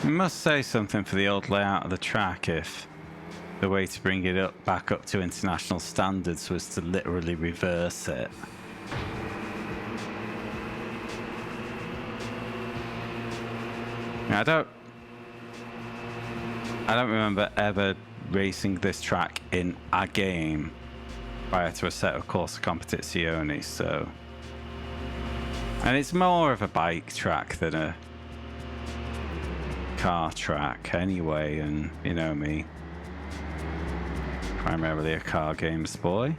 We must say something for the old layout of the track if the way to bring it back up to international standards was to literally reverse it. I don't remember ever racing this track in a game prior to a set of Corsa Competizione, so... And it's more of a bike track than a car track anyway, and you know me, primarily a car games boy.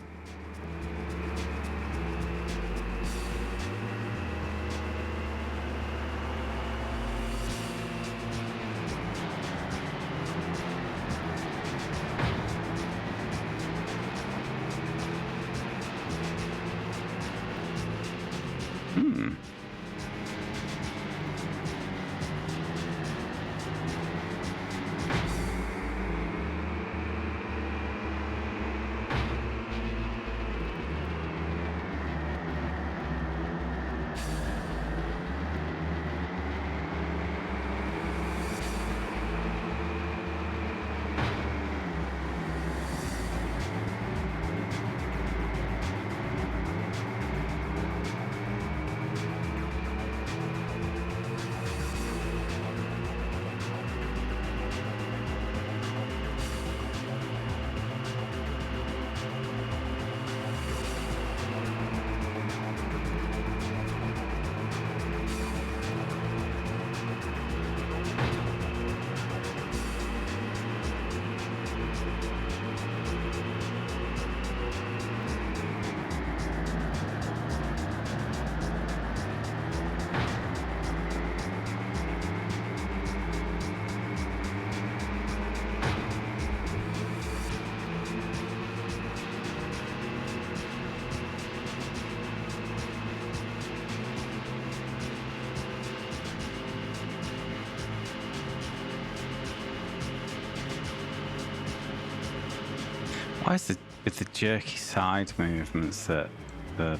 Why is it with the jerky side movements that the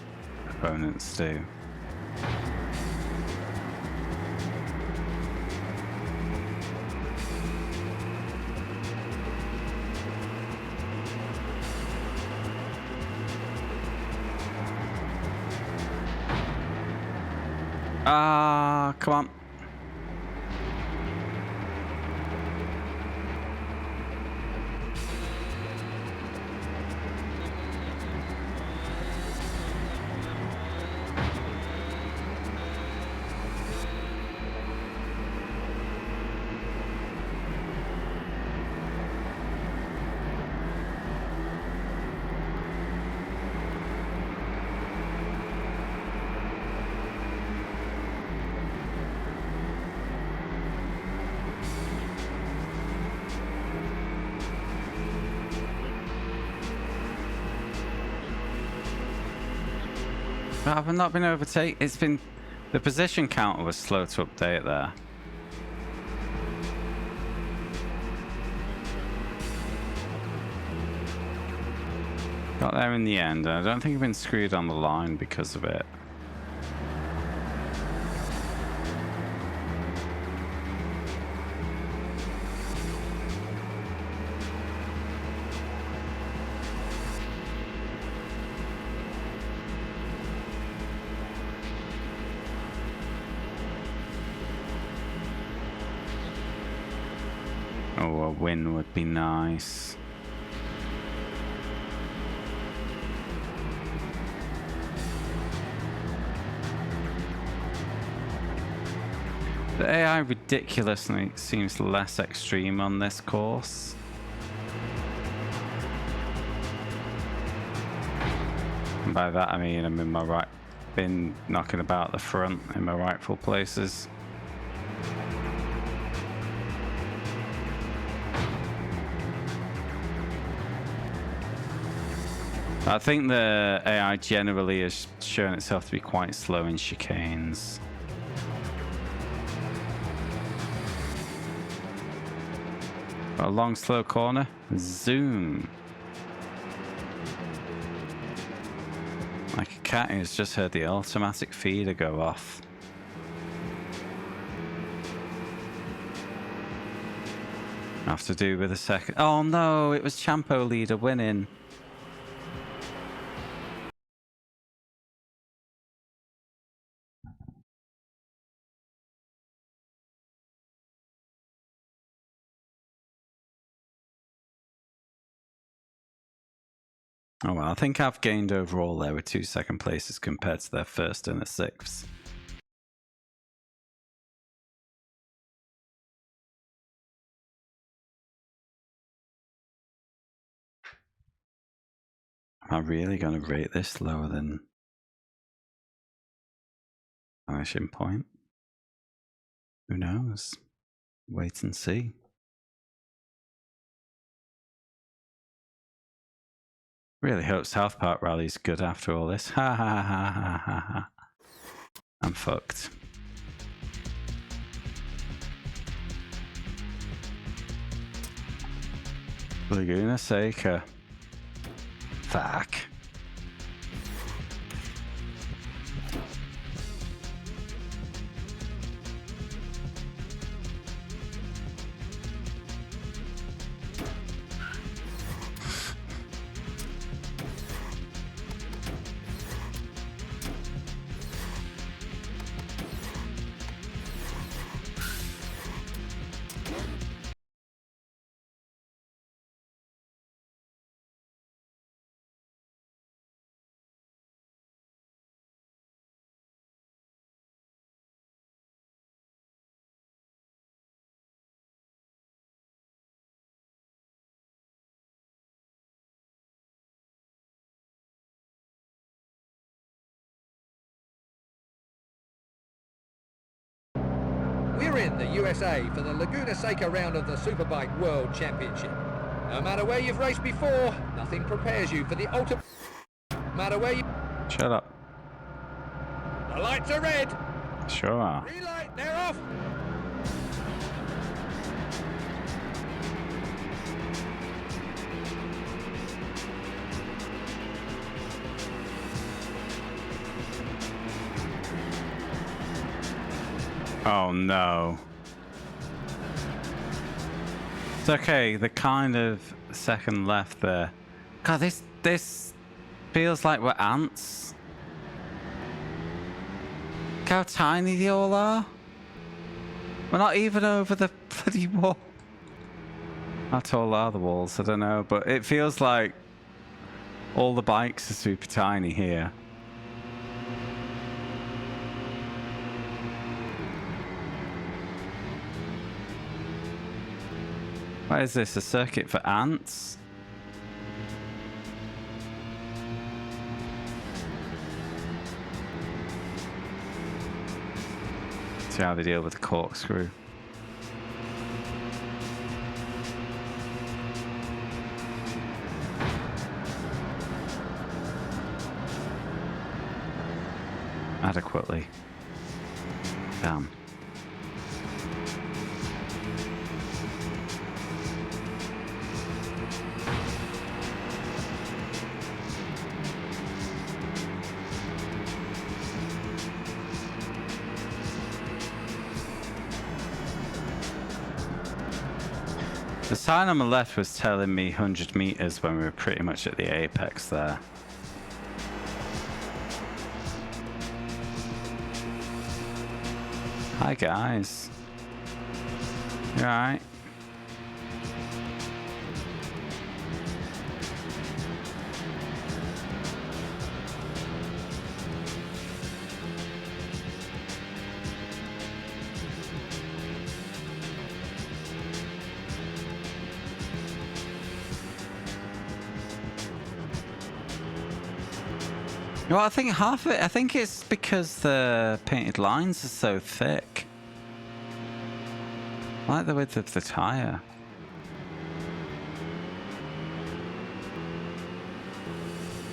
opponents do? Ah, come on. I've not been overtaken. It's been... The position counter was slow to update there. Got there in the end, and I don't think I've been screwed on the line because of it. Oh, a win would be nice. The AI ridiculously seems less extreme on this course. And by that I mean I'm in my right, been knocking about the front in my rightful places. I think the AI generally has shown itself to be quite slow in chicanes. A long slow corner, zoom. Like a cat who's just heard the automatic feeder go off. Have to do with a second. Oh no, it was Champo leader winning. Oh well, I think I've gained overall there with 2 second places compared to their first and a 6th. Am I really going to rate this lower than finishing point? Who knows? Wait and see. Really hope South Park Rally's good after all this. Ha ha ha ha ha ha. I'm fucked. Laguna Seca. Fuck. We're in the USA for the Laguna Seca round of the Superbike World Championship. No matter where you've raced before, nothing prepares you for the ultimate. No matter where you... Shut up. The lights are red. Sure are. Relight, they're off. Oh no. It's okay, the kind of second left there. God, this feels like we're ants. Look how tiny they all are. We're not even over the bloody wall. How tall are the walls? I don't know, but it feels like all the bikes are super tiny here. What is this, a circuit for ants? See how they deal with the corkscrew. adequately. Damn. The sign on the left was telling me 100 meters when we were pretty much at the apex there. Hi guys. You alright? Well, I think half of it, I think it's because the painted lines are so thick. I like the width of the tyre.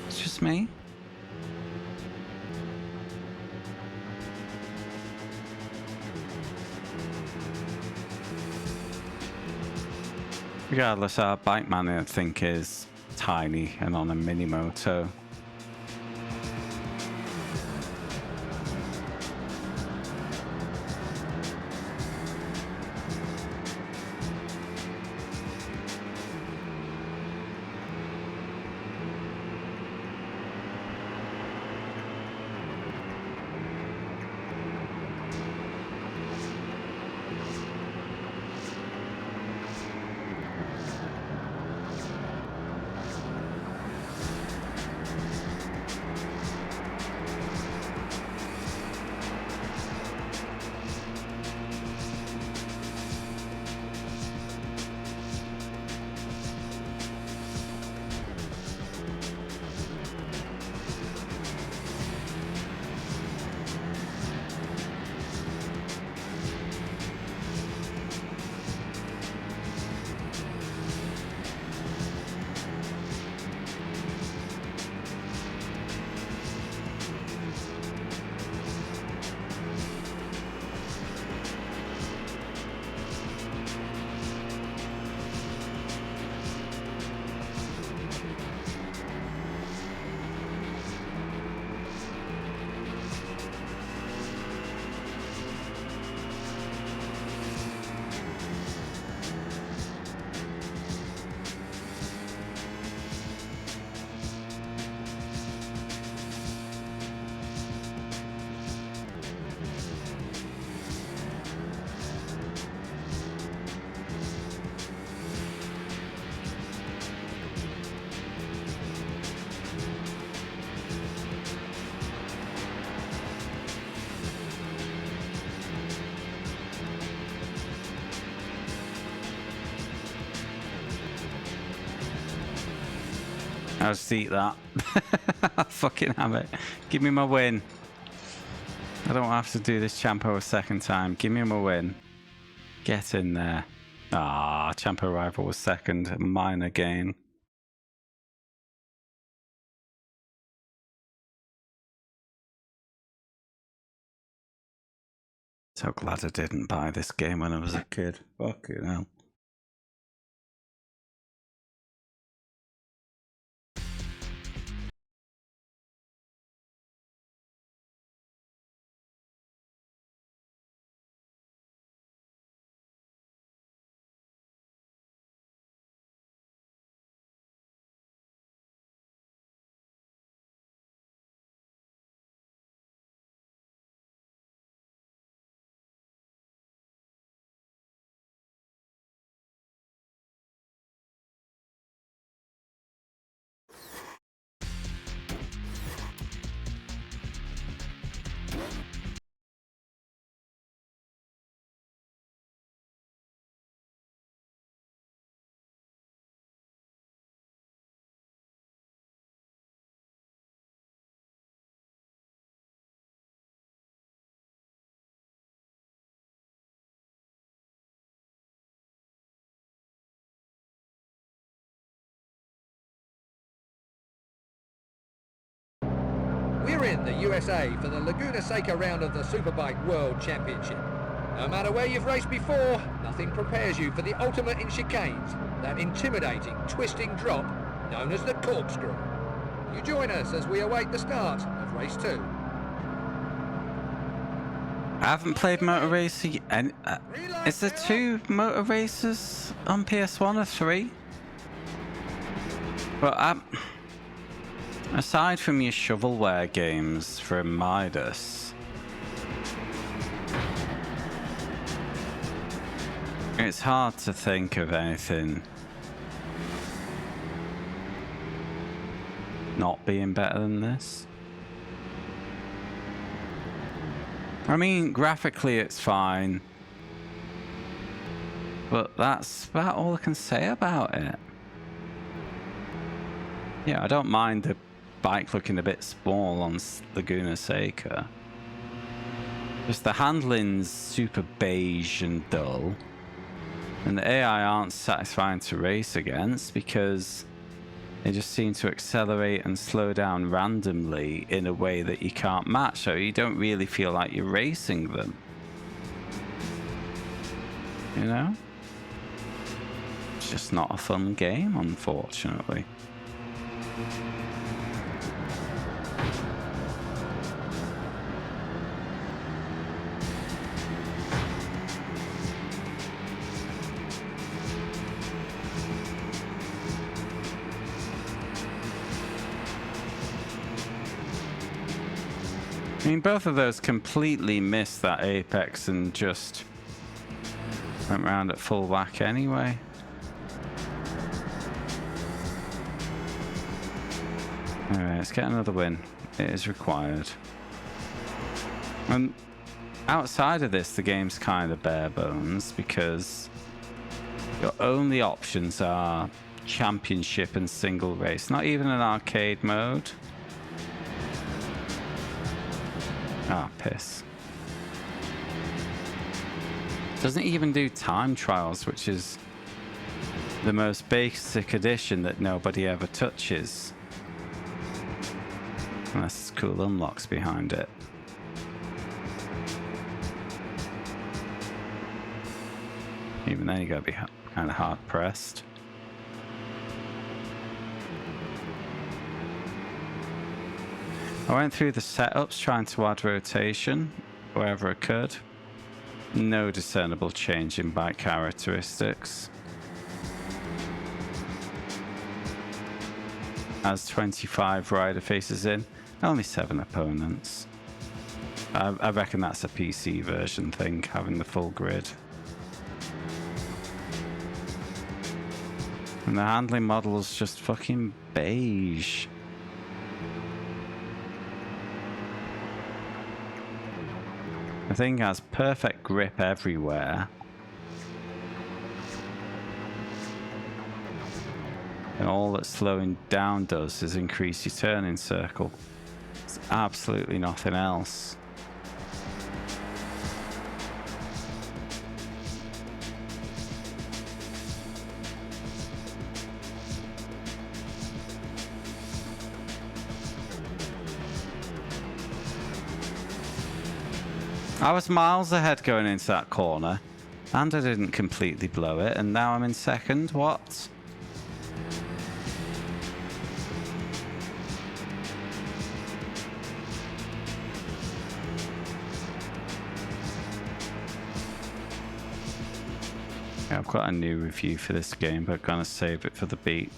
It's just me. Regardless, our bike man I think is tiny and on a mini moto. I'll just eat that. Fucking have it. Give me my win. I don't have to do this Champo a second time. Give me my win. Get in there. Ah, Champo rival was second. Mine again. So glad I didn't buy this game when I was a kid. Fucking hell. We're in the USA for the Laguna Seca round of the Superbike World Championship. No matter where you've raced before, nothing prepares you for the ultimate in chicanes, that intimidating, twisting drop known as the corkscrew. You join us as we await the start of race 2. I haven't played Motor Racing. And is there 2 Motor Racers on PS1 or 3? Well, aside from your shovelware games from Midas, it's hard to think of anything not being better than this. I mean, graphically it's fine, but that's about all I can say about it. Yeah, I don't mind the bike looking a bit small on Laguna Seca. Just the handling's super beige and dull, and the AI aren't satisfying to race against because they just seem to accelerate and slow down randomly in a way that you can't match, so you don't really feel like you're racing them. You know? It's just not a fun game, unfortunately. I mean, both of those completely missed that apex and just went round at full whack anyway. Alright, let's get another win. It is required. And outside of this, the game's kind of bare bones because your only options are championship and single race, not even an arcade mode. Ah, piss. Doesn't even do time trials, which is the most basic addition that nobody ever touches. Unless there's cool unlocks behind it. Even then you gotta be kind of hard pressed. I went through the setups trying to add rotation wherever I could. No discernible change in bike characteristics. As 25 rider faces in, only 7 opponents. I reckon that's a PC version thing, having the full grid. And the handling model is just fucking beige. The thing has perfect grip everywhere. And all that slowing down does is increase your turning circle. It's absolutely nothing else. I was miles ahead going into that corner, and I didn't completely blow it, and now I'm in second. What? Yeah, I've got a new review for this game, but I'm gonna save it for the beat.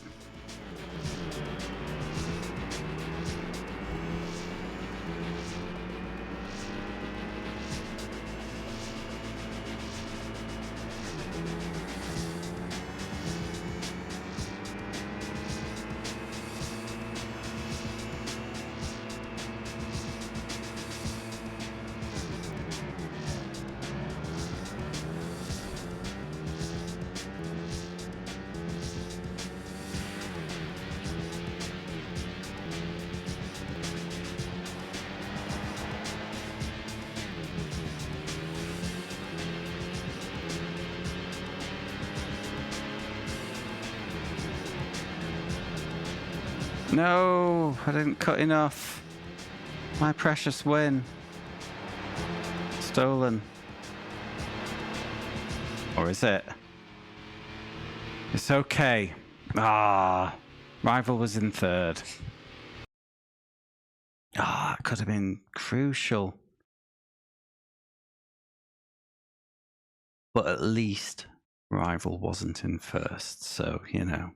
No, I didn't cut enough. My precious win. Stolen. Or is it? It's okay. Ah, rival was in third. Ah, it could have been crucial. But at least rival wasn't in first, so, you know,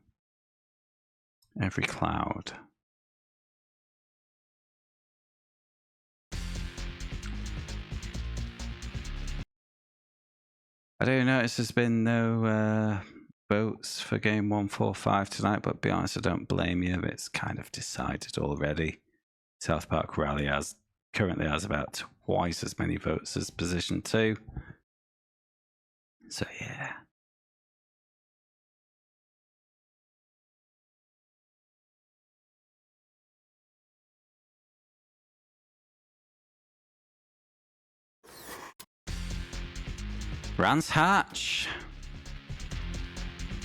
every cloud. I do notice there's been no votes for game 145 tonight, but to be honest, I don't blame you. It's kind of decided already. South Park Rally currently has about twice as many votes as position 2. So yeah. Brands Hatch.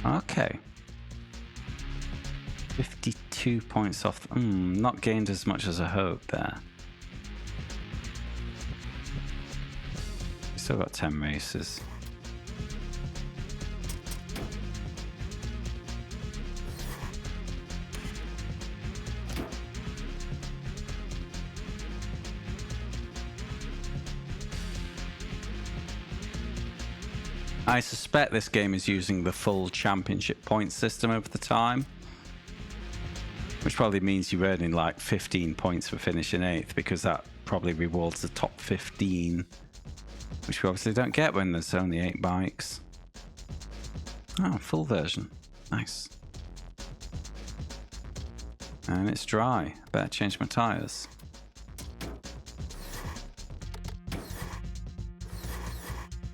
Okay. 52 points off. Not gained as much as I hoped there. Still got 10 races. I suspect this game is using the full championship point system over the time, which probably means you're earning like 15 points for finishing 8th, because that probably rewards the top 15, which we obviously don't get when there's only 8 bikes. Oh, full version. Nice. And it's dry. Better change my tyres.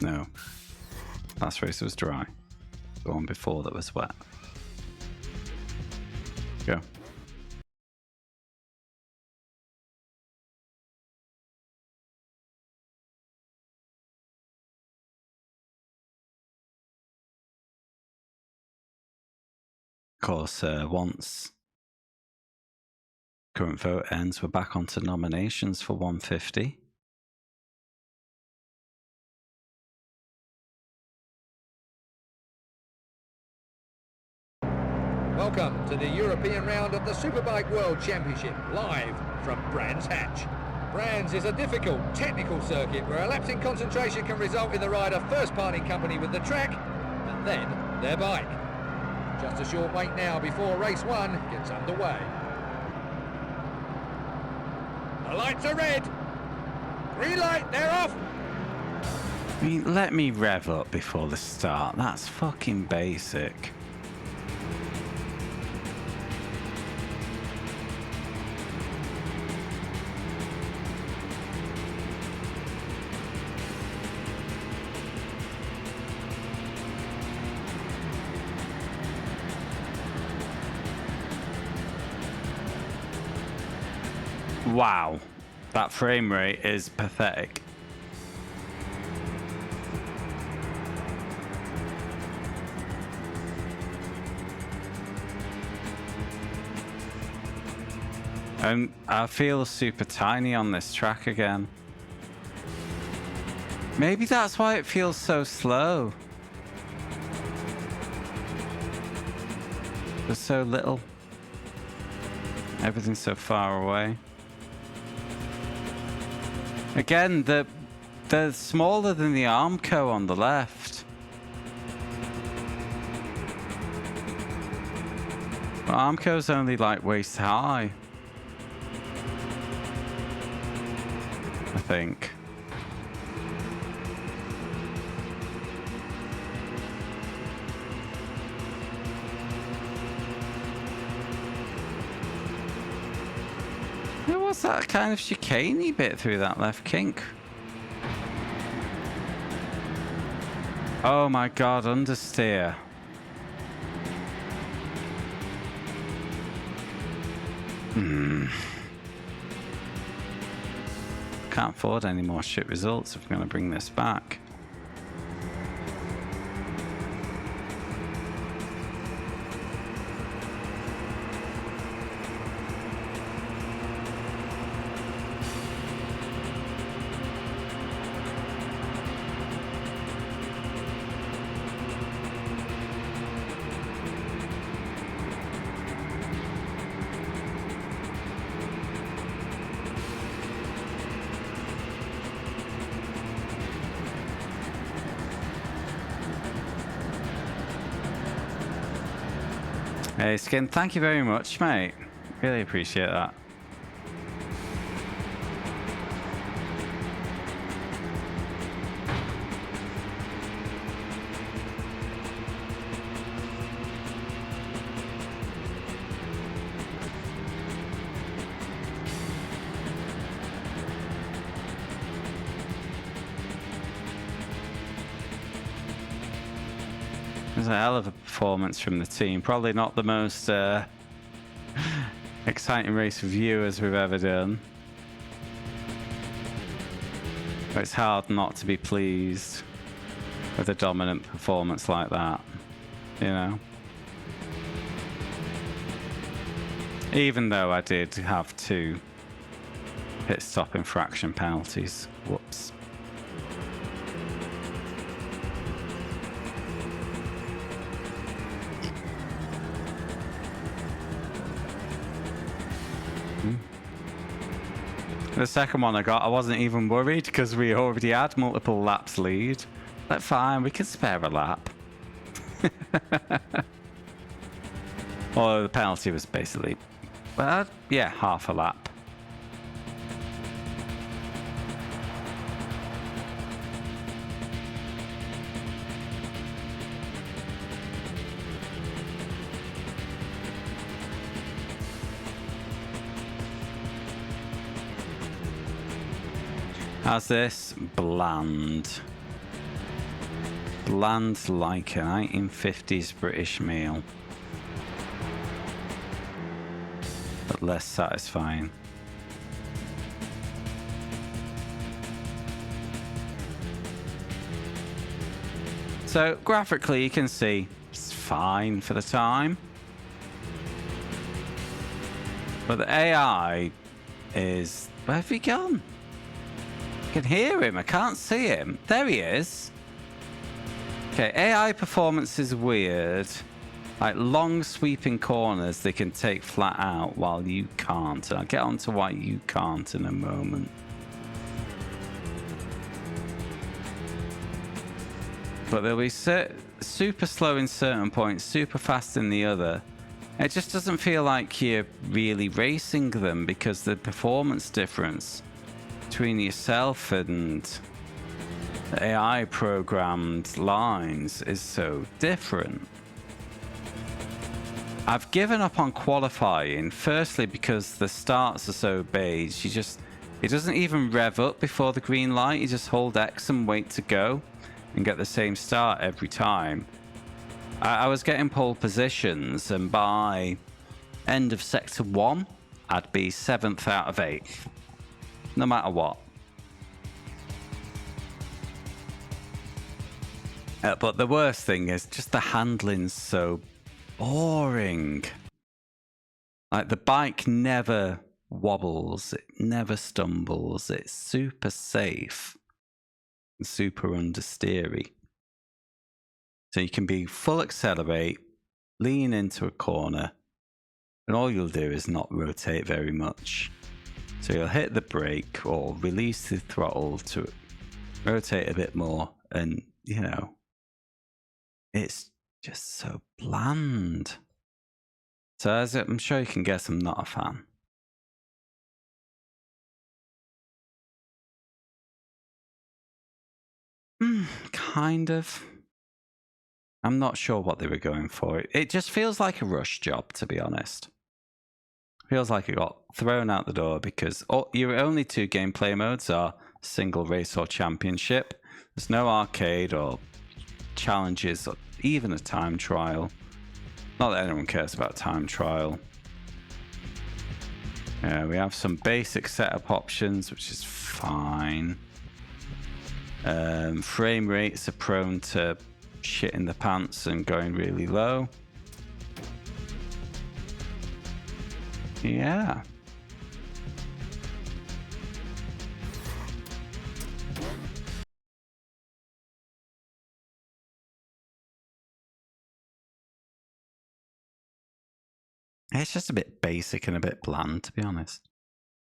No. Last race was dry. The one before that was wet. Go. Of course, once current vote ends, we're back onto nominations for 150. Welcome to the European round of the Superbike World Championship, live from Brands Hatch. Brands is a difficult, technical circuit where a lapse in concentration can result in the rider first parting company with the track, and then their bike. Just a short wait now before race 1 gets underway. The lights are red. Green light, they're off. I mean, let me rev up before the start. That's fucking basic. Wow, that frame rate is pathetic. I feel super tiny on this track again. Maybe that's why it feels so slow. There's so little. Everything's so far away. Again, they're smaller than the Armco on the left. But Armco's only like waist high, I think. What's that kind of chicaney bit through that left kink? Oh my god, understeer. Can't afford any more shit results if we're going to bring this back. Hey, Skin, thank you very much, mate. Really appreciate that. It was a hell of a performance from the team. Probably not the most exciting race of viewers we've ever done. But it's hard not to be pleased with a dominant performance like that, you know? Even though I did have 2 pit stop infraction penalties. Whoops. The second one I wasn't even worried because we already had multiple laps lead. But fine, we can spare a lap. Although the penalty was basically, well, yeah, half a lap. How's this? Bland. Bland like a 1950s British meal. But less satisfying. So graphically you can see it's fine for the time. But the AI is... where have he gone? I can hear him, I can't see him. There he is. Okay, AI performance is weird. Like long sweeping corners they can take flat out while you can't. I'll get on to why you can't in a moment. But they'll be super slow in certain points, super fast in the other. It just doesn't feel like you're really racing them because the performance difference between yourself and the AI programmed lines is so different. I've given up on qualifying, firstly because the starts are so beige. It doesn't even rev up before the green light. You just hold X and wait to go and get the same start every time. I was getting pole positions, and by end of sector 1 I'd be 7th out of 8th. No matter what. But the worst thing is just the handling's so boring. Like the bike never wobbles, it never stumbles, it's super safe and super understeery. So you can be full accelerate, lean into a corner, and all you'll do is not rotate very much. So you'll hit the brake or release the throttle to rotate a bit more, and you know, it's just so bland. So as I'm sure you can guess, I'm not a fan. Kind of. I'm not sure what they were going for. It just feels like a rush job, to be honest. Feels like it got thrown out the door because your only 2 gameplay modes are single race or championship. There's no arcade or challenges or even a time trial. Not that anyone cares about time trial. We have some basic setup options, which is fine. Frame rates are prone to shit in the pants and going really low. Yeah. It's just a bit basic and a bit bland, to be honest.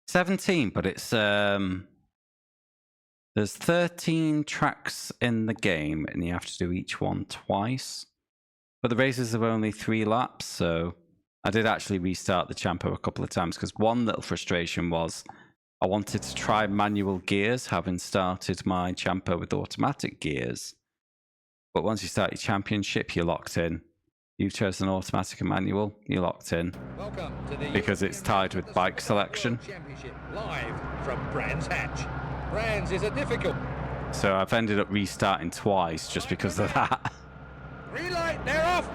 17, but it's there's 13 tracks in the game and you have to do each one twice. But the races are only 3 laps, so I did actually restart the Champo a couple of times because one little frustration was I wanted to try manual gears, having started my Champo with automatic gears. But once you start your championship, you're locked in. You've chosen automatic and manual, you're locked in. Welcome to the Because it's tied with bike selection. Championship live from Brands Hatch. Brands is a difficult. So I've ended up restarting twice just because of that. Green light, they're off.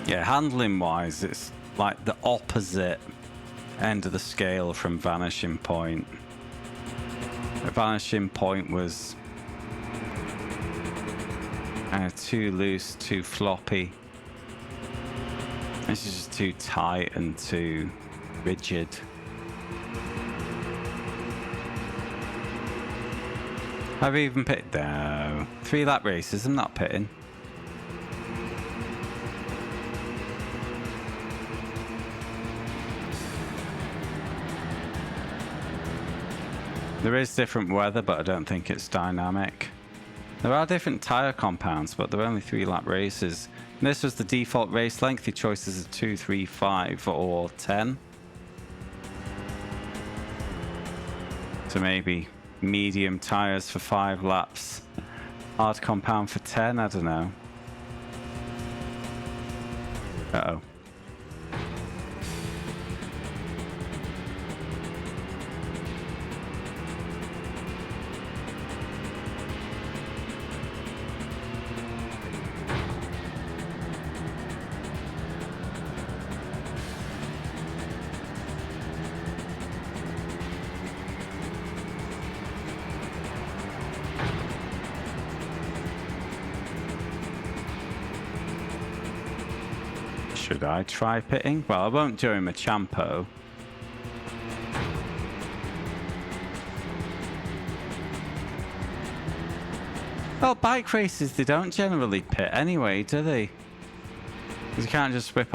Yeah, handling wise, it's like the opposite end of the scale from Vanishing Point. The Vanishing Point was too loose, too floppy. This is just too tight and too rigid. Have you even pitted? No. 3 lap races, I'm not pitting. There is different weather, but I don't think it's dynamic. There are different tyre compounds, but they're only 3 lap races. And this was the default race length. Your choices are 2, 3, 5 or 10. So maybe medium tyres for 5 laps. Hard compound for 10, I don't know. Uh-oh. Should I try pitting? Well, I won't during my Champo. Well, bike races, they don't generally pit anyway, do they? Because you can't just whip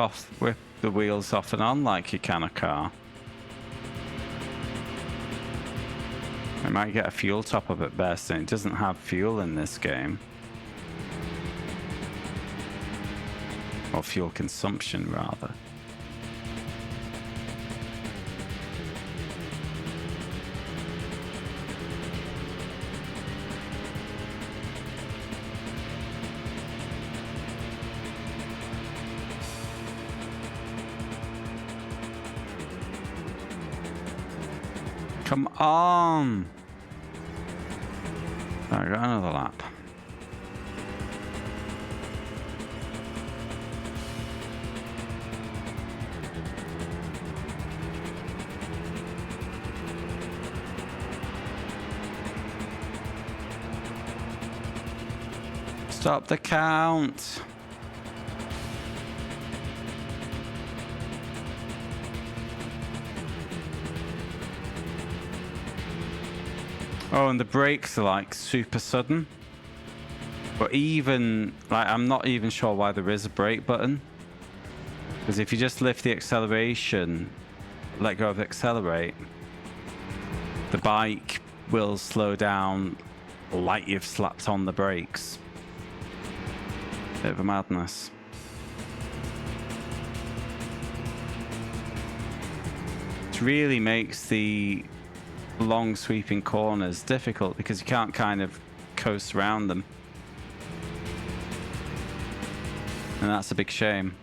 the wheels off and on like you can a car. I might get a fuel top up at best, and it doesn't have fuel in this game. Or fuel consumption, rather. Come on! I got another lap. Stop the count. Oh, and the brakes are like super sudden. But even, like, I'm not even sure why there is a brake button. Because if you just lift the acceleration, let go of accelerate, the bike will slow down like you've slapped on the brakes. Bit of a madness. It really makes the long sweeping corners difficult because you can't kind of coast around them. And that's a big shame.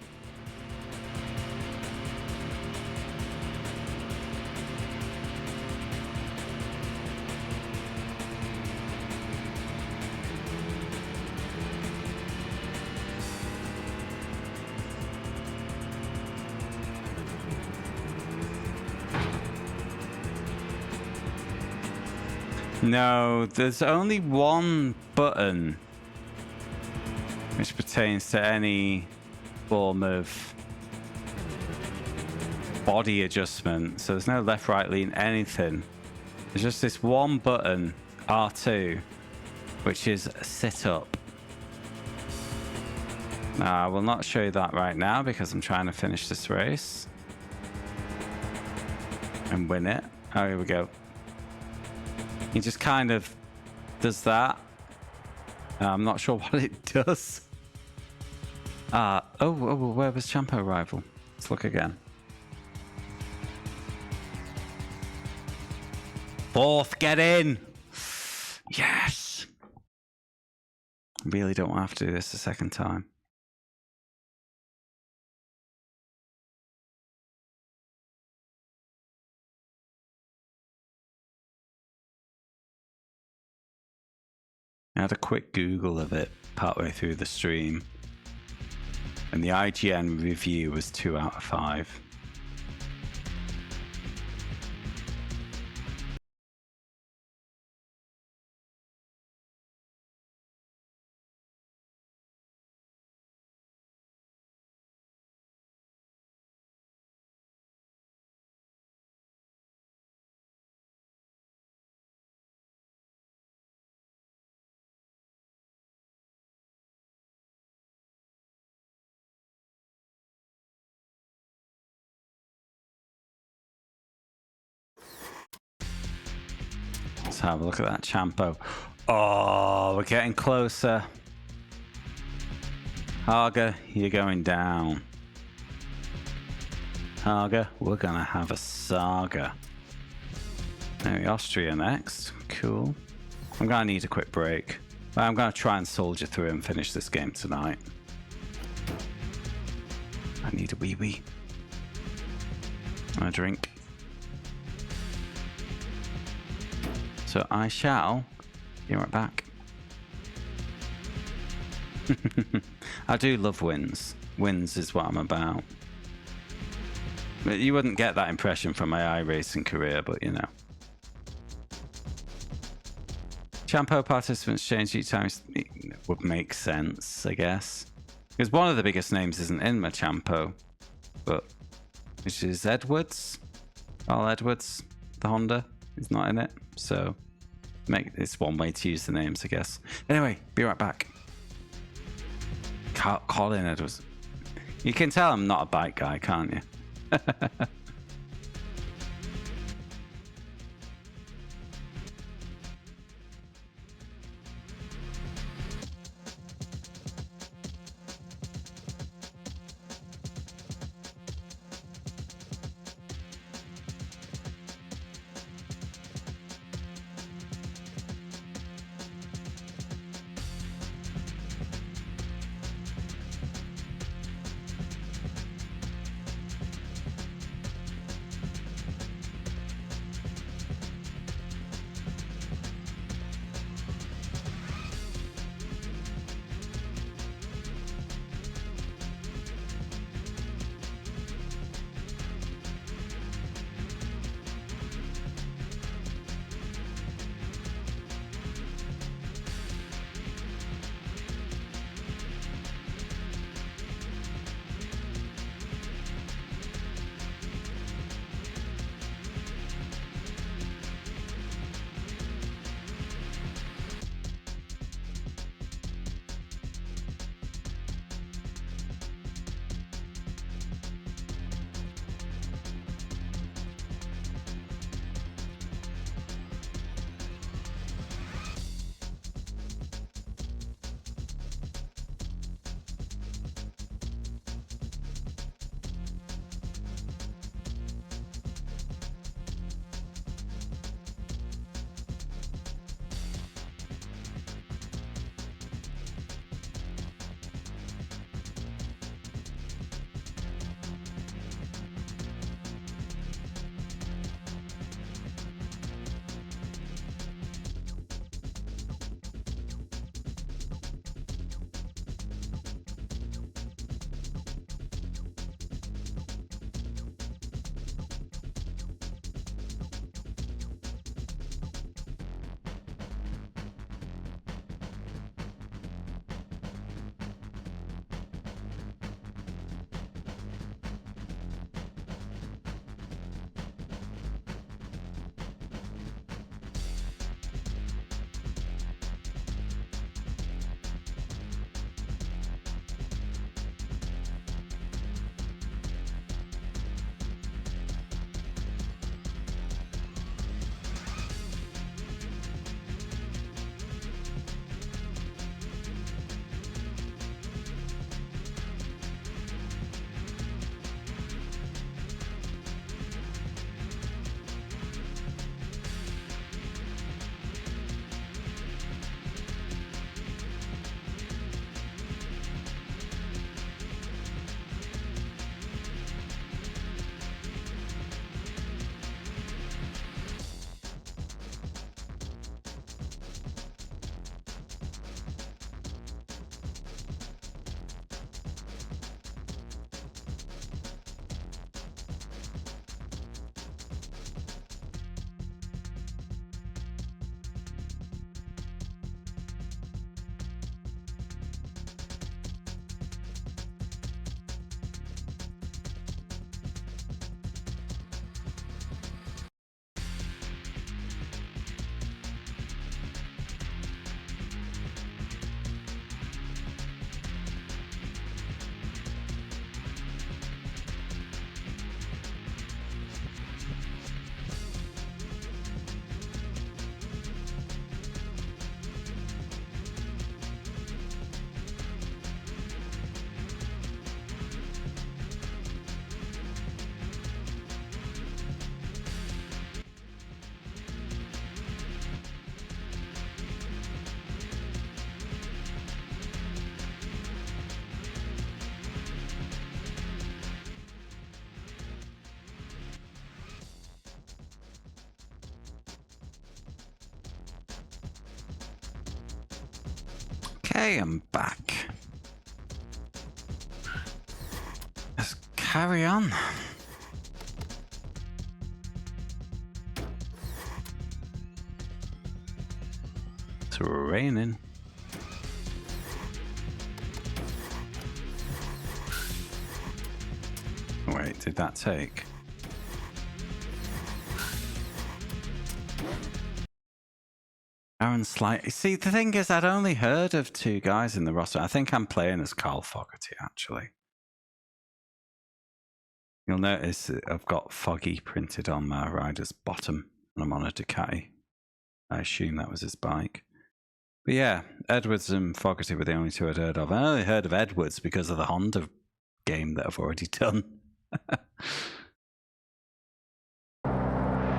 No, there's only one button which pertains to any form of body adjustment. So there's no left, right, lean, anything. There's just this one button, R2, which is sit up. I will not show you that right now because I'm trying to finish this race and win it. Oh, here we go. He just kind of does that. I'm not sure what it does. Oh, where was Champo rival? Let's look again. Fourth, get in. Yes. Really don't want to have to do this a second time. I had a quick Google of it partway through the stream, and the IGN review was 2 out of 5. Let's have a look at that Champo. Oh, we're getting closer. Haga, you're going down. Haga, we're gonna have a saga. Maybe Austria next. Cool. I'm gonna need a quick break. But I'm gonna try and soldier through and finish this game tonight. I need a wee. A drink. So I shall be right back. I do love wins. Wins is what I'm about. You wouldn't get that impression from my iRacing career, but you know. Champo participants change each time. It would make sense, I guess. Because one of the biggest names isn't in my Champo, but which is Edwards. Carl Edwards, the Honda, is not in it. So it's one way to use the names, I guess. Anyway, be right back. Colin Edwards. You can tell I'm not a bike guy, can't you? Okay, I'm back. Let's carry on. It's raining. Wait, did that take? Aaron Slight. See, the thing is, I'd only heard of 2 guys in the roster. I think I'm playing as Carl Fogarty, actually. You'll notice I've got Foggy printed on my rider's bottom, and I'm on a Ducati. I assume that was his bike. But yeah, Edwards and Fogarty were the only 2 I'd heard of. I only heard of Edwards because of the Honda game that I've already done.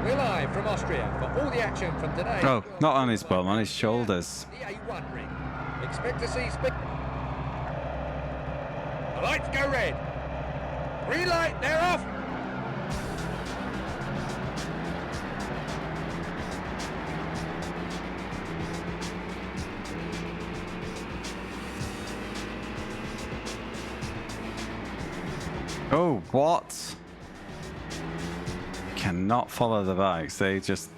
We're live from Austria for all the action from today. Oh, not on his bum, on his shoulders. The A1 ring. Expect to see speed. The lights go red. Green light, they're off. Oh, what? Cannot follow the bikes. They just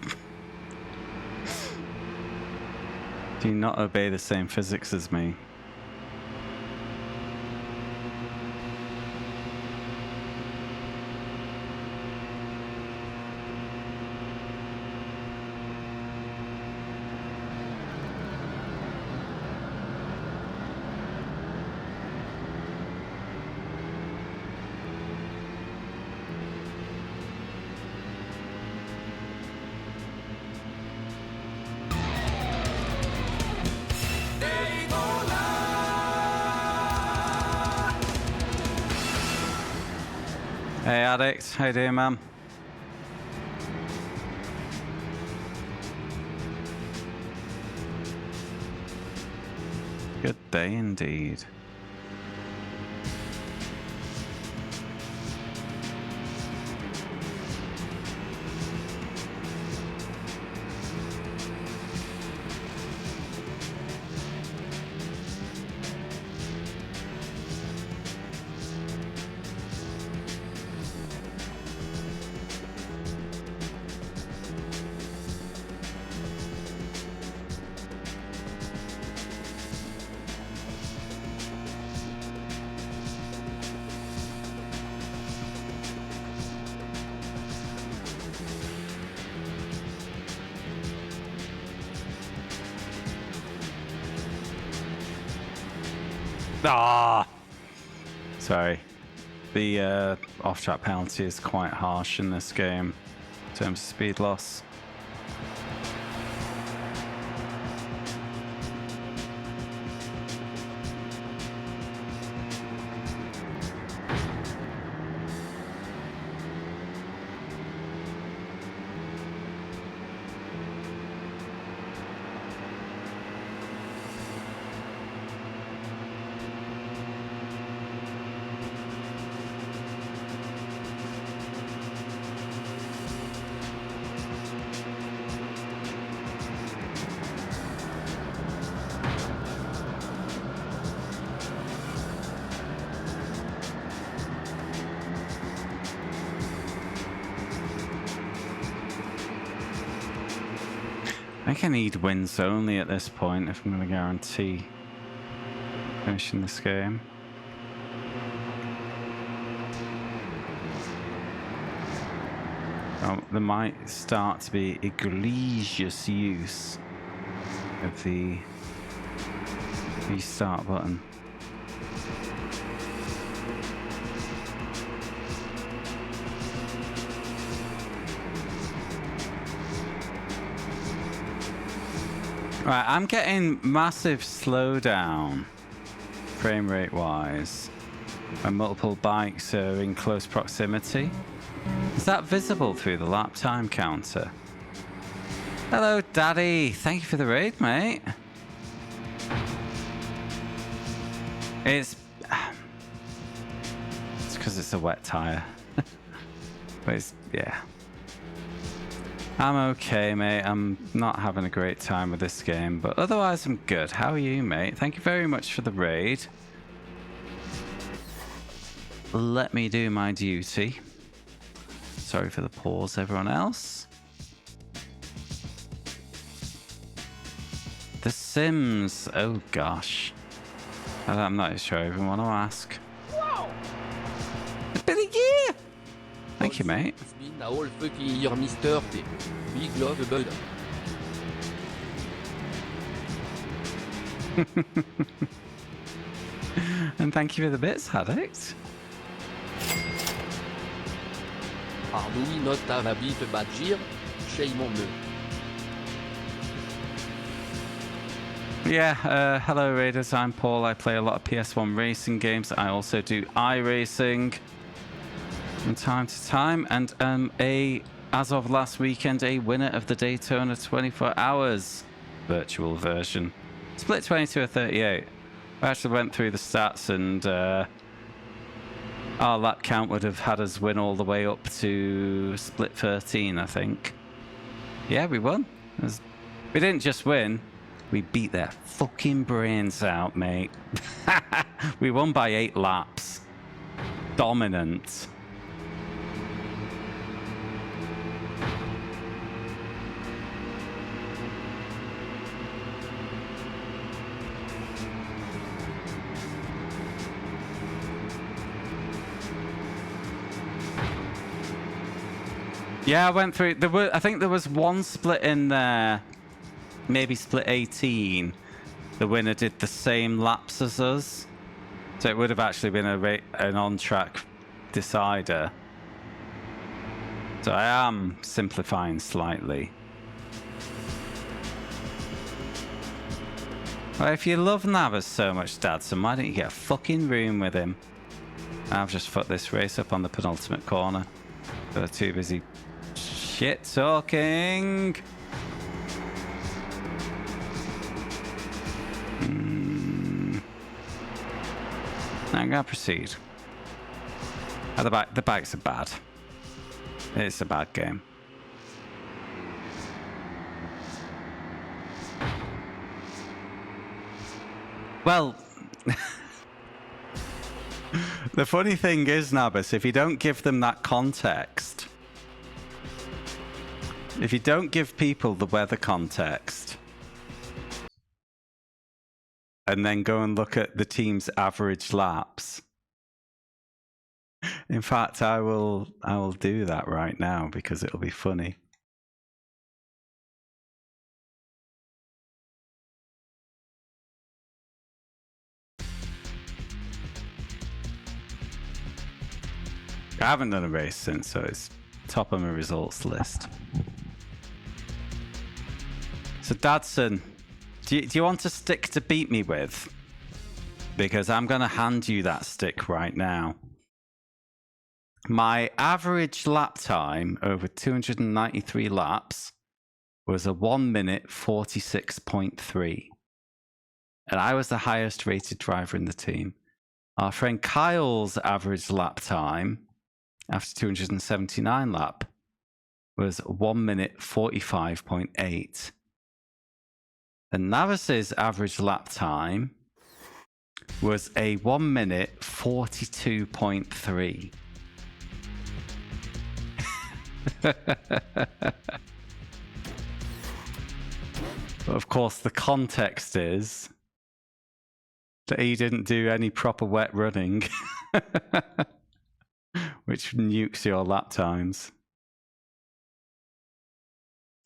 do not obey the same physics as me. Hey Addict, how you doing, man? Good day indeed. Ah, sorry. The off-track penalty is quite harsh in this game in terms of speed loss. I think I need wins only at this point if I'm going to guarantee finishing this game. Oh, there might start to be egregious use of the restart button. Right, I'm getting massive slowdown frame rate wise when multiple bikes are in close proximity. Is that visible through the lap time counter? Hello, Daddy. Thank you for the raid, mate. It's because it's a wet tire. But it's, yeah. I'm okay, mate. I'm not having a great time with this game, but otherwise I'm good. How are you, mate? Thank you very much for the raid. Let me do my duty. Sorry for the pause, everyone else. The Sims. Oh, gosh. I'm not sure I even want to ask. Wow! It's been a year! Thank you, mate. It's been a whole fucking year, Mr. T. Big love, bud. And thank you for the bits, Addict. Are do we not have a bit bad year? Shame on me. Yeah, hello Raiders, I'm Paul. I play a lot of PS1 racing games. I also do iRacing from time to time, and as of last weekend, a winner of the Daytona 24 Hours virtual version. Split 22 or 38. I actually went through the stats, and our lap count would have had us win all the way up to split 13, I think. Yeah, we won. We didn't just win. We beat their fucking brains out, mate. We won by 8 laps. Dominant. Yeah, I went through. I think there was one split in there. Maybe split 18, the winner did the same laps as us. So it would have actually been an on-track decider. So I am simplifying slightly. Well, if you love Navas so much, Dadson, why don't you get a fucking room with him? I've just put this race up on the penultimate corner. They're too busy shit talking. I'm gonna proceed. Oh, the bikes are bad. It's a bad game. Well, the funny thing is, Nabas, if you don't give them that context, if you don't give people the weather context, and then go and look at the team's average laps. In fact, I will do that right now because it'll be funny. I haven't done a race since, so it's top of my results list. So Dadson, do you want a stick to beat me with? Because I'm going to hand you that stick right now. My average lap time over 293 laps was a 1 minute 46.3. And I was the highest rated driver in the team. Our friend Kyle's average lap time after 279 lap was 1 minute 45.8. And Navas's average lap time was a 1 minute 42.3. But of course, the context is that he didn't do any proper wet running, which nukes your lap times.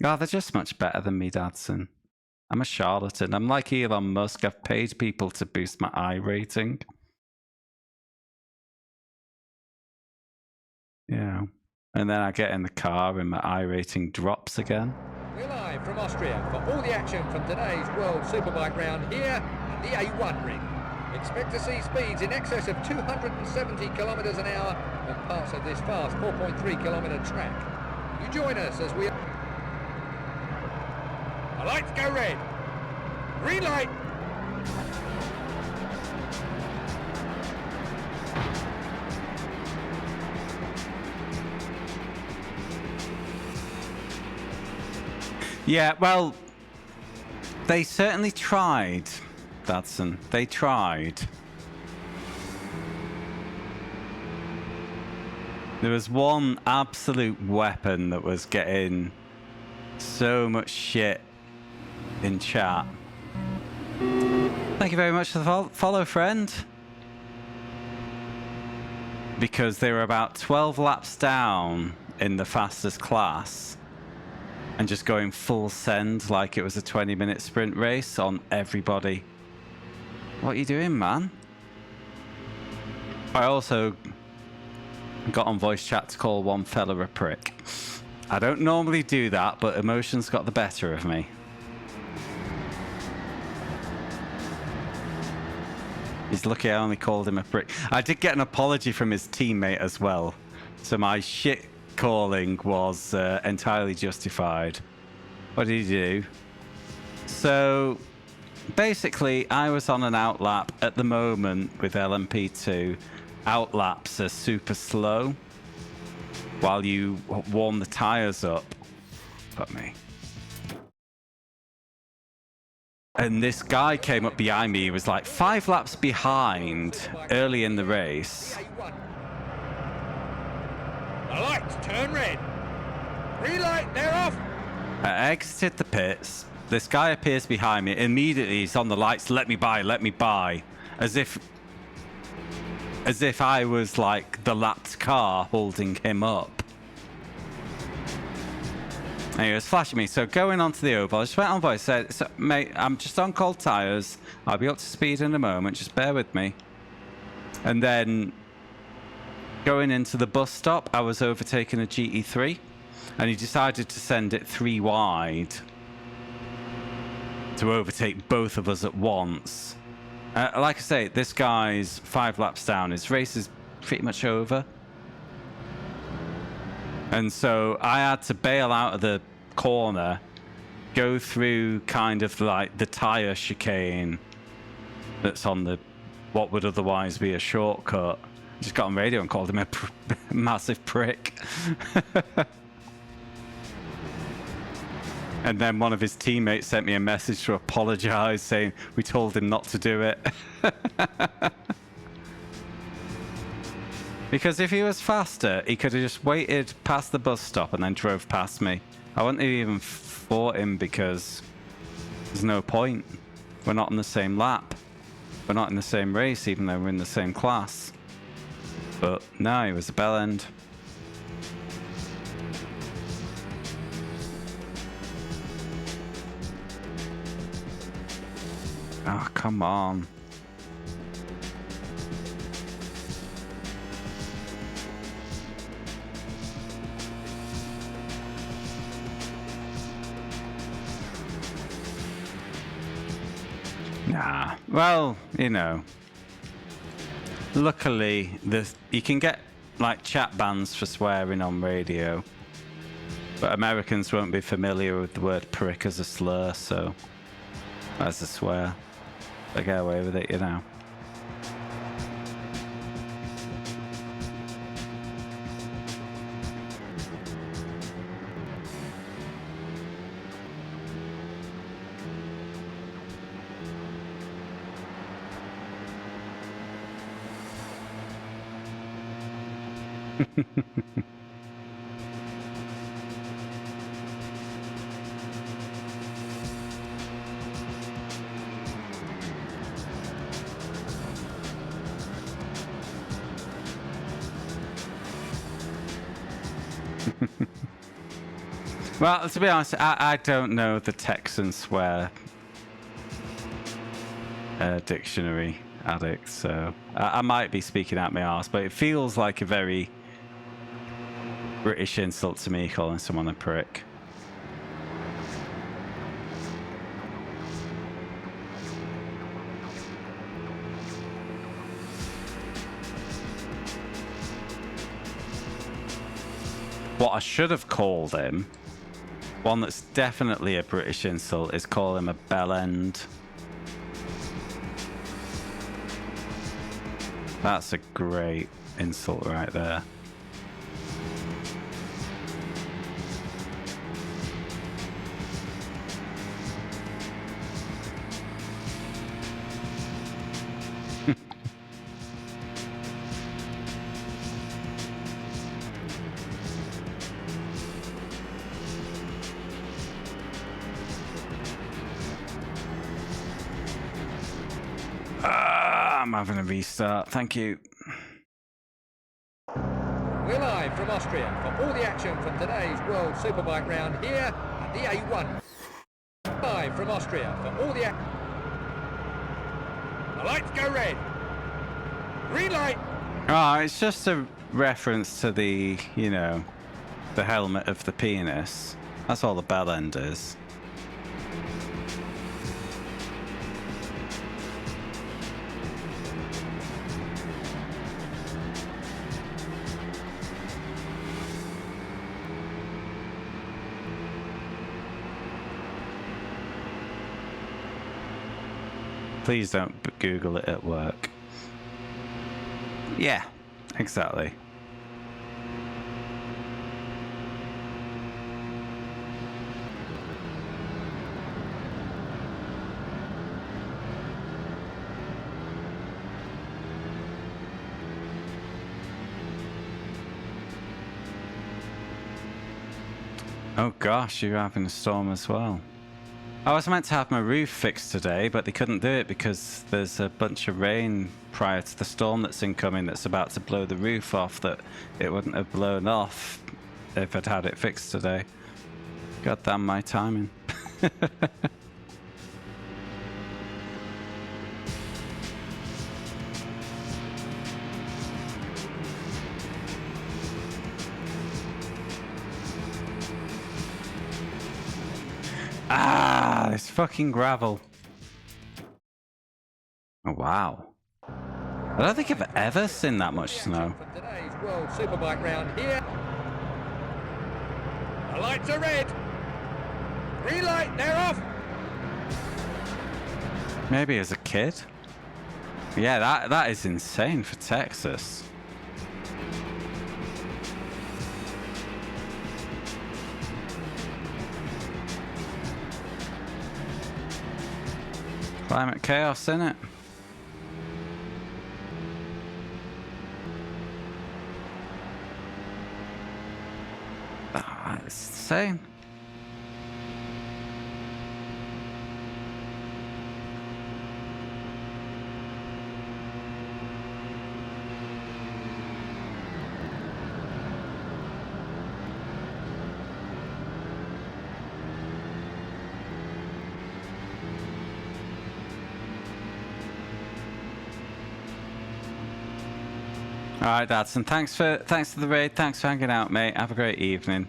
Oh, they're just much better than me, Dadson. I'm a charlatan. I'm like Elon Musk. I've paid people to boost my I rating. Yeah. And then I get in the car and my I rating drops again. We're live from Austria for all the action from today's World Superbike round here at the A1 ring. Expect to see speeds in excess of 270 kilometres an hour on parts of this fast 4.3 kilometre track. You join us as we... The lights go red. Green light. Yeah, well, they certainly tried, Dadson. They tried. There was one absolute weapon that was getting so much shit in chat. Thank you very much for the follow, friend. Because they were about 12 laps down in the fastest class and just going full send like it was a 20-minute sprint race on everybody. What are you doing, man? I also got on voice chat to call one fella a prick. I don't normally do that, but emotions got the better of me. He's lucky I only called him a prick. I did get an apology from his teammate as well. So my shit calling was entirely justified. What did he do? So basically, I was on an outlap at the moment with LMP2. Outlaps are super slow while you warm the tires up. Fuck me. And this guy came up behind me. He was like 5 laps behind early in the race. The lights turn red. Green light, they're off. I exited the pits. This guy appears behind me. Immediately he's on the lights. Let me by, let me by. As if I was like the lapped car holding him up. And he was flashing me. So going onto the oval, I just went on voice, said, so, mate, I'm just on cold tyres. I'll be up to speed in a moment. Just bear with me. And then going into the bus stop, I was overtaking a GT3. And he decided to send it 3 wide to overtake both of us at once. Like I say, this guy's 5 laps down. His race is pretty much over. And so I had to bail out of the corner, go through kind of like the tire chicane that's on the what would otherwise be a shortcut. Just got on radio and called him a massive prick. And then one of his teammates sent me a message to apologize, saying we told him not to do it. Because if he was faster, he could have just waited past the bus stop and then drove past me. I wouldn't have even fought him because there's no point. We're not on the same lap. We're not in the same race, even though we're in the same class. But no, he was a bell end. Oh, come on. Nah. Well, you know. Luckily, you can get like chat bans for swearing on radio. But Americans won't be familiar with the word prick as a slur, so as a swear. They get away with it, you know. Well, to be honest, I don't know the Texan swear dictionary, addict, so I might be speaking out my arse, but it feels like a very British insult to me calling someone a prick. What I should have called him, one that's definitely a British insult, is call him a bell end. That's a great insult right there. I'm having a restart. Thank you. We're live from Austria for all the action from today's World Superbike round here at the A1. Live from Austria for all the action. The lights go red. Green light. Oh, it's just a reference to the, you know, the helmet of the penis. That's all the bell end is. Please don't Google it at work. Yeah, exactly. Oh gosh, you're having a storm as well. I was meant to have my roof fixed today, but they couldn't do it because there's a bunch of rain prior to the storm that's incoming that's about to blow the roof off that it wouldn't have blown off if I'd had it fixed today. God damn my timing. Ah, this fucking gravel. Oh, wow. I don't think I've ever seen that much snow. For today's World Superbike round here. The lights are red. Green light, they're off. Maybe as a kid. Yeah, that is insane for Texas. Climate chaos, innit? Oh, it's insane. All right, Dadson. Thanks for the raid. Thanks for hanging out, mate. Have a great evening.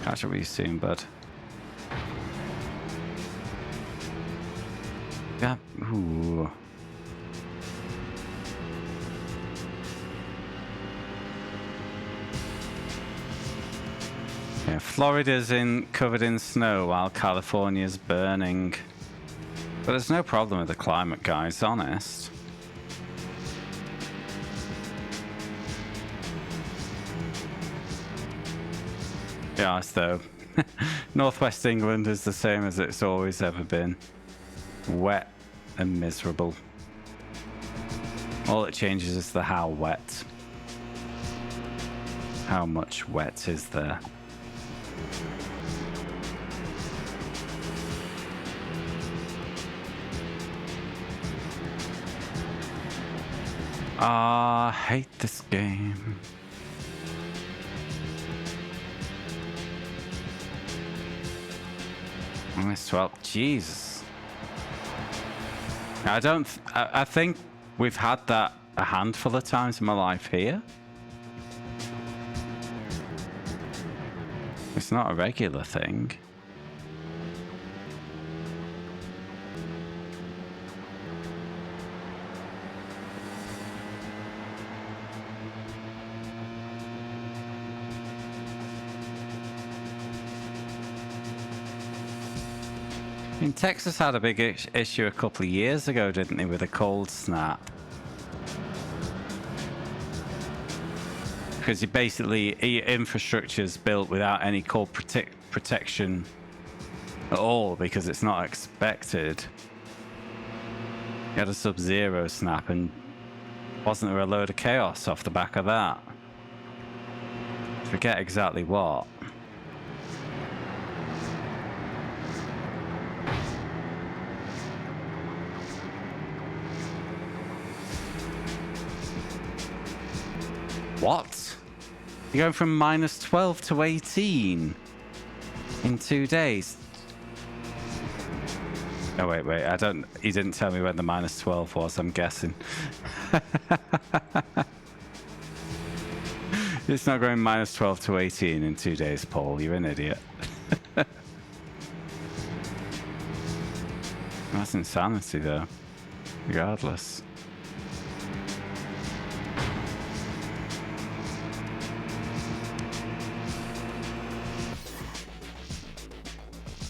Catch up with you soon, bud. Yeah. Ooh. Yeah, Florida's covered in snow while California's burning. But there's no problem with the climate, guys, honest. Yeah, though. Northwest England is the same as it's always ever been. Wet and miserable. All it changes is the how wet. How much wet is there? Ah, I hate this game. Almost 12. Jesus. I think we've had that a handful of times in my life here. It's not a regular thing. I mean, Texas had a big issue a couple of years ago, didn't they, with a cold snap? Because you basically, your infrastructure's built without any cold protection at all, because it's not expected. You had a sub-zero snap, and wasn't there a load of chaos off the back of that? Forget exactly what. What? You're going from -12 to 18 in 2 days. Oh, wait. I don't... He didn't tell me when the -12 was, I'm guessing. It's not going -12 to 18 in 2 days, Paul. You're an idiot. That's insanity, though. Regardless.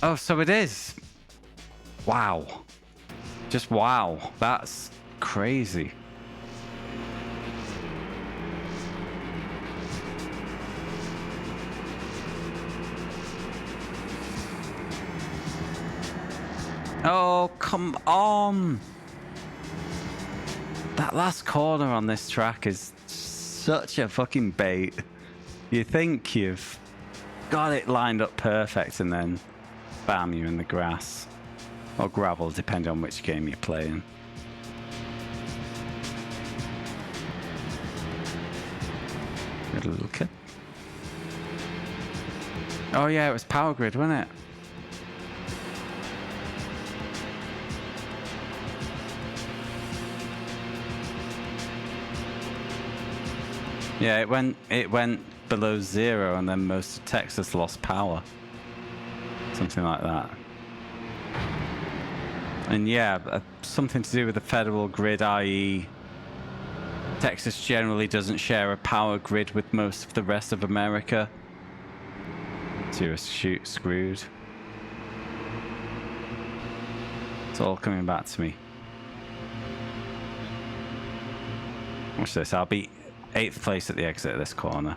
Oh, so it is. Wow. Just wow. That's crazy. Oh, come on. That last corner on this track is such a fucking bait. You think you've got it lined up perfect and then bam, you're in the grass. Or gravel, depending on which game you're playing. Good little kid. Oh yeah, it was Power Grid, wasn't it? Yeah, it went below 0 and then most of Texas lost power. Something like that. And yeah, something to do with the federal grid, i.e. Texas generally doesn't share a power grid with most of the rest of America. So you're screwed. It's all coming back to me. Watch this, I'll be 8th place at the exit of this corner.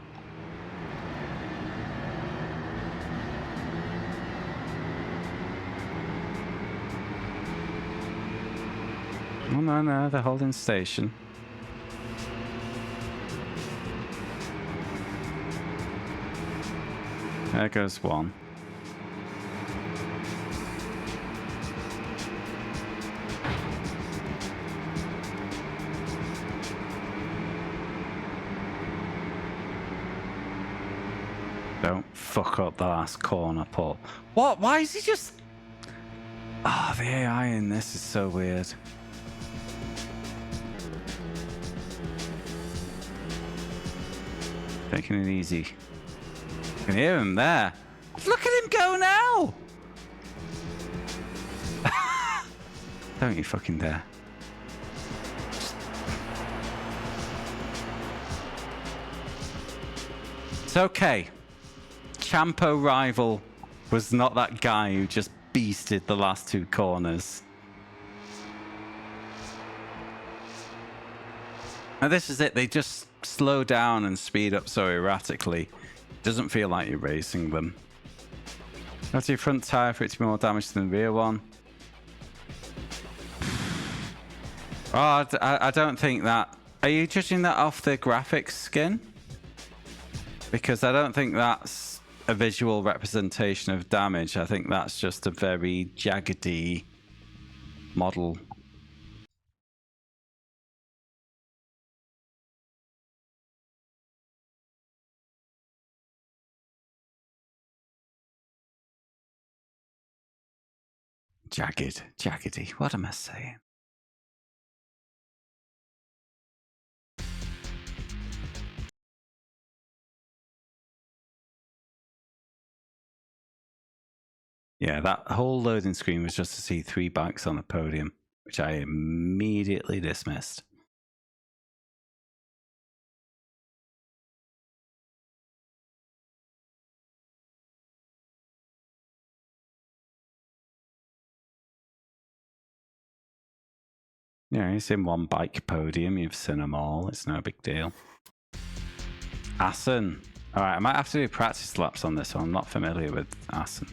Oh no, they're holding station. There goes one. Don't fuck up the last corner, Paul. What? Why is he just... Oh, the AI in this is so weird. Taking it easy. You can hear him there. Look at him go now! Don't you fucking dare. It's okay. Champo rival was not that guy who just beasted the last 2 corners. And this is it, they just slow down and speed up so erratically. It doesn't feel like you're racing them. Go to your front tyre for it to be more damaged than the rear one. Oh, I don't think that... Are you judging that off the graphics skin? Because I don't think that's a visual representation of damage. I think that's just a very jaggedy model. Jaggedy. What am I saying? Yeah, that whole loading screen was just to see 3 bikes on the podium, which I immediately dismissed. Yeah, you've seen 1 bike podium, you've seen them all, it's no big deal. Assen. Alright, I might have to do practice laps on this one, I'm not familiar with Assen.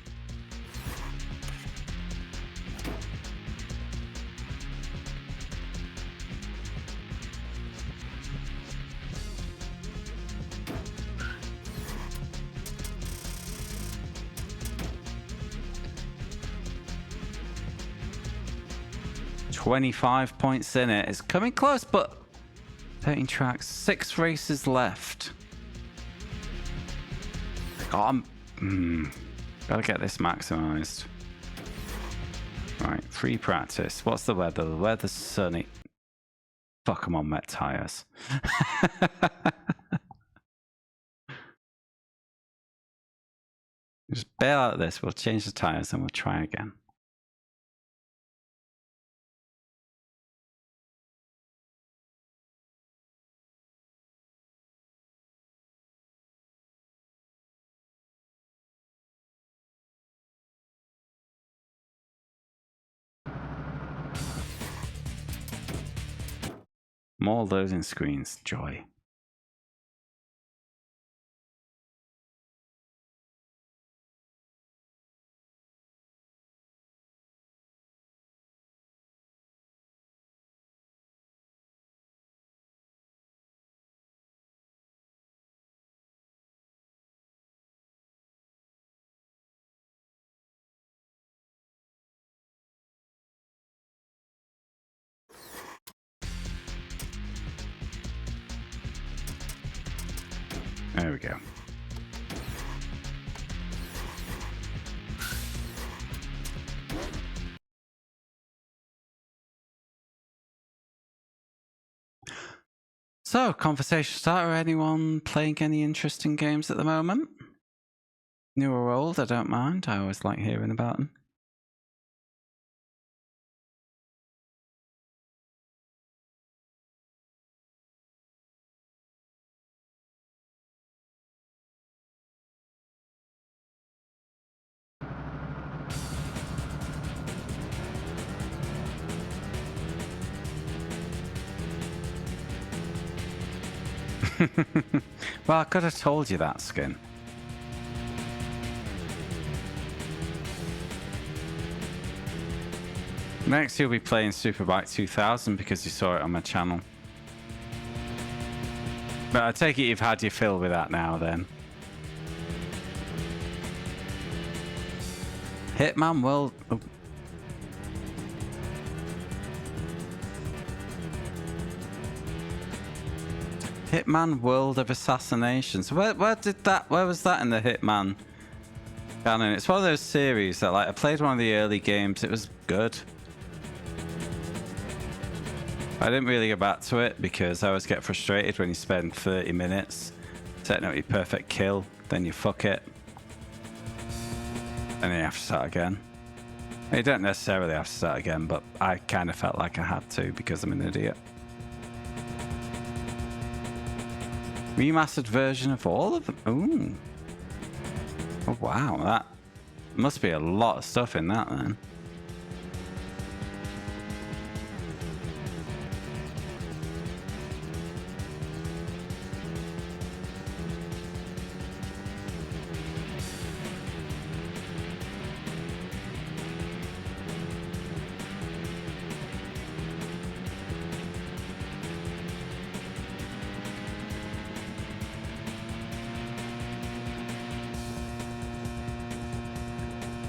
$25 points in it. It's coming close, but 13 tracks, 6 races left. Gotta get this maximized. Right, free practice. What's the weather? The weather's sunny. Fuck, I'm on wet tires. Just bail out of this. We'll change the tires and we'll try again. More loading screens, joy. There we go. So, conversation starter. Anyone playing any interesting games at the moment? New or old, I don't mind. I always like hearing about them. Well, I could have told you that, Skin. Next, you'll be playing Superbike 2000 because you saw it on my channel. But I take it you've had your fill with that now, then. Hitman World... Oh. Hitman World of Assassinations. Where was that in the Hitman canon? It's one of those series that, like, I played one of the early games. It was good. I didn't really go back to it because I always get frustrated when you spend 30 minutes setting up your perfect kill, then you fuck it, and then you have to start again. You don't necessarily have to start again, but I kind of felt like I had to because I'm an idiot. Remastered version of all of them. Ooh. Oh wow, that must be a lot of stuff in that then.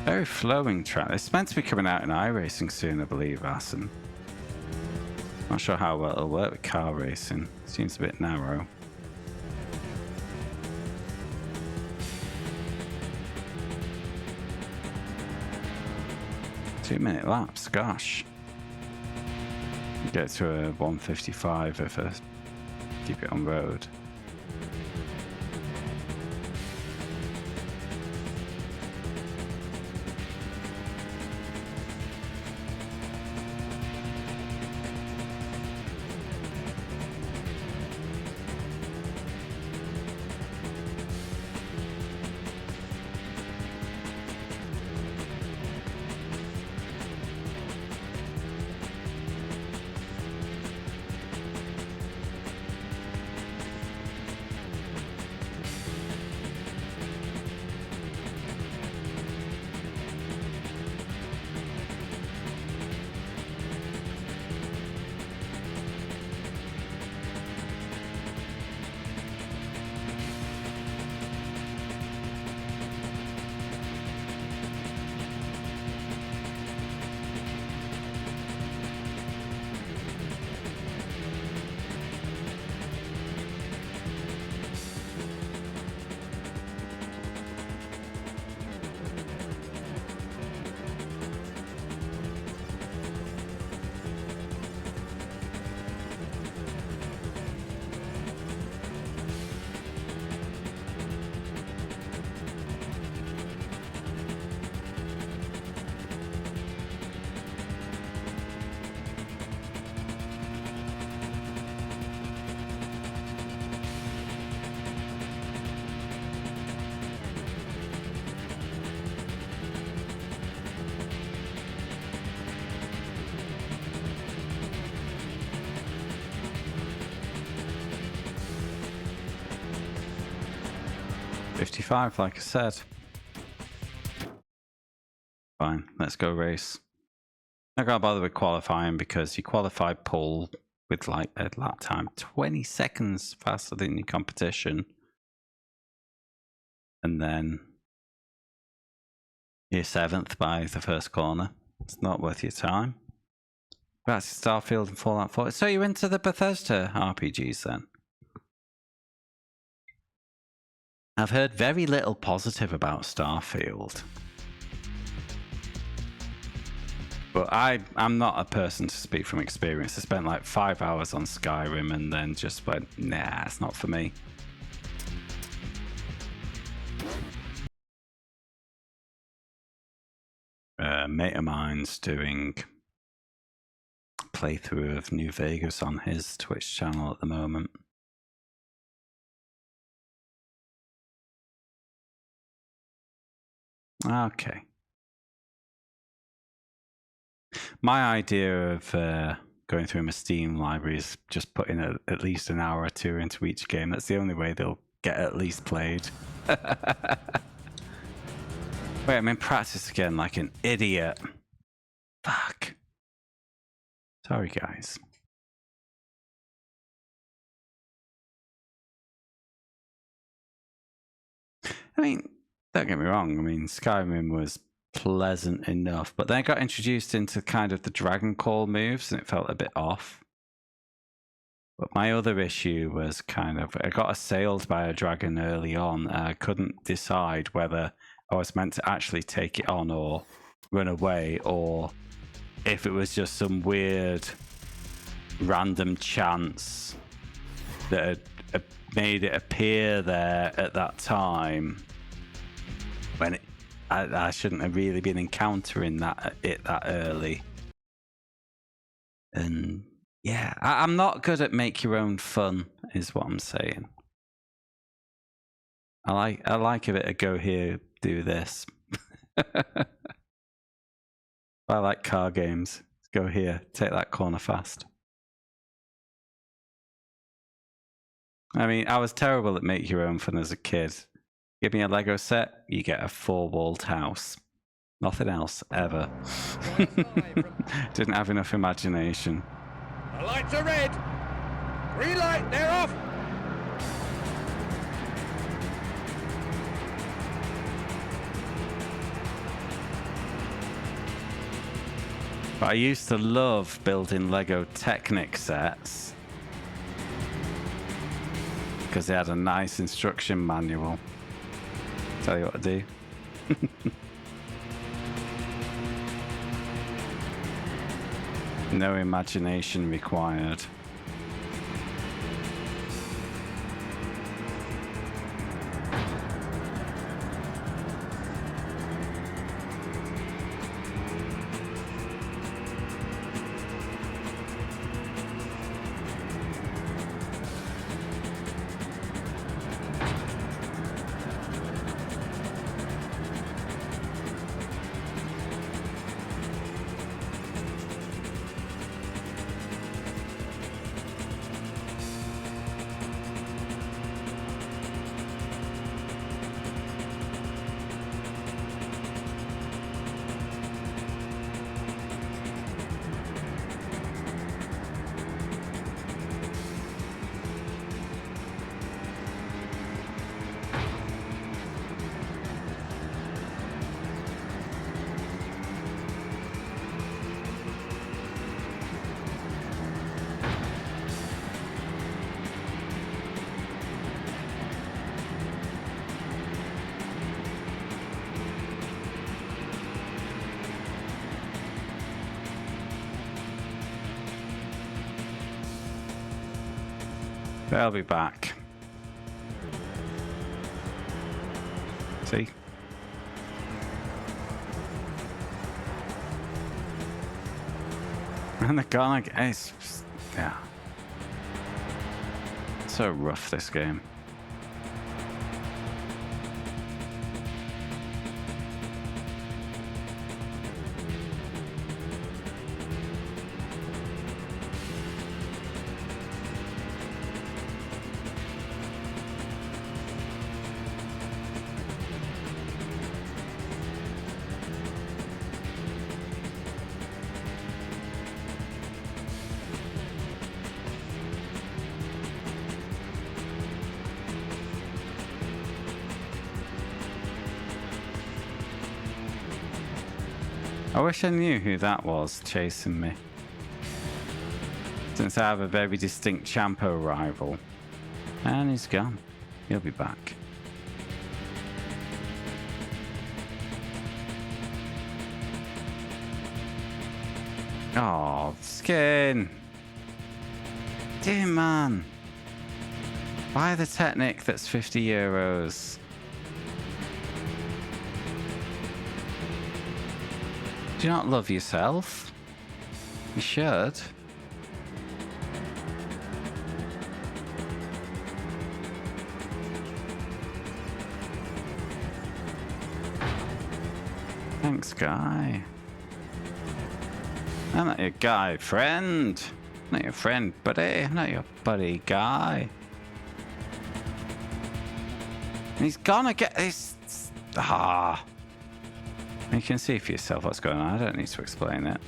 Very flowing track. It's meant to be coming out in iRacing soon, I believe, Assen. Not sure how well it'll work with car racing. Seems a bit narrow. Two-minute laps, gosh. Get to a 155 if I keep it on road. 55, like I said. Fine, let's go race. Not gonna bother with qualifying because you qualify pole with like a lap time 20 seconds faster than your competition. And then you're 7th by the first corner. It's not worth your time. That's Starfield and Fallout 4. So you're into the Bethesda RPGs then? I've heard very little positive about Starfield. But I'm not a person to speak from experience. I spent like 5 hours on Skyrim and then just went, nah, it's not for me. Mate of mine's doing a playthrough of New Vegas on his Twitch channel at the moment. Okay. My idea of going through my Steam library is just putting at least an hour or two into each game. That's the only way they'll get at least played. Wait, I'm in practice again like an idiot. Fuck. Sorry, guys. I mean, don't get me wrong. I mean, Skyrim was pleasant enough, but then I got introduced into kind of the Dragon Call moves and it felt a bit off. But my other issue was kind of, I got assailed by a dragon early on and I couldn't decide whether I was meant to actually take it on or run away, or if it was just some weird random chance that had made it appear there at that time when I shouldn't have really been encountering that early. And yeah, I'm not good at make your own fun, is what I'm saying. I like a bit of go here, do this. I like car games. Go here, take that corner fast. I mean, I was terrible at make your own fun as a kid. Give me a Lego set, you get a 4-walled house. Nothing else, ever. Didn't have enough imagination. The lights are red. Green light, they're off. But I used to love building Lego Technic sets because they had a nice instruction manual. Tell you what to do. No imagination required. They'll be back. See? And they're gone again. It's just, yeah. So rough, this game. I wish I knew who that was chasing me. Since I have a very distinct Champo rival. And he's gone. He'll be back. Oh, skin. Dear man. Buy the Technic that's €50. Do you not love yourself? You should. Thanks, guy. I'm not your guy friend. I'm not your friend, buddy. I'm not your buddy guy. He's gonna get this. Ah. You can see for yourself what's going on. I don't need to explain it.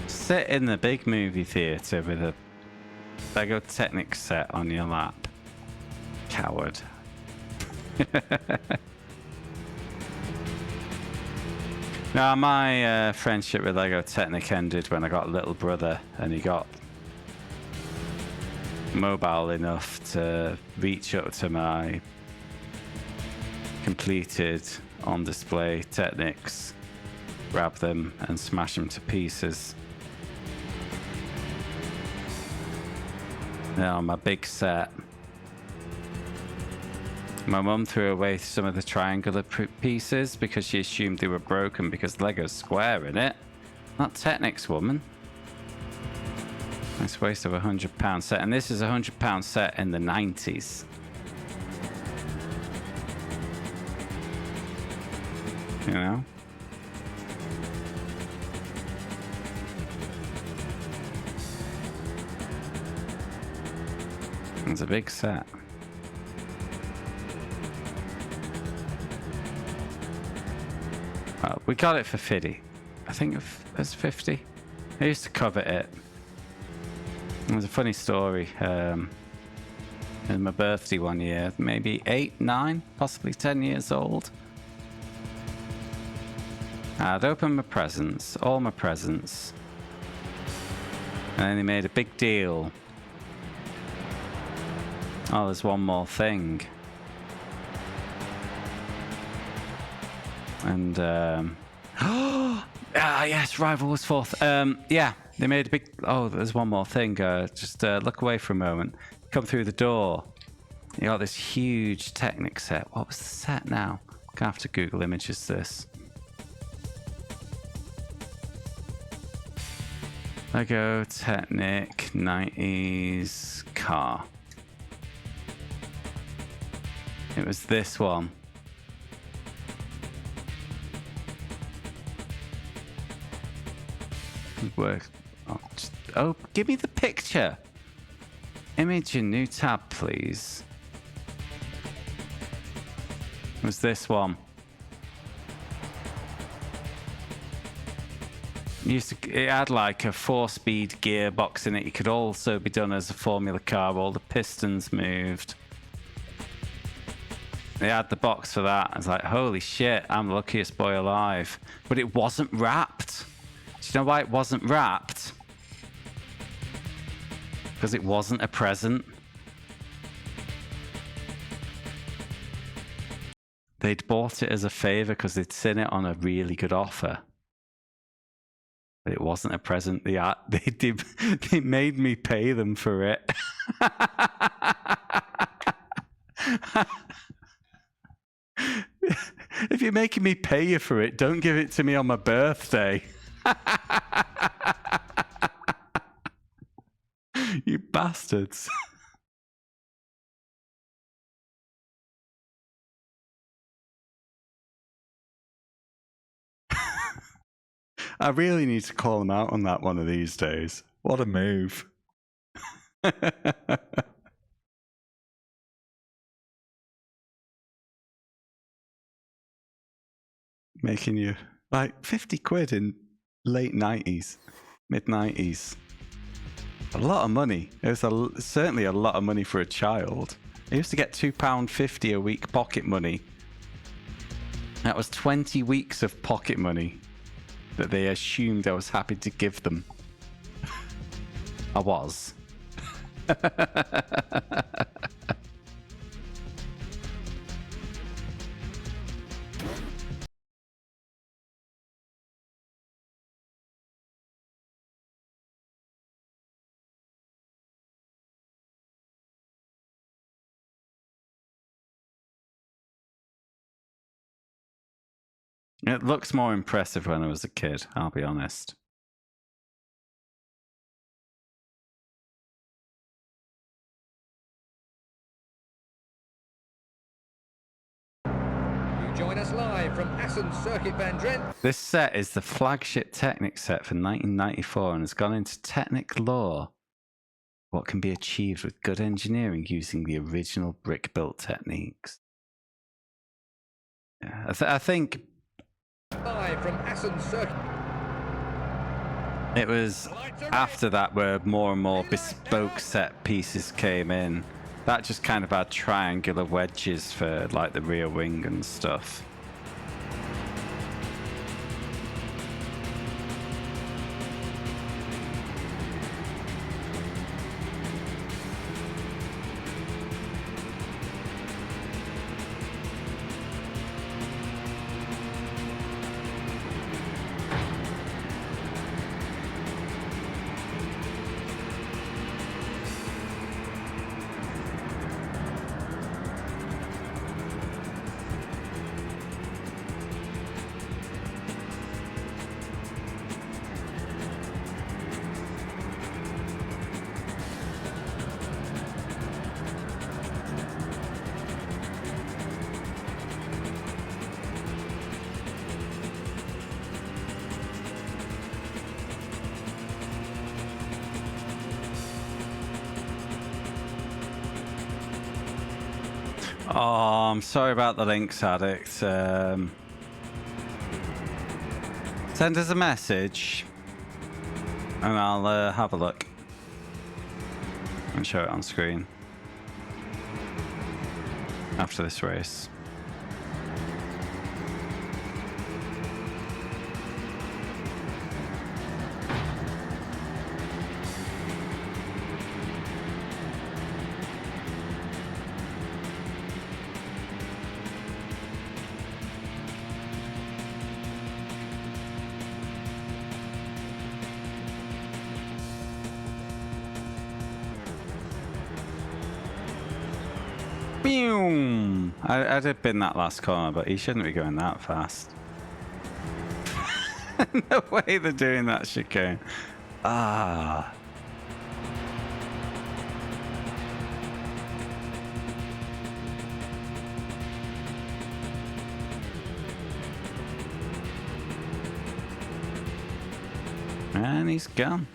Sit in the big movie theater with a Lego Technic set on your lap. Coward. Now, my friendship with Lego Technic ended when I got a little brother and he got mobile enough to reach up to my completed on display Technics, grab them and smash them to pieces. Now my big set. My mum threw away some of the triangular pieces because she assumed they were broken because Lego's square in it. Not Technics, woman. Nice waste of £100 set, and this is a £100 set in the 90s. You know? It's a big set. We got it for 50. I think it was 50. I used to covet it. It was a funny story. It was my birthday one year, maybe 8, 9, possibly 10 years old. I'd opened my presents, all my presents, and then they made a big deal. Oh, there's one more thing. And yes, rival was fourth. Yeah, they made a big. Oh, there's one more thing. Just look away for a moment. Come through the door. You got this huge Technic set. What was the set now? Gonna have to Google images this. Lego Technic 90s car. It was this one. Work. Oh, give me the picture. Image in new tab, please. It was this one. It had like a 4-speed gearbox in it. It could also be done as a Formula car. All the pistons moved. They had the box for that. I was like, holy shit, I'm the luckiest boy alive. But it wasn't wrapped. Do you know why it wasn't wrapped? Because it wasn't a present. They'd bought it as a favor because they'd seen it on a really good offer. But it wasn't a present. They made me pay them for it. If you're making me pay you for it, don't give it to me on my birthday. You bastards. I really need to call them out on that one of these days. What a move. Making you like 50 quid in late 90s, mid 90s. A lot of money. It was certainly a lot of money for a child. I used to get £2.50 a week pocket money. That was 20 weeks of pocket money that they assumed I was happy to give them. I was. It looks more impressive when I was a kid, I'll be honest. You join us live from Assen Circuit Van Drent. This set is the flagship Technic set for 1994 and has gone into Technic lore. What can be achieved with good engineering using the original brick-built techniques. Yeah, I think Live from Assen Circuit. it was after that where more and more bespoke set pieces came in. That just kind of had triangular wedges for like the rear wing and stuff. Oh, I'm sorry about the links, Addict. Send us a message and I'll have a look and show it on screen after this race. I did bin that last corner, but he shouldn't be going that fast. No way they're doing that chicane. Ah. And he's gone.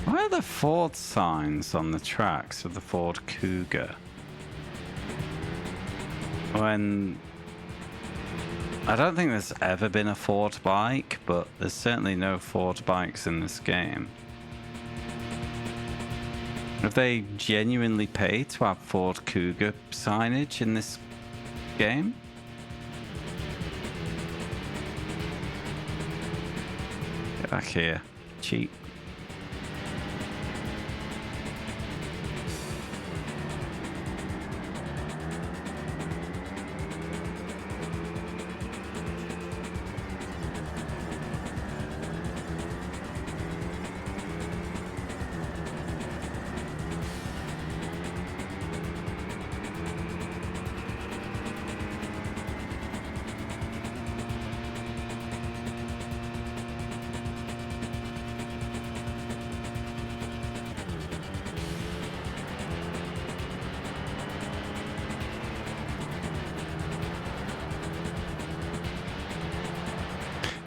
Why are the Ford signs on the tracks of the Ford Cougar? When I don't think there's ever been a Ford bike, but there's certainly no Ford bikes in this game. Have they genuinely paid to have Ford Cougar signage in this game? Get back here, cheap.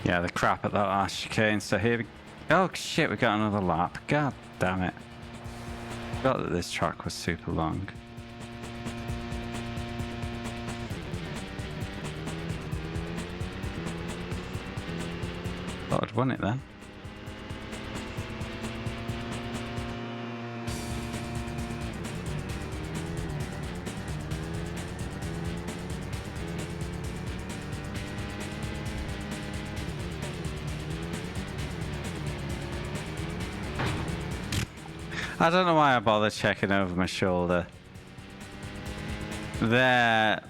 Yeah, the crap at that last chicane. So here we... Oh shit, we got another lap. God damn it. Forgot that this track was super long. Thought I'd won it then. I don't know why I bother checking over my shoulder. Their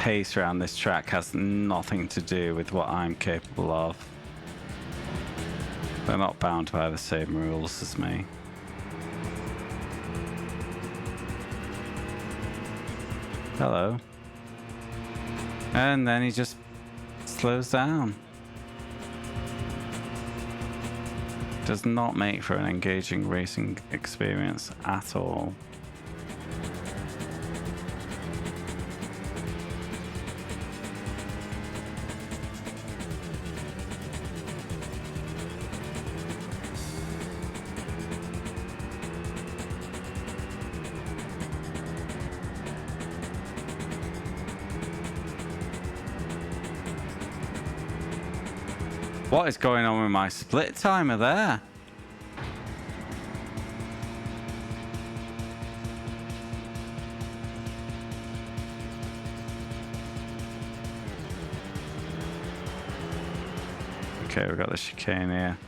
pace around this track has nothing to do with what I'm capable of. They're not bound by the same rules as me. Hello. And then he just slows down. Does not make for an engaging racing experience at all. What is going on with my split timer there? Okay, we've got the chicane here.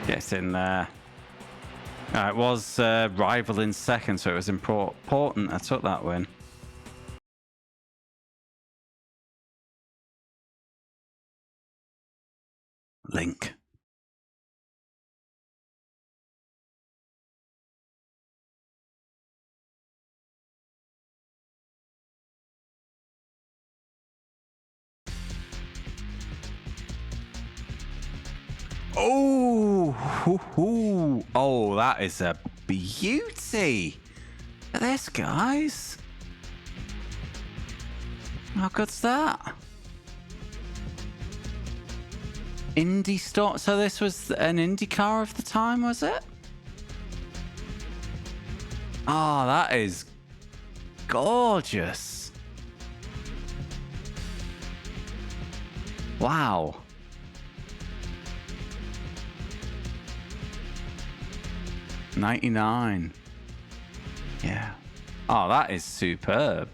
Get in there. It was rival in second, so it was important I took that win. Link. Oh, oh, that is a beauty. Look at this, guys. How good's that? Indy start. So this was an Indy car of the time, was it? Oh, that is gorgeous. Wow. $99. Yeah. Oh, that is superb.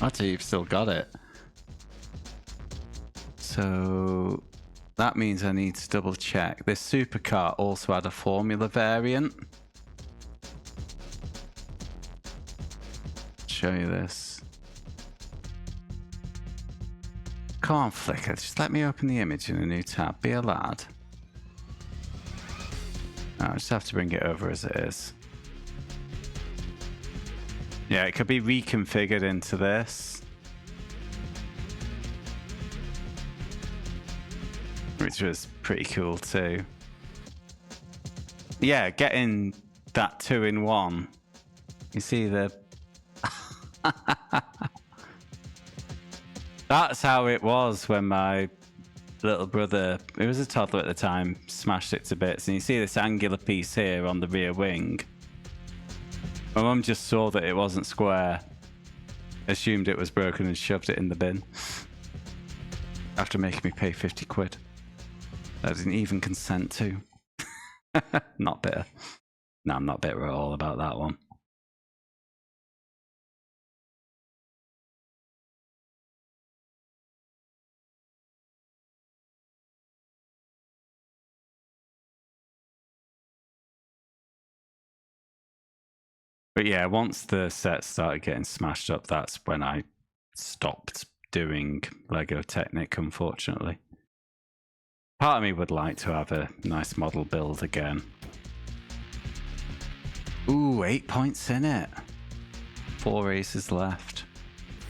I'd say you've still got it. So that means I need to double check. This supercar also had a Formula variant. Show you this. Come on, Flickr. Just let me open the image in a new tab. Be a lad. I just have to bring it over as it is. Yeah, it could be reconfigured into this. Which was pretty cool too. Yeah, getting that 2-in-1. You see the... That's how it was when my little brother, who was a toddler at the time, smashed it to bits. And you see this angular piece here on the rear wing. My mum just saw that it wasn't square, assumed it was broken and shoved it in the bin. After making me pay 50 quid. I didn't even consent to. Not bitter. No, I'm not bitter at all about that one. But yeah, once the set started getting smashed up, that's when I stopped doing Lego Technic, unfortunately. Part of me would like to have a nice model build again. Ooh, 8 points in it. 4 races left.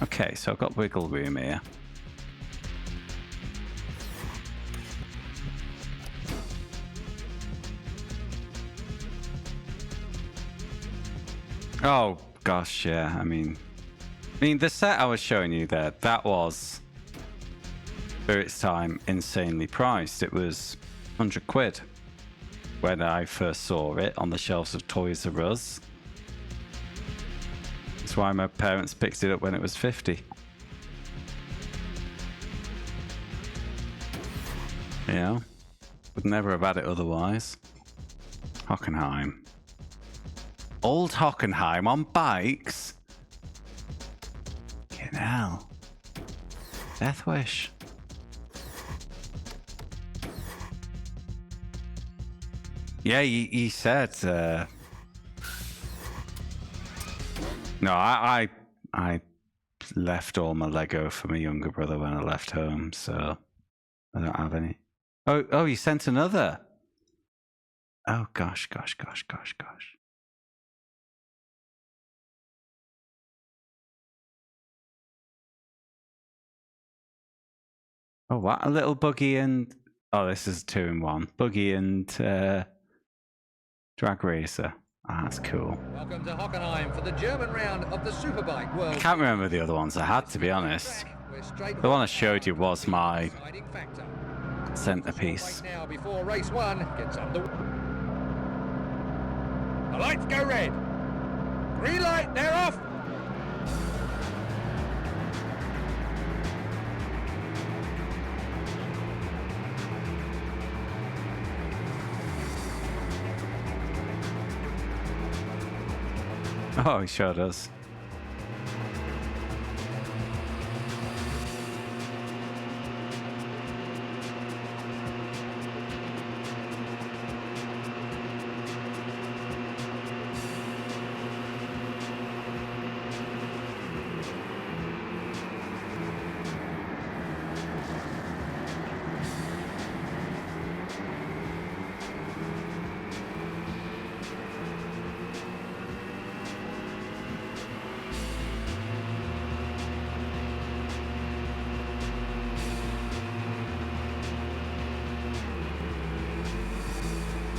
Okay, so I've got wiggle room here. Oh gosh, yeah. I mean, the set I was showing you there, that was for its time insanely priced. It was 100 quid when I first saw it on the shelves of Toys R Us. That's why my parents picked it up when it was 50. Yeah, would never have had it otherwise. Hockenheim. Old Hockenheim on bikes. Fucking hell. Death Wish. Yeah, he said. No, I left all my Lego for my younger brother when I left home, so I don't have any. Oh, you sent another. Oh gosh. Oh, what? A little buggy and... Oh, this is 2-in-1. Buggy and drag racer. Ah, that's cool. Welcome to Hockenheim for the German round of the Superbike World. I can't remember the other ones I had, to be honest. The one I showed you was my centerpiece. Now before race 1 gets under. The lights go red. Green light, they're off. Oh, he sure does.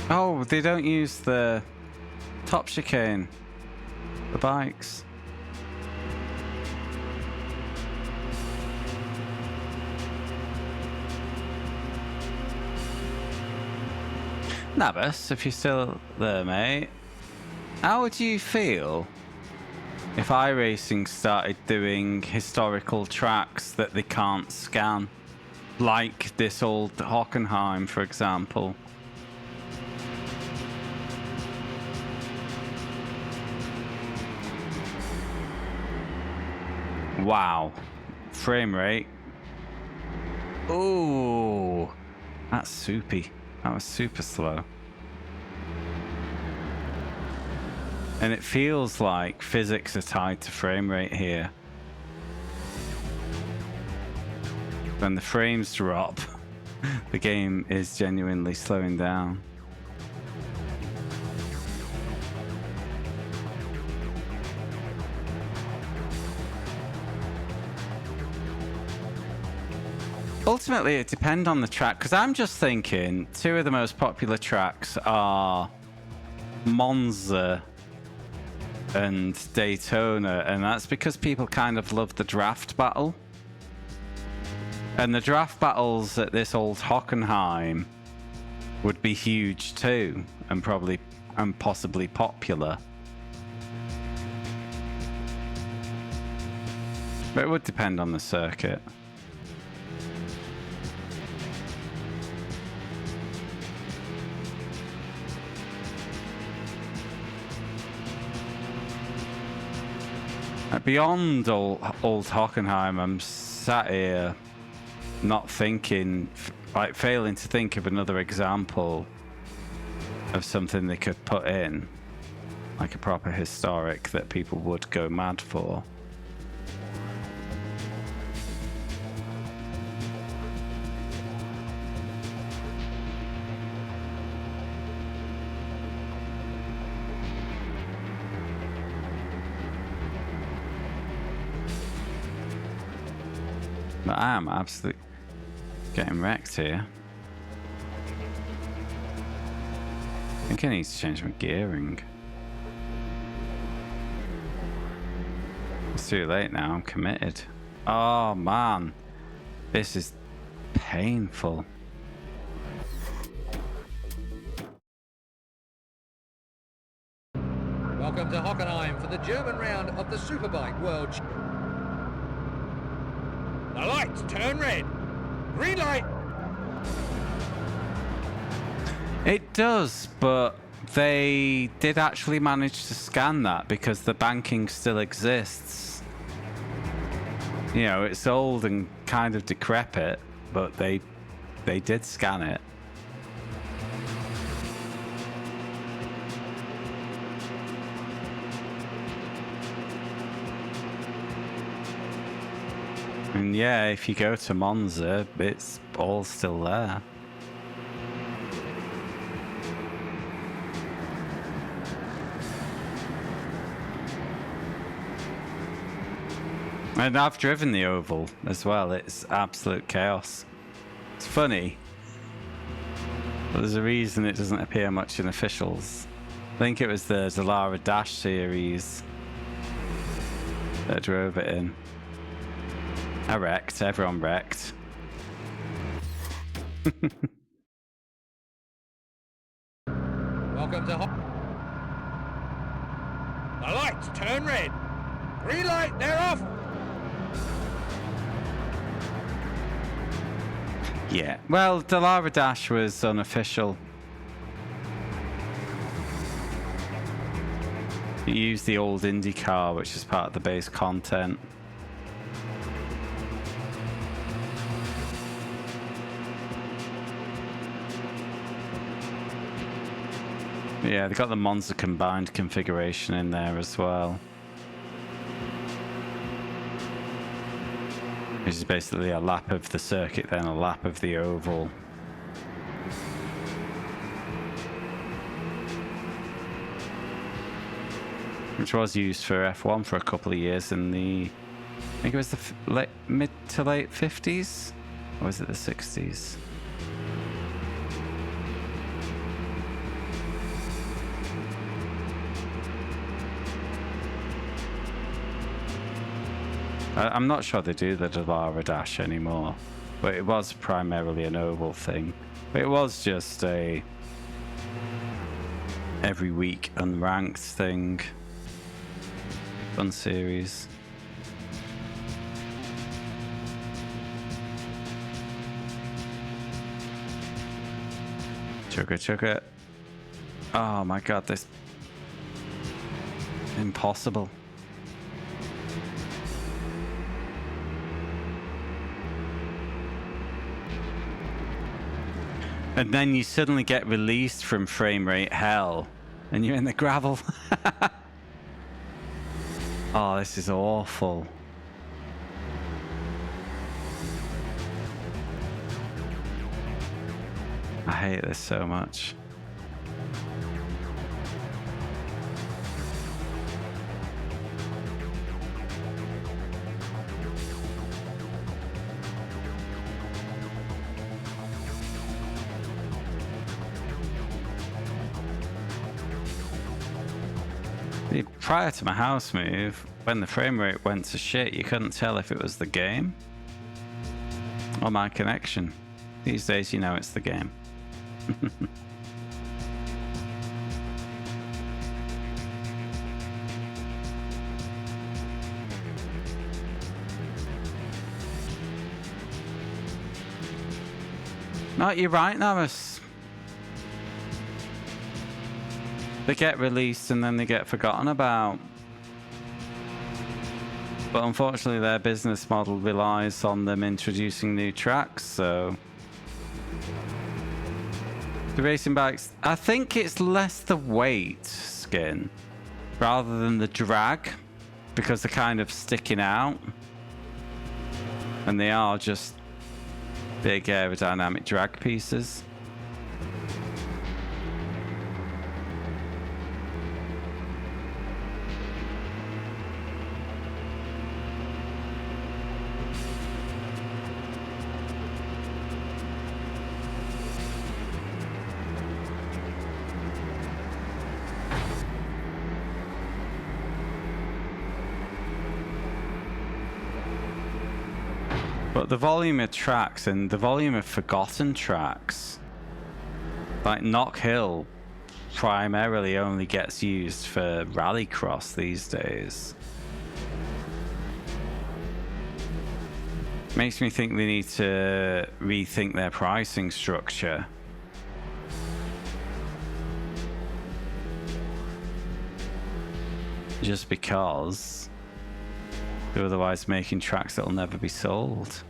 Oh, they don't use the top chicane. The bikes. Nabas, if you're still there, mate. How would you feel if iRacing started doing historical tracks that they can't scan? Like this old Hockenheim, for example. Wow. Frame rate. Ooh. That's soupy. That was super slow. And it feels like physics are tied to frame rate here. When the frames drop, the game is genuinely slowing down. Ultimately, it depends on the track, because I'm just thinking two of the most popular tracks are Monza and Daytona, and that's because people kind of love the draft battle. And the draft battles at this old Hockenheim would be huge too, and possibly popular. But it would depend on the circuit. Beyond old Hockenheim, I'm sat here not thinking, like failing to think of another example of something they could put in, like a proper historic that people would go mad for. But I am absolutely getting wrecked here. I think I need to change my gearing. It's too late now. I'm committed. Oh man, this is painful. Welcome to Hockenheim for the German round of the Superbike World. The lights turn red. Green light. It does, but they did actually manage to scan that because the banking still exists. You know, it's old and kind of decrepit, but they did scan it. And yeah, if you go to Monza, it's all still there. And I've driven the oval as well. It's absolute chaos. It's funny, but there's a reason it doesn't appear much in officials. I think it was the Dallara Dash series that drove it in. I wrecked. Everyone wrecked. Welcome to The lights turn red. Green light, they're off. Yeah. Well, Dallara Dash was unofficial. You used the old IndyCar, which is part of the base content. Yeah, they got the Monza combined configuration in there as well. Which is basically a lap of the circuit, then a lap of the oval. Which was used for F1 for a couple of years in the... I think it was the mid to late 50s? Or was it the 60s? I'm not sure they do the Dallara Dash anymore, but it was primarily an oval thing. But it was just a every week unranked thing. Fun series. Chugga chugga. Oh my god, this... impossible. And then you suddenly get released from frame rate hell and you're in the gravel. Oh, this is awful. I hate this so much. Prior to my house move, when the frame rate went to shit, you couldn't tell if it was the game or my connection. These days, you know it's the game. No, you're right, Namus. They get released and then they get forgotten about. But unfortunately their business model relies on them introducing new tracks, so... The racing bikes, I think it's less the weight skin rather than the drag, because they're kind of sticking out. And they are just big aerodynamic drag pieces. But the volume of tracks and the volume of forgotten tracks, like Knock Hill, primarily only gets used for rallycross these days. Makes me think they need to rethink their pricing structure. Just because they're otherwise making tracks that'll never be sold.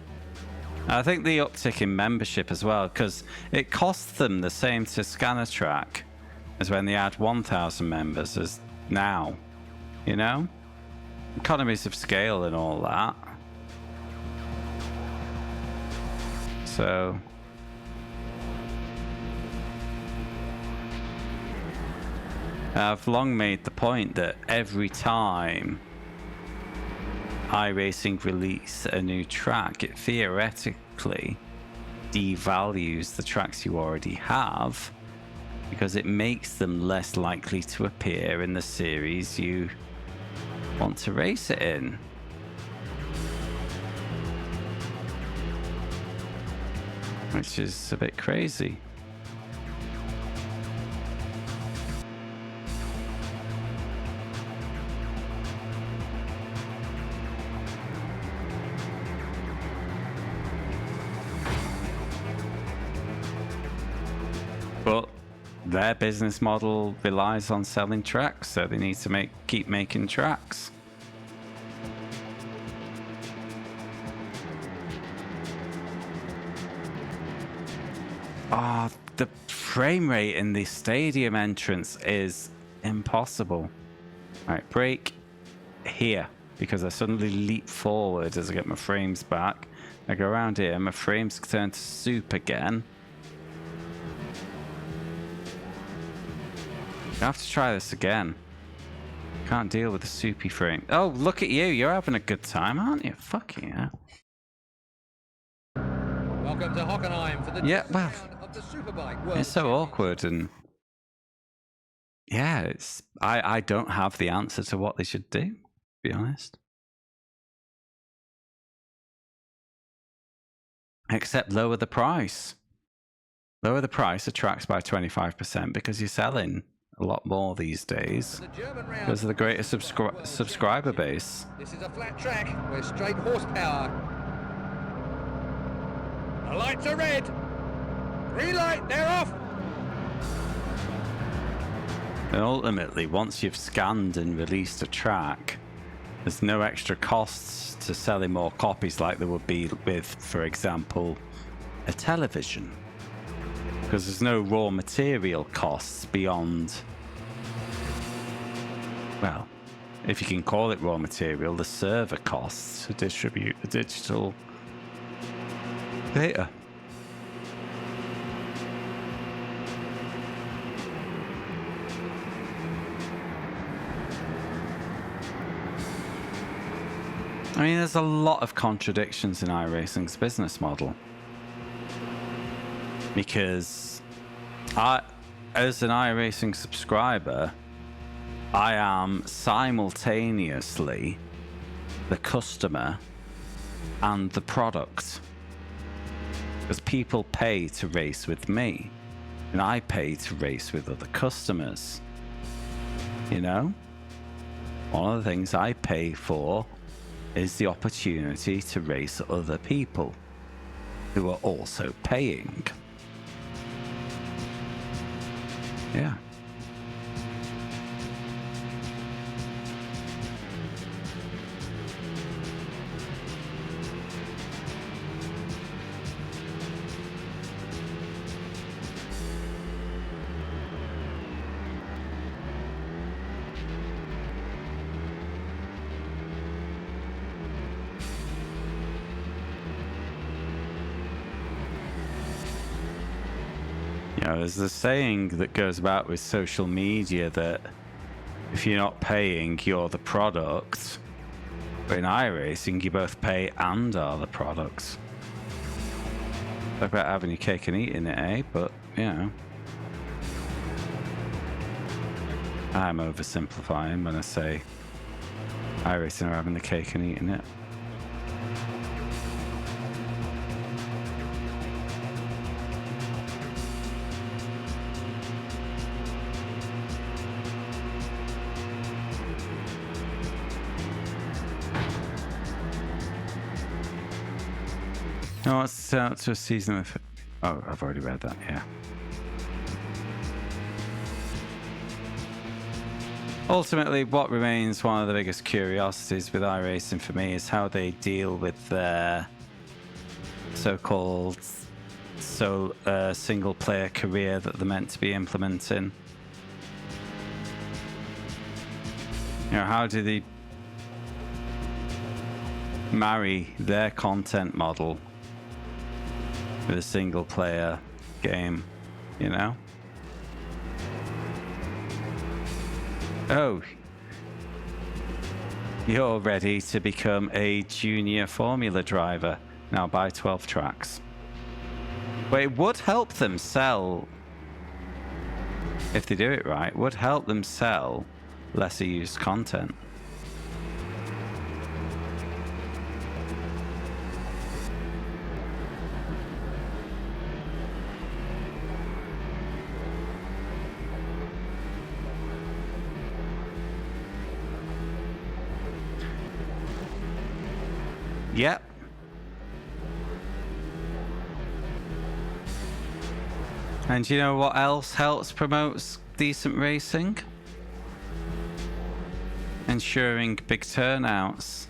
I think the uptick in membership as well, because it costs them the same to scan a track as when they had 1,000 members as now, you know? Economies of scale and all that. So I've long made the point that every time iRacing release a new track, it theoretically devalues the tracks you already have because it makes them less likely to appear in the series you want to race it in. Which is a bit crazy. But their business model relies on selling tracks, so they need to keep making tracks. Ah, the frame rate in the stadium entrance is impossible. Alright, brake here, because I suddenly leap forward as I get my frames back. I go around here, my frames turn to soup again. I have to try this again. Can't deal with the soupy frame. Oh, look at you. You're having a good time, aren't you? Fucking hell. Welcome to Hockenheim for the round of the Superbike World It's so awkward, and yeah, I don't have the answer to what they should do, to be honest. Except lower the price. Lower the price of tracks by 25% because you're selling a lot more these days because of the greater subscriber base. This is a flat track with straight horsepower. The lights are red. Green light, they're off. And ultimately, once you've scanned and released a track, there's no extra costs to selling more copies like there would be with, for example, a television. Because there's no raw material costs beyond, well, if you can call it raw material, the server costs to distribute the digital data. I mean, there's a lot of contradictions in iRacing's business model. Because as an iRacing subscriber, I am simultaneously the customer and the product. Because people pay to race with me, and I pay to race with other customers. You know? One of the things I pay for is the opportunity to race other people who are also paying. Yeah. You know, there's a saying that goes about with social media that if you're not paying, you're the product. But in iRacing, you both pay and are the product. Talk about having your cake and eating it, eh? But, you know. I'm oversimplifying when I say iRacing are having the cake and eating it. No, it's out to a season of... Oh, I've already read that, yeah. Ultimately, what remains one of the biggest curiosities with iRacing for me is how they deal with their so-called single-player career that they're meant to be implementing. You know, how do they marry their content model with a single-player game, you know? Oh, you're ready to become a junior formula driver. Now buy 12 tracks. But it would help them sell, if they do it right, would help them sell lesser used content. Yep. And you know what else helps promotes decent racing? Ensuring big turnouts,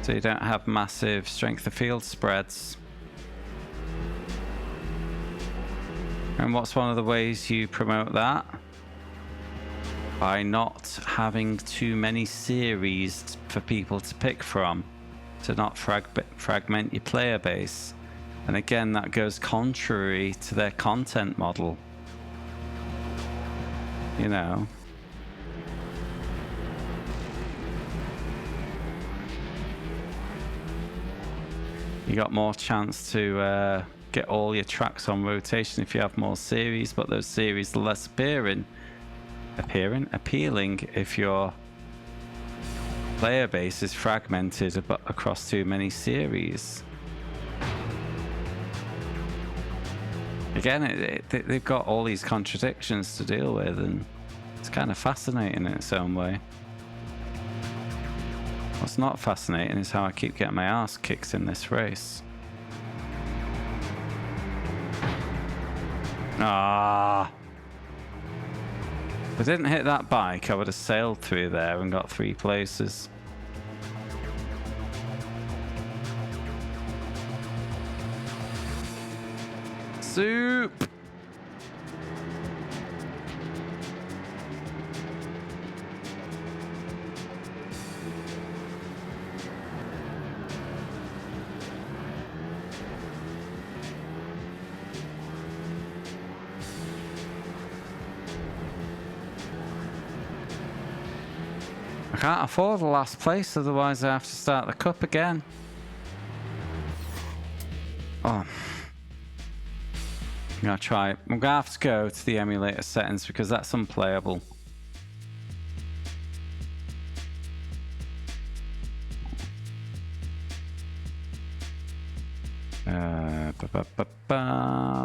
so you don't have massive strength of field spreads. And what's one of the ways you promote that? By not having too many series for people to pick from, to not fragment your player base. And again, that goes contrary to their content model. You know. You got more chance to get all your tracks on rotation if you have more series, but those series are less appealing if your player base is fragmented across too many series. Again, they've got all these contradictions to deal with, and it's kind of fascinating in its own way. What's not fascinating is how I keep getting my ass kicked in this race. Ah! If I didn't hit that bike, I would have sailed through there and got 3 places. Soup! I can't afford the last place, otherwise I have to start the cup again. Oh. I'm gonna try it. I'm gonna have to go to the emulator settings because that's unplayable.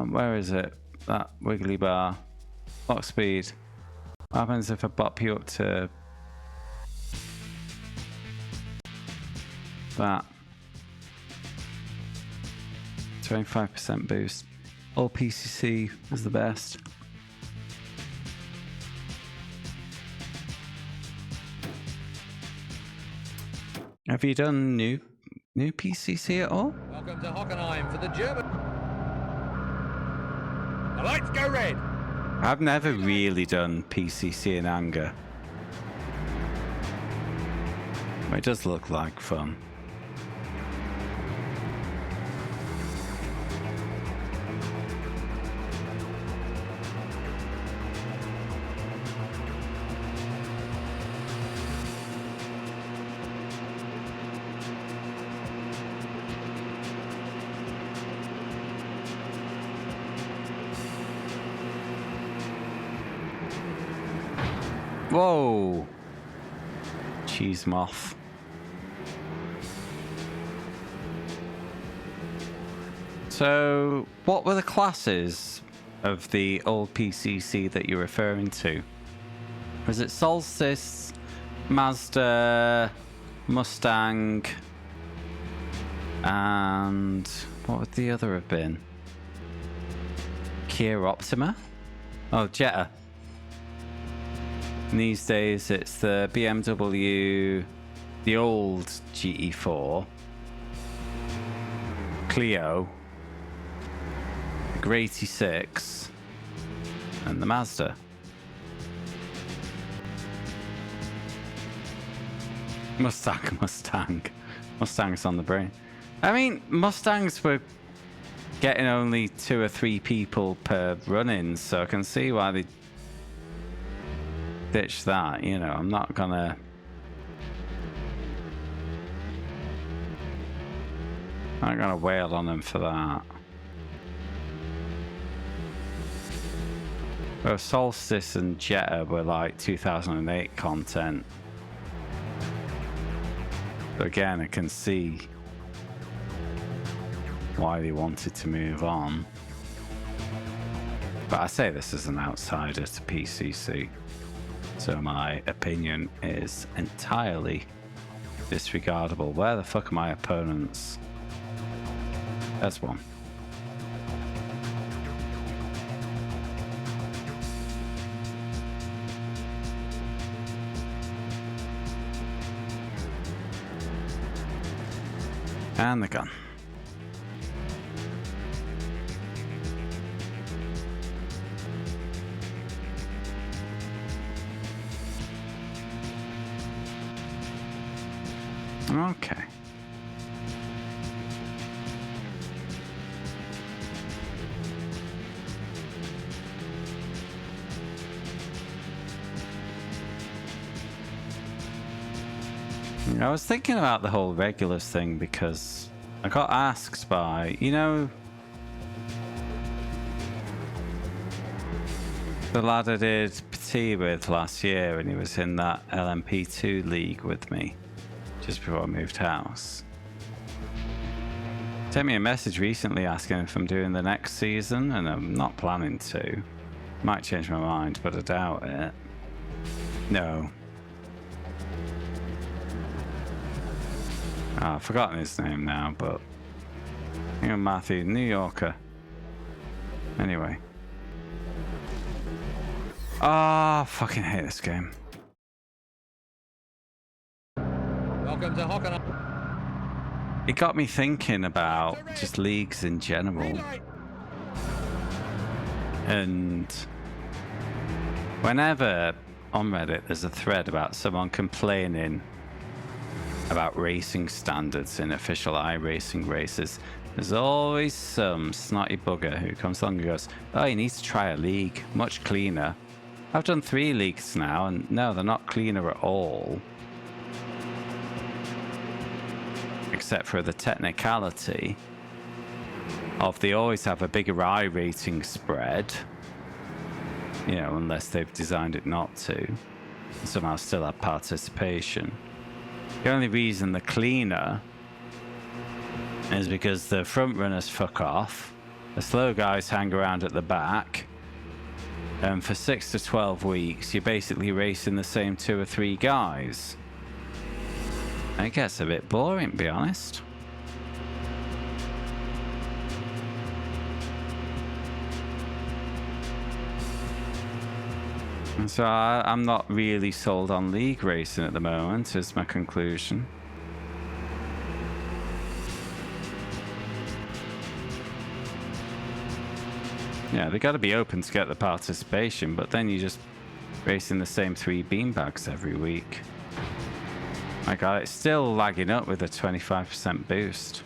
Where is it? That wiggly bar. Clock speed. What happens if I bop you up to that? 25% boost. All PCC is the best. Have you done new PCC at all? Welcome to Hockenheim for the German. The lights go red. I've never really done PCC in anger. It does look like fun. Whoa! Cheese moth. So, what were the classes of the old PCC that you're referring to? Was it Solstice, Mazda, Mustang, And what would the other have been? Kia Optima? Oh, Jetta. And these days it's the BMW, the old GE4, Clio, the Grey 86, and the Mazda. Mustang's on the brain. I mean, Mustangs were getting only 2 or 3 people per run-in, so I can see why they ditched that. You know, I'm not gonna wail on them for that. Both Solstice and Jetta were like 2008 content. But again, I can see why they wanted to move on. But I say this as an outsider to PCC, so my opinion is entirely disregardable. Where the fuck are my opponents? There's one. And the gun. Okay. I was thinking about the whole regulars thing because I got asked by, you know, the lad I did PT with last year, and he was in that LMP2 league with me just before I moved house. Sent me a message recently asking if I'm doing the next season, and I'm not planning to. Might change my mind, but I doubt it. No. Oh, I've forgotten his name now, but you know, Matthew, New Yorker. Anyway. Ah, fucking hate this game. Welcome to Hockenheim. It got me thinking about just leagues in general. And whenever on Reddit there's a thread about someone complaining about racing standards in official iRacing races, there's always some snotty bugger who comes along and goes, oh, you need to try a league, much cleaner. I've done 3 leagues now, and no, they're not cleaner at all. Except for the technicality of they always have a bigger iRating spread, you know, unless they've designed it not to, and somehow still have participation. The only reason they're cleaner is because the front runners fuck off, the slow guys hang around at the back, and for 6 to 12 weeks you're basically racing the same 2 or 3 guys. It gets a bit boring, to be honest. And so I'm not really sold on league racing at the moment, is my conclusion. Yeah, they got to be open to get the participation, but then you just racing the same 3 beanbags every week. My God, it's still lagging up with a 25% boost.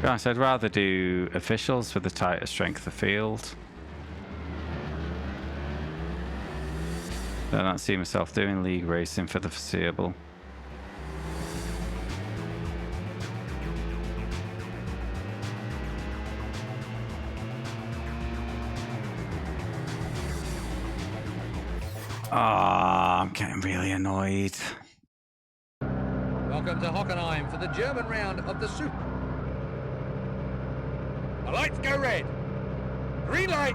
Guys, I'd rather do officials for the tighter strength of field. I don't see myself doing league racing for the foreseeable. Ah, I'm getting really annoyed. Welcome to Hockenheim for the German round of the Super. The lights go red. Green light.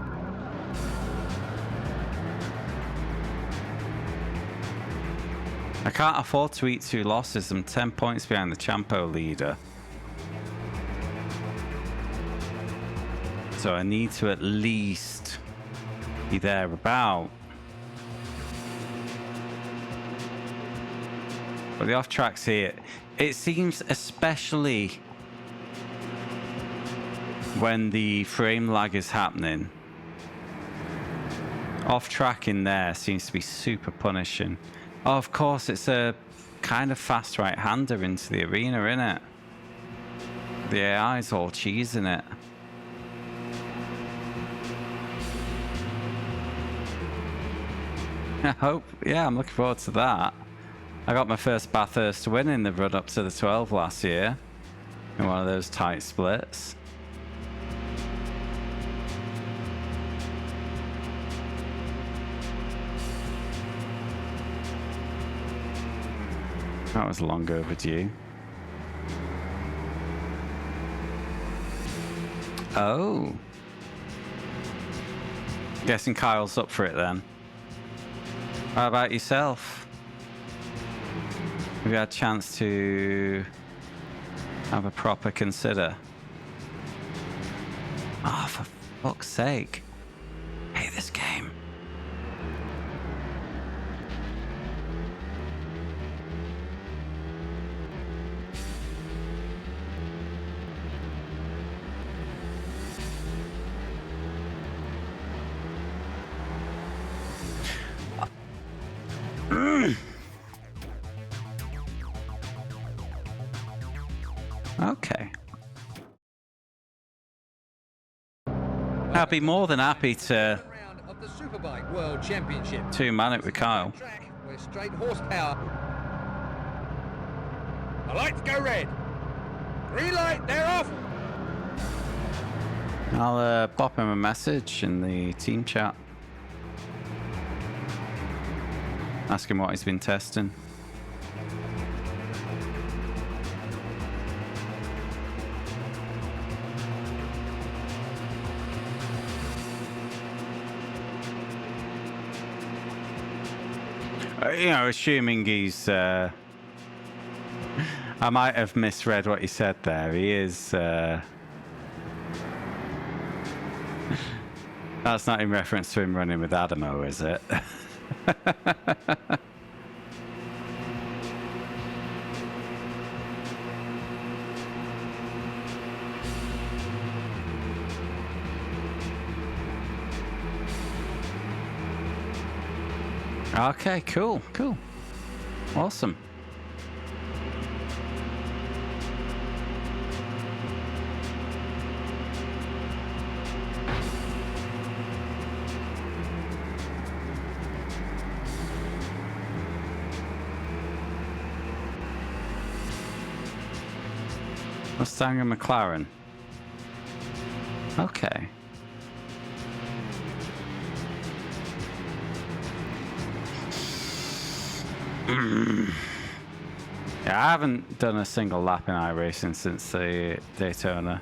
I can't afford to eat 2 losses. I'm 10 points behind the Champo leader. So I need to at least be there about. But the off tracks here, it seems, especially when the frame lag is happening, off track in there seems to be super punishing. Oh, of course, it's a kind of fast right-hander into the arena, innit? The AI's all cheesing it. I hope, yeah, I'm looking forward to that. I got my first Bathurst win in the run up to the 12 last year in one of those tight splits. That was long overdue. Oh. Guessing Kyle's up for it then. How about yourself? Have you had a chance to have a proper consider? Oh, for fuck's sake. I hate this game. Okay. I'd be more than happy to Round of the Superbike World Championship. two-man it with Kyle. Track with straight horsepower. The lights go red. Green light, they're off. I'll pop him a message in the team chat. Ask him what he's been testing. You know, assuming he's... I might have misread what he said there. He is... That's not in reference to him running with Adamo, is it? Okay, cool, cool. Awesome. Mustang and McLaren. Okay. Yeah, I haven't done a single lap in iRacing since the Daytona.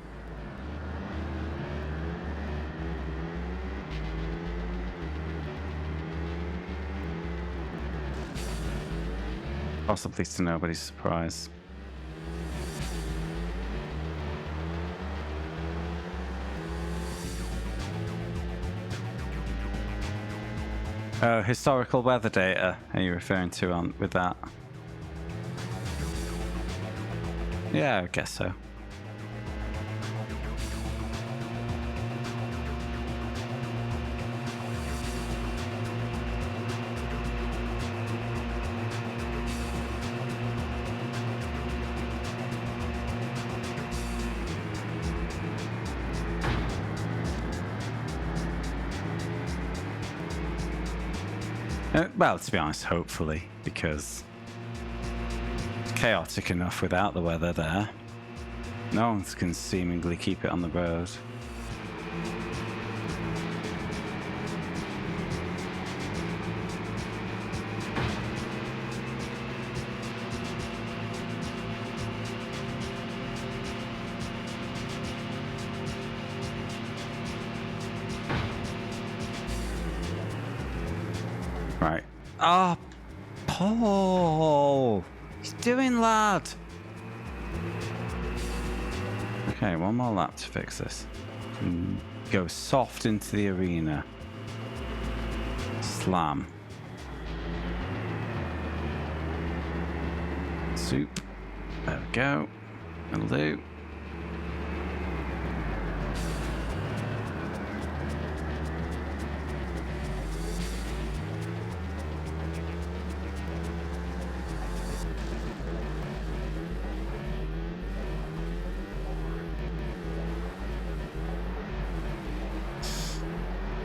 Possibly to nobody's surprise. Oh, historical weather data are you referring to on with that? Yeah, I guess so. Well, to be honest, hopefully, because it's chaotic enough without the weather there. No one can seemingly keep it on the road. Right. Oh, Oh, he's doing, lad. Okay, one more lap to fix this. Go soft into the arena. Slam. Soup. There we go. That'll do.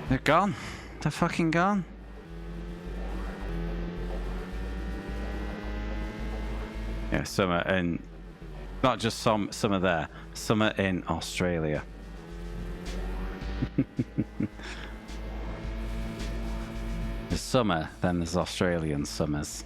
They're gone. They're fucking gone. Yeah, summer in, not just summer there, summer in Australia. There's summer, then there's Australian summers.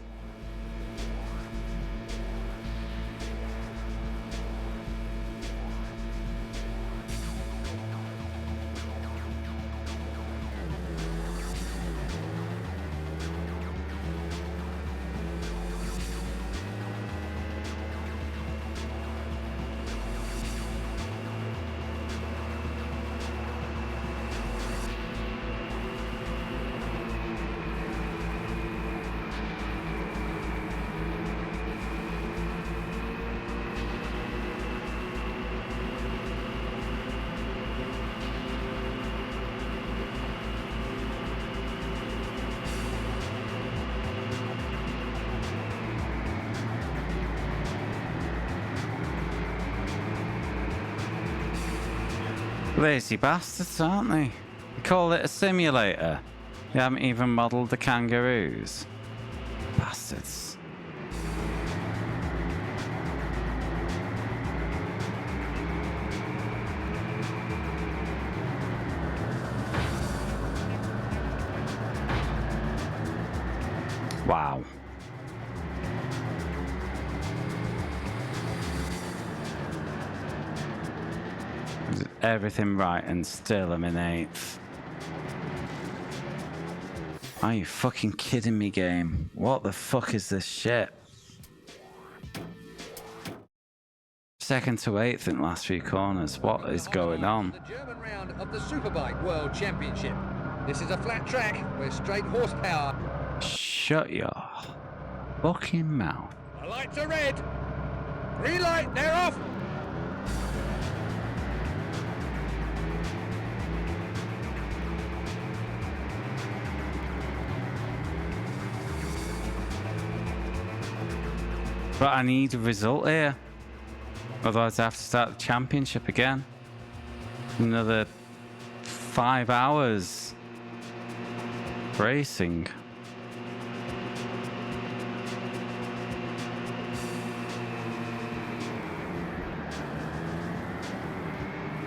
Lazy bastards, aren't they? They call it a simulator. They haven't even modelled the kangaroos. Bastards. Wow. Everything right and still I'm in 8th. Are you fucking kidding me, game? What the fuck is this shit? 2nd to 8th in the last few corners. What is going on? The German round of the Superbike World Championship. This is a flat track with straight horsepower. Shut your fucking mouth. The lights are red. Green light, they're off. But I need a result here. Otherwise I have to start the championship again. Another 5 hours racing.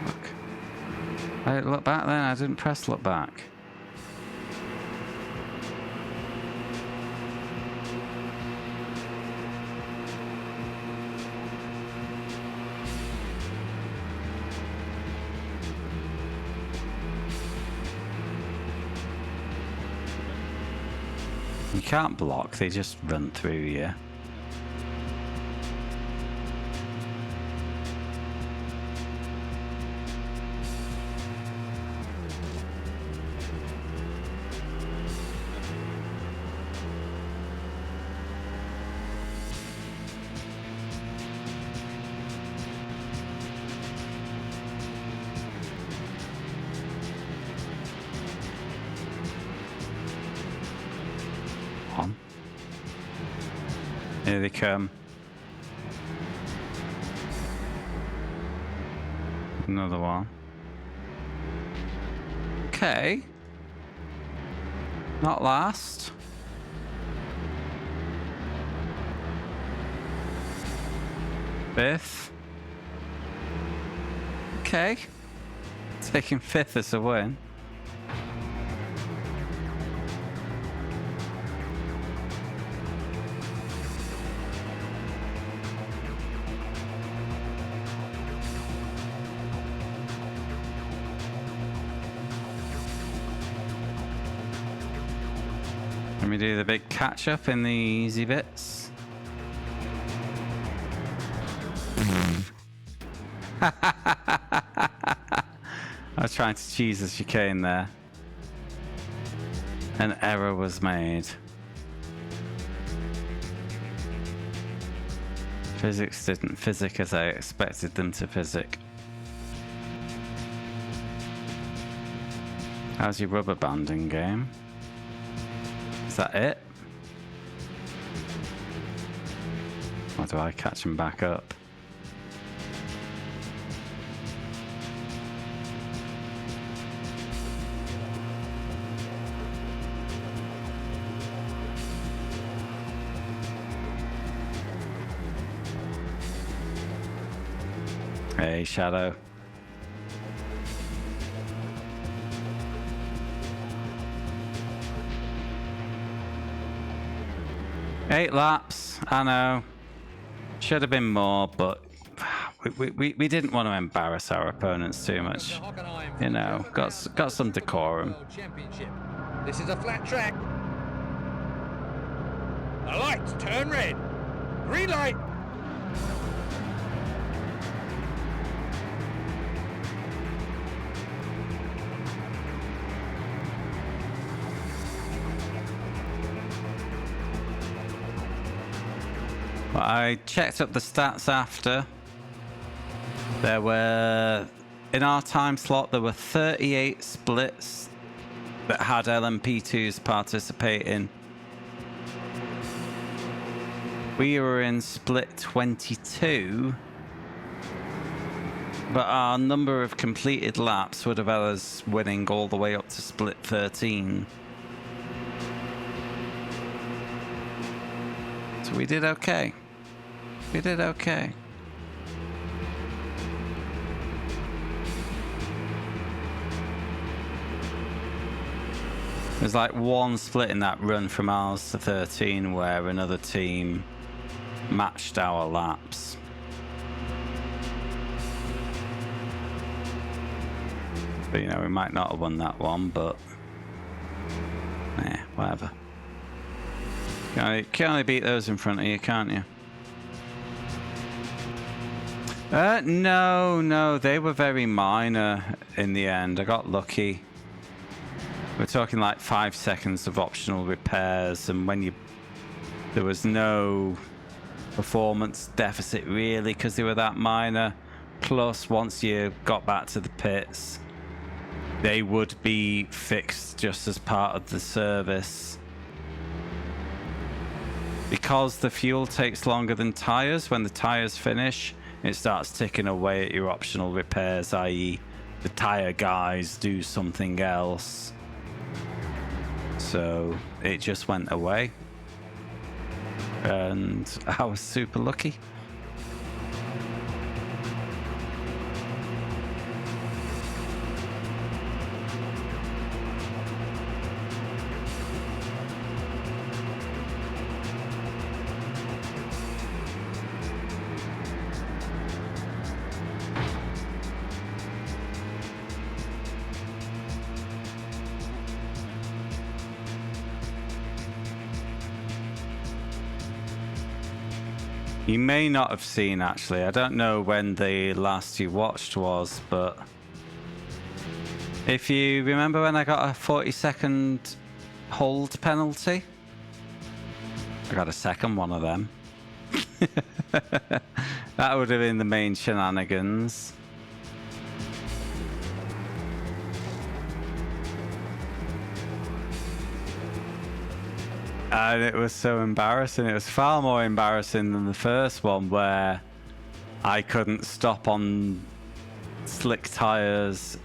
Look. I look back then, I didn't press look back. You can't block, they just run through you. On. Here they come. Another one. Okay. Not last. Fifth. Okay. Taking 5th as a win. Let me do the big catch up in the easy bits. I was trying to cheese the chicane there. An error was made. Physics didn't physic as I expected them to physic. How's your rubber banding game? Is that it? Or do I catch him back up? Hey, Shadow. Eight laps, I know. Should have been more, but we didn't want to embarrass our opponents too much. You know, got some decorum. This is a flat track. The lights turn red. Green light. I checked up the stats after. There were, in our time slot, there were 38 splits that had LMP2s participating. We were in split 22, but our number of completed laps would have had us winning all the way up to split 13. So we did okay. We did okay. There's like one split in that run from ours to 13 where another team matched our laps. But you know, we might not have won that one, but whatever. You can only beat those in front of you, can't you? No, they were very minor in the end. I got lucky. We're talking like 5 seconds of optional repairs, and there was no performance deficit really because they were that minor. Plus, once you got back to the pits, they would be fixed just as part of the service. Because the fuel takes longer than tires, when the tires finish, it starts ticking away at your optional repairs, i.e. the tire guys do something else. So it just went away. And I was super lucky. You may not have seen, actually. I don't know when the last you watched was, but if you remember when I got a 40-second hold penalty, I got a second one of them. That would have been the main shenanigans. And it was so embarrassing. It was far more embarrassing than the first one where I couldn't stop on slick tires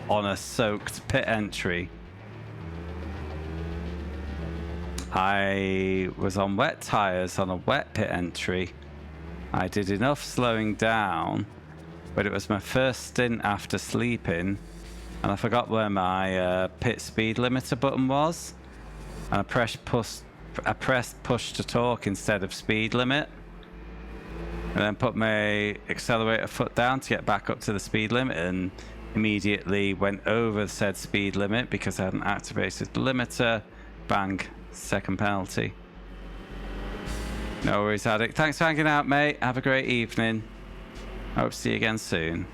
on a soaked pit entry. I was on wet tires on a wet pit entry. I did enough slowing down, but it was my first stint after sleeping, and I forgot where my pit speed limiter button was. And I pressed push to talk instead of speed limit, and then put my accelerator foot down to get back up to the speed limit, and immediately went over said speed limit because I hadn't activated the limiter. Bang, Second penalty. No worries, Addict. Thanks for hanging out, mate. Have a great evening. Hope to see you again soon.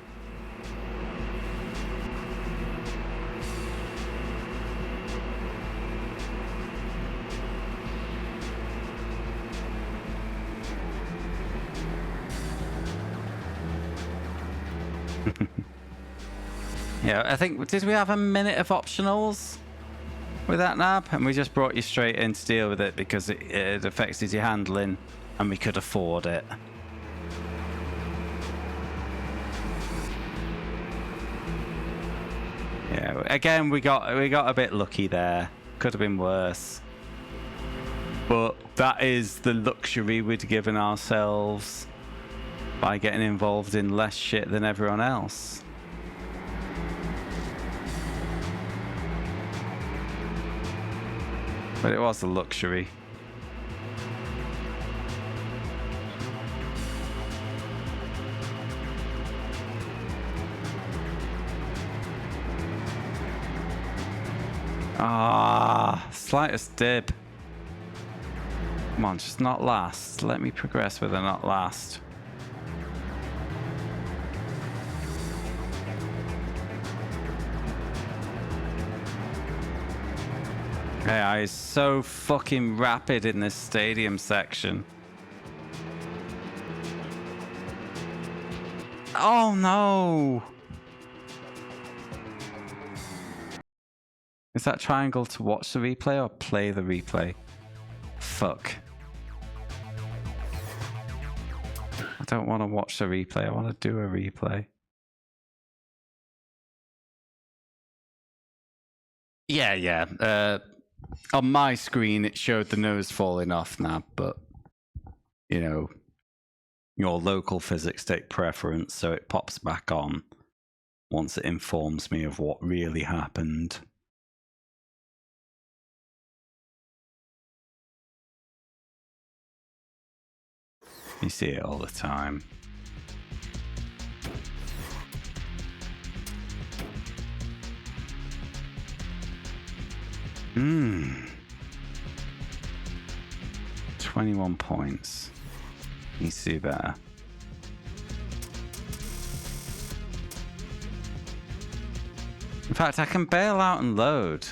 Yeah, I think, did we have a minute of optionals with that nab? And we just brought you straight in to deal with it because it affected your handling and we could afford it. Yeah, again, we got a bit lucky there. Could have been worse. But that is the luxury we'd given ourselves by getting involved in less shit than everyone else. But it was a luxury. Ah, slightest dib. Come on, just not last. Let me progress with a not last. AI is so fucking rapid in this stadium section. Oh no! Is that triangle to watch the replay or play the replay? Fuck. I don't want to watch the replay, I want to do a replay. Yeah. On my screen, it showed the nose falling off now, but, you know, your local physics take preference, so it pops back on once it informs me of what really happened. You see it all the time. Hmm. 21 points. You see better. In fact, I can bail out and load.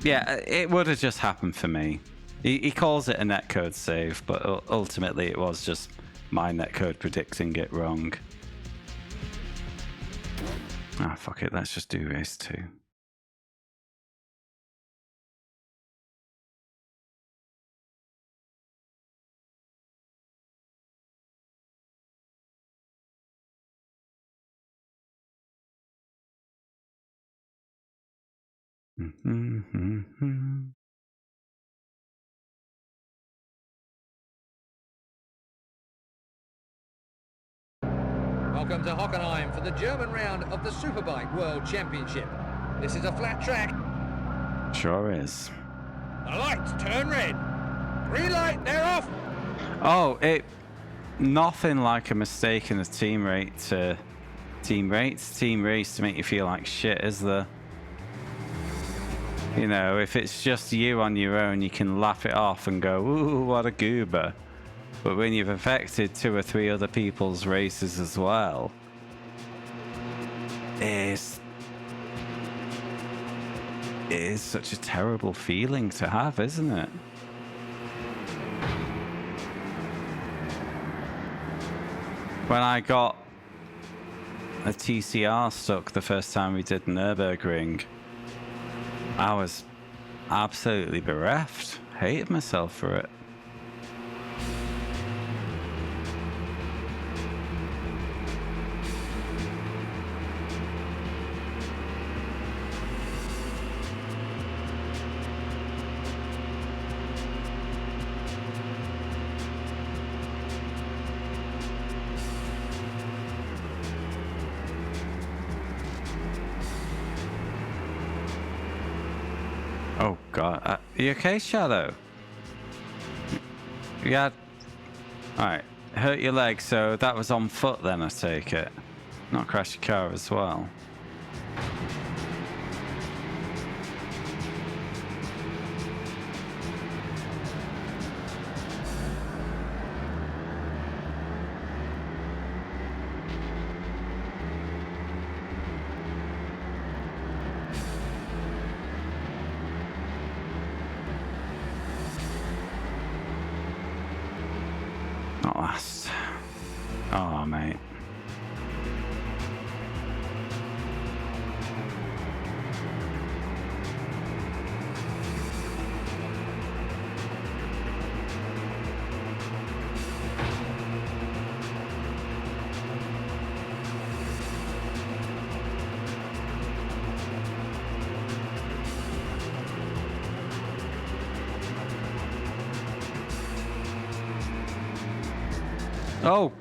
Yeah, it would have just happened for me. He calls it a netcode save, but ultimately it was just my netcode predicting it wrong. Ah, fuck it, let's just do race 2. Welcome to Hockenheim for the German round of the Superbike World Championship. This is a flat track. Sure is. The lights turn red. Green light, they're off. Oh, nothing like a mistake in a team race to make you feel like shit, is there? You know, if it's just you on your own, you can laugh it off and go, ooh, what a goober. But when you've affected 2 or 3 other people's races as well, it is such a terrible feeling to have, isn't it? When I got a TCR stuck the first time we did Nürburgring, I was absolutely bereft. Hated myself for it. Oh god, are you okay, Shadow? Yeah. Alright, hurt your leg, so that was on foot then, I take it. Not crash your car as well. not last. Oh, mate. Oh,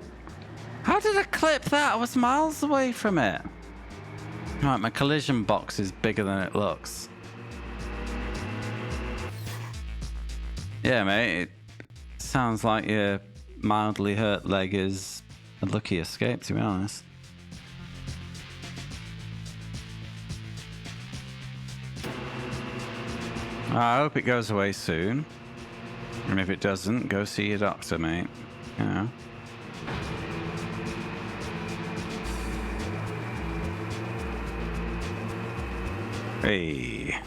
how did I clip that? I was miles away from it. Right, my collision box is bigger than it looks. Yeah, mate, it sounds like your mildly hurt leg is a lucky escape, to be honest. I hope it goes away soon. And if it doesn't, go see your doctor, mate. You know. Hey.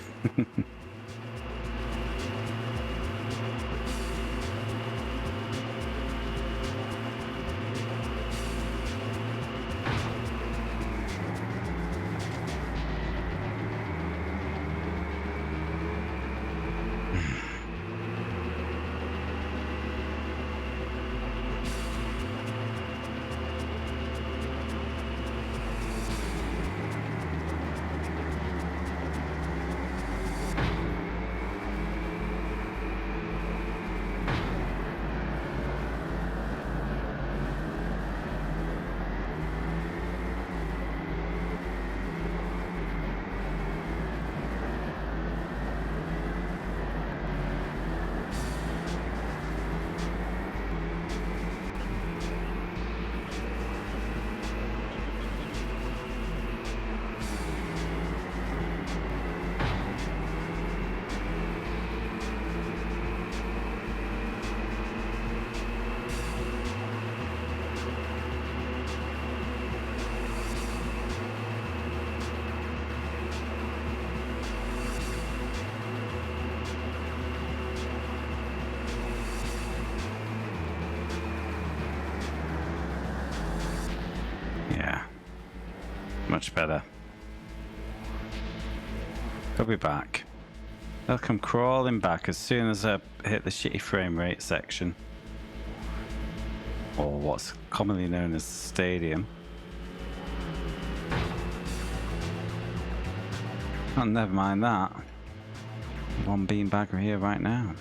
Much better. They'll be back. They'll come crawling back as soon as I hit the shitty frame rate section. Or what's commonly known as the stadium. Oh, never mind that. One beanbagger here right now.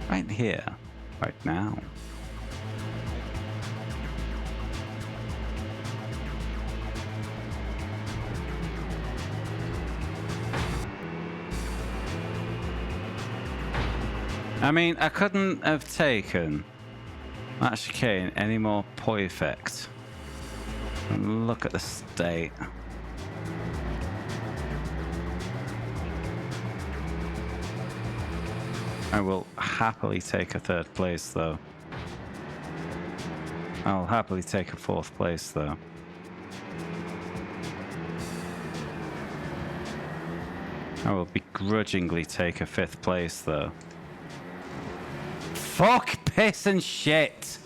Right here. Right now. I mean, I couldn't have taken that chicane any more perfect. And look at the state. I will happily take a third place, though. I'll happily take a fourth place, though. I will begrudgingly take a fifth place, though. Fuck, piss and shit.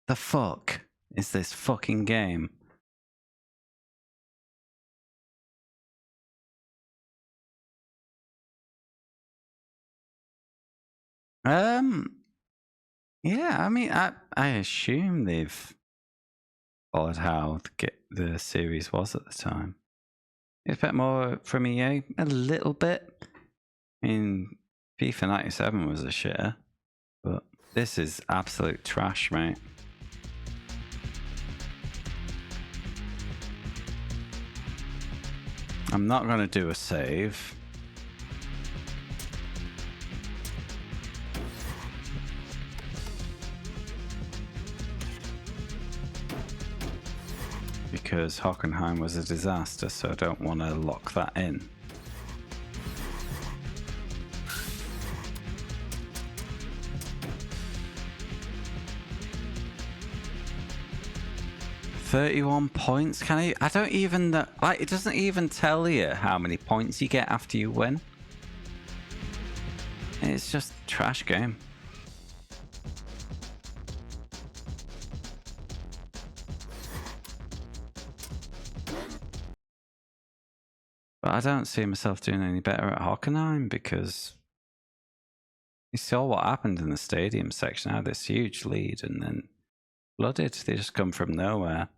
The fuck is this fucking game? Yeah, I mean, I assume they've followed how the series was at the time. Expect more from EA? A little bit. I mean, FIFA 97 was a shitter, but this is absolute trash, mate. I'm not going to do a save. Because Hockenheim was a disaster, so I don't want to lock that in. 31 points. Can I don't even know, like, it doesn't even tell you how many points you get after you win. It's just a trash game. But I don't see myself doing any better at Hockenheim because you saw what happened in the stadium section. I had this huge lead and then flooded. They just come from nowhere.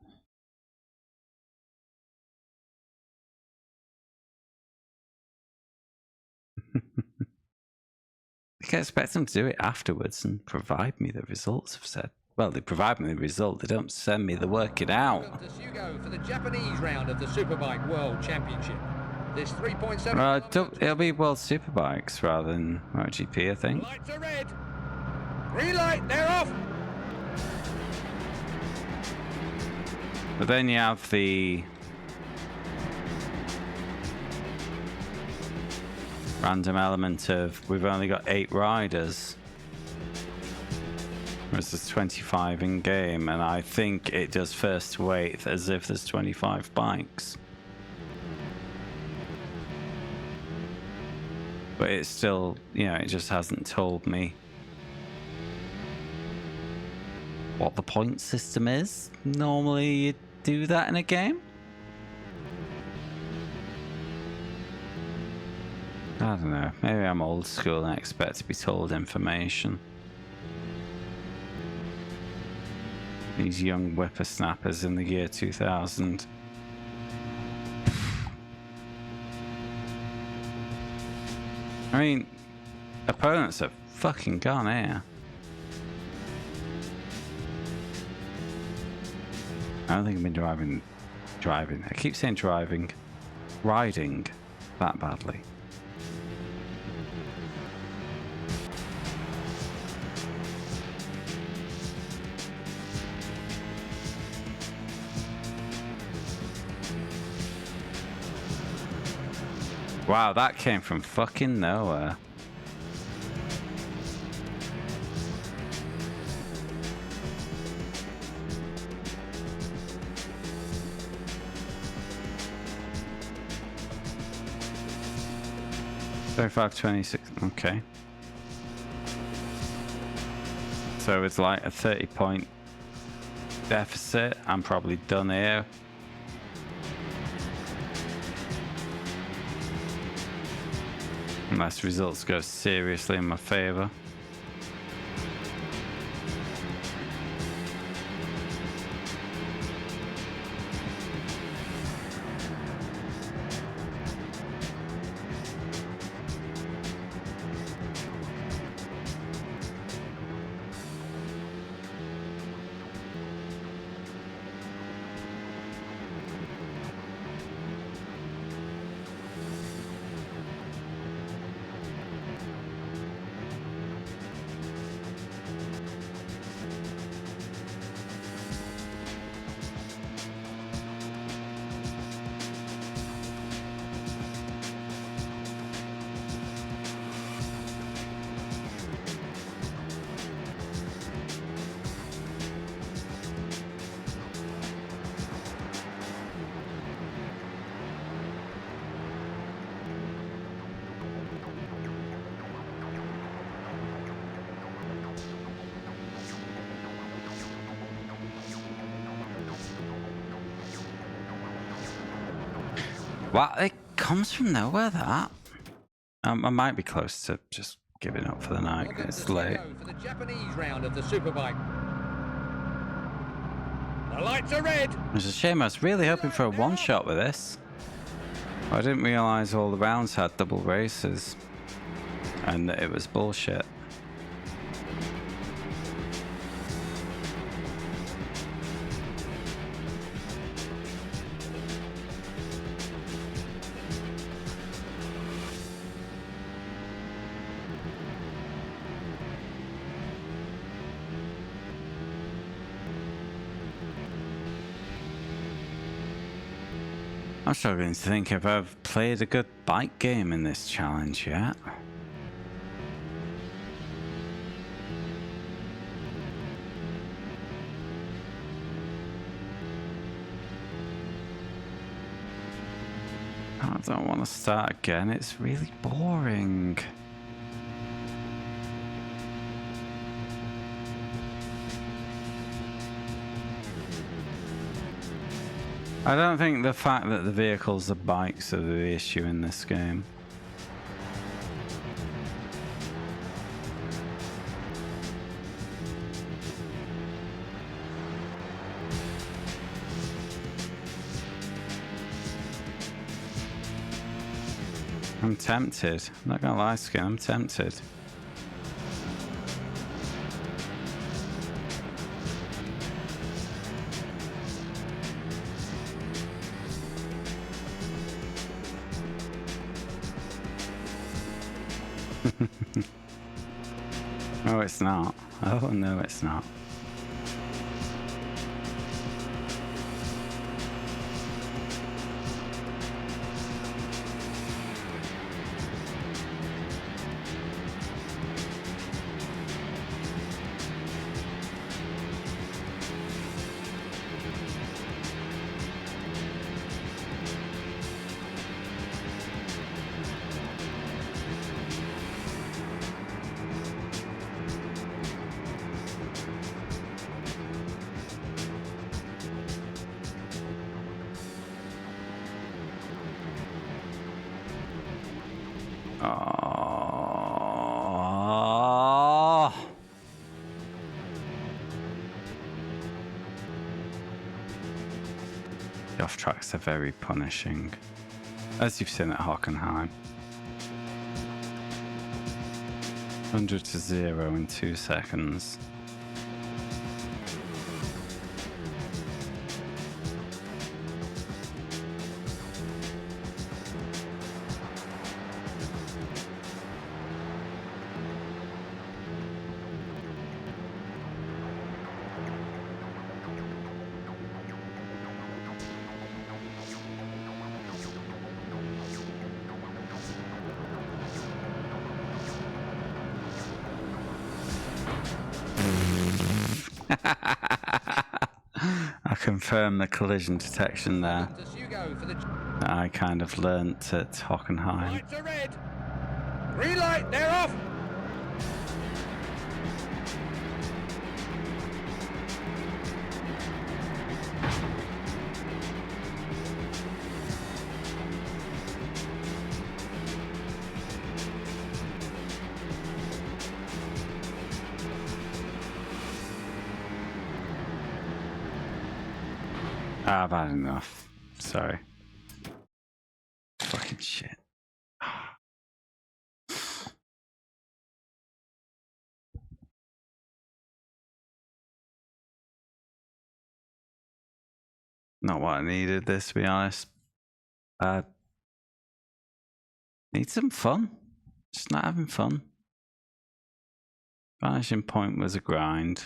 I can expect them to do it afterwards and provide me the results. I've said, well, they provide me the result. They don't send me the working out. Welcome to Sugo for the Japanese round of the Superbike World Championship. This 3.7. It'll be World Superbikes rather than MotoGP, I think. Lights are red. Green light, they're off. But then you have the random element of we've only got 8 riders. Whereas there's 25 in game, and I think it does first to 8th as if there's 25 bikes. But it's still, you know, it just hasn't told me what the point system is. Normally you do that in a game. I don't know, maybe I'm old school and expect to be told information. These young whippersnappers in the year 2000. I mean, opponents have fucking gone here. I don't think I've been driving. I keep saying driving, riding that badly. Wow, that came from fucking nowhere. $35.26. Okay. So it's like a 30-point deficit. I'm probably done here. Unless results go seriously in my favor. Wow, it comes from nowhere, that. I might be close to just giving up for the night. It's late. For the Japanese round of the Superbike. The lights are red. It's a shame. I was really hoping for a one-shot with this. I didn't realise all the rounds had double races. And that it was bullshit. I'm struggling to think if I've played a good bike game in this challenge yet. I don't want to start again. It's really boring. I don't think the fact that the vehicles are bikes are the issue in this game. I'm tempted. I'm not gonna lie, Skin, I'm tempted. Oh, it's not. Oh, no, it's not. Oh. The off tracks are very punishing, as you've seen at Hockenheim. 100 to 0 in 2 seconds. I confirm the collision detection there. I kind of learnt at Hockenheim. Lights are red. Green light, they're off. I've had enough. Sorry. Fucking shit. Not what I needed this, to be honest. Need some fun. Just not having fun. Vanishing point was a grind.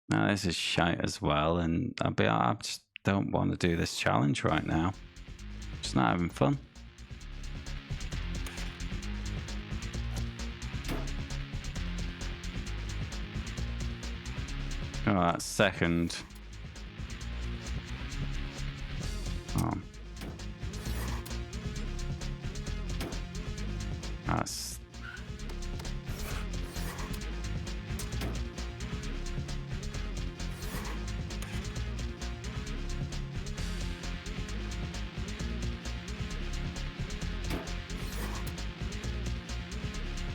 Now this is shite as well, and I just don't want to do this challenge right now. Just not having fun. Oh, that's second. Oh. That's...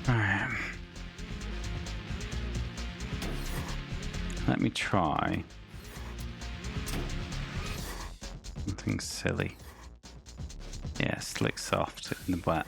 Alright. Let me try something silly. Yeah, slick soft in the wet.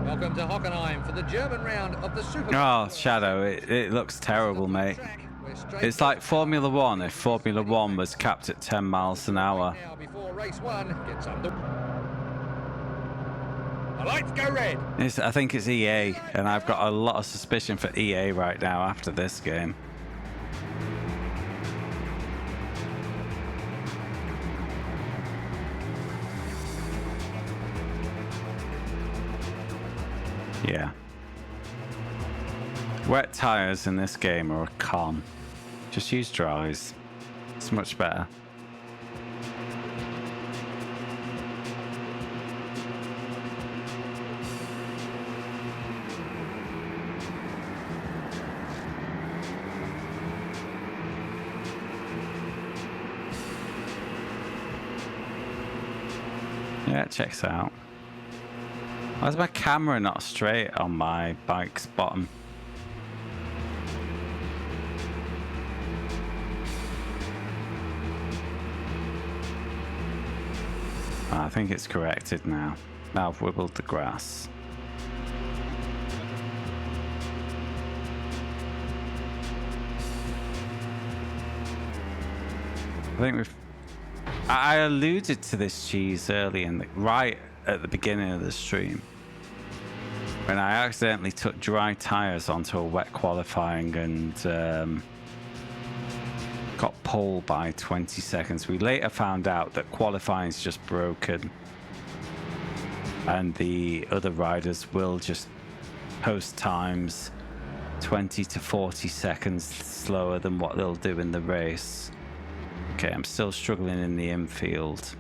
Welcome to Hockenheim for the German round of the Superbike. Oh, Shadow, it looks terrible, mate. It's like Formula 1 if Formula 1 was capped at 10 miles an hour. Now before race 1 gets under. The lights go red. I think it's EA, and I've got a lot of suspicion for EA right now after this game. Yeah. Wet tires in this game are a con. Just use dries. It's much better. Yeah, it checks out. Why is my camera not straight on my bike's bottom? I think it's corrected now. Now I've wibbled the grass. I think we've... I alluded to this cheese early right at the beginning of the stream, when I accidentally took dry tires onto a wet qualifying and got pole by 20 seconds. We later found out that qualifying is just broken, and the other riders will just post times 20 to 40 seconds slower than what they'll do in the race. Okay, I'm still struggling in the infield.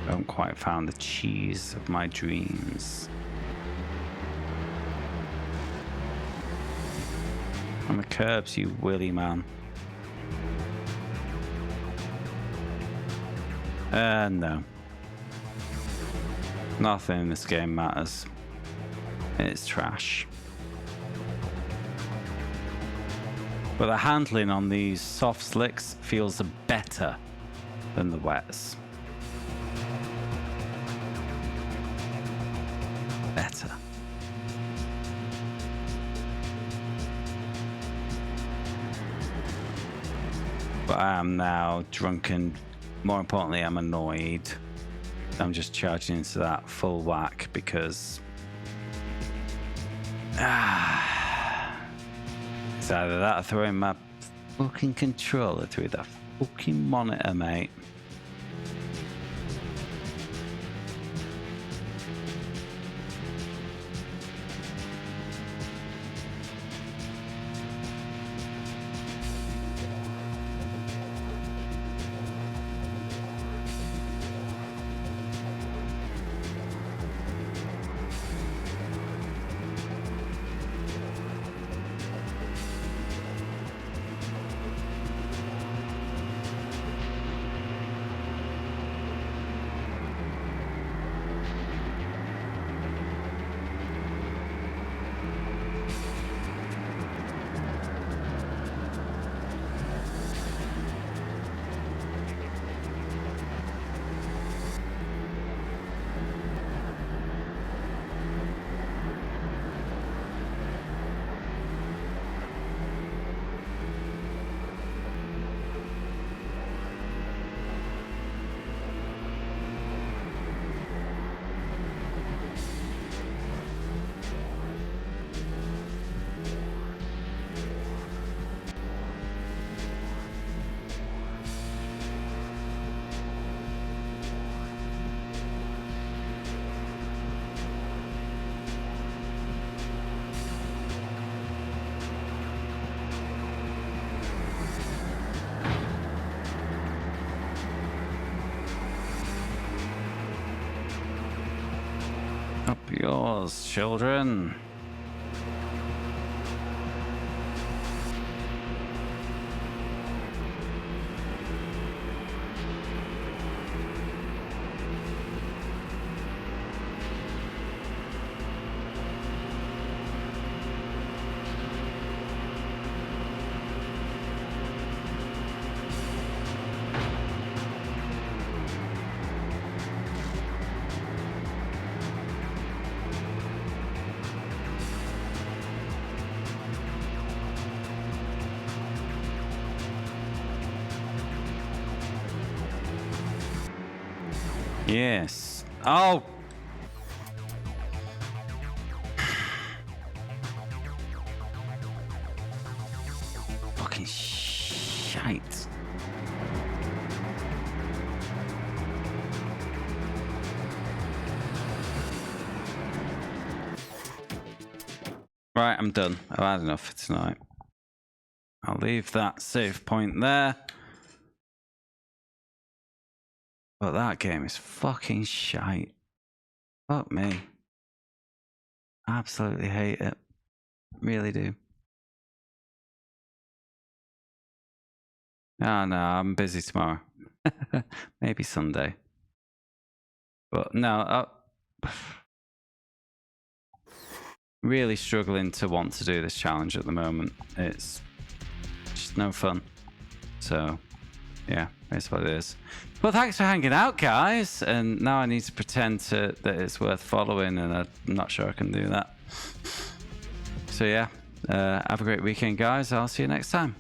I haven't quite found the cheese of my dreams. On the curbs, you willy man. No. Nothing in this game matters. It's trash. But the handling on these soft slicks feels better than the wets. Better. But I am now drunk, and more importantly, I'm annoyed. I'm just charging into that full whack because it's either that or throwing my fucking controller through the fucking monitor, mate. Up yours, children. Yes. Oh, Right, I'm done. I've had enough for tonight. I'll leave that save point there. But that game is fucking shite. Fuck me. Absolutely hate it. Really do. Oh no, I'm busy tomorrow. Maybe Sunday. But no, really struggling to want to do this challenge at the moment. It's just no fun. So, yeah, that's what it is. Well, thanks for hanging out, guys. And now I need to pretend that it's worth following, and I'm not sure I can do that. So, yeah, have a great weekend, guys. I'll see you next time.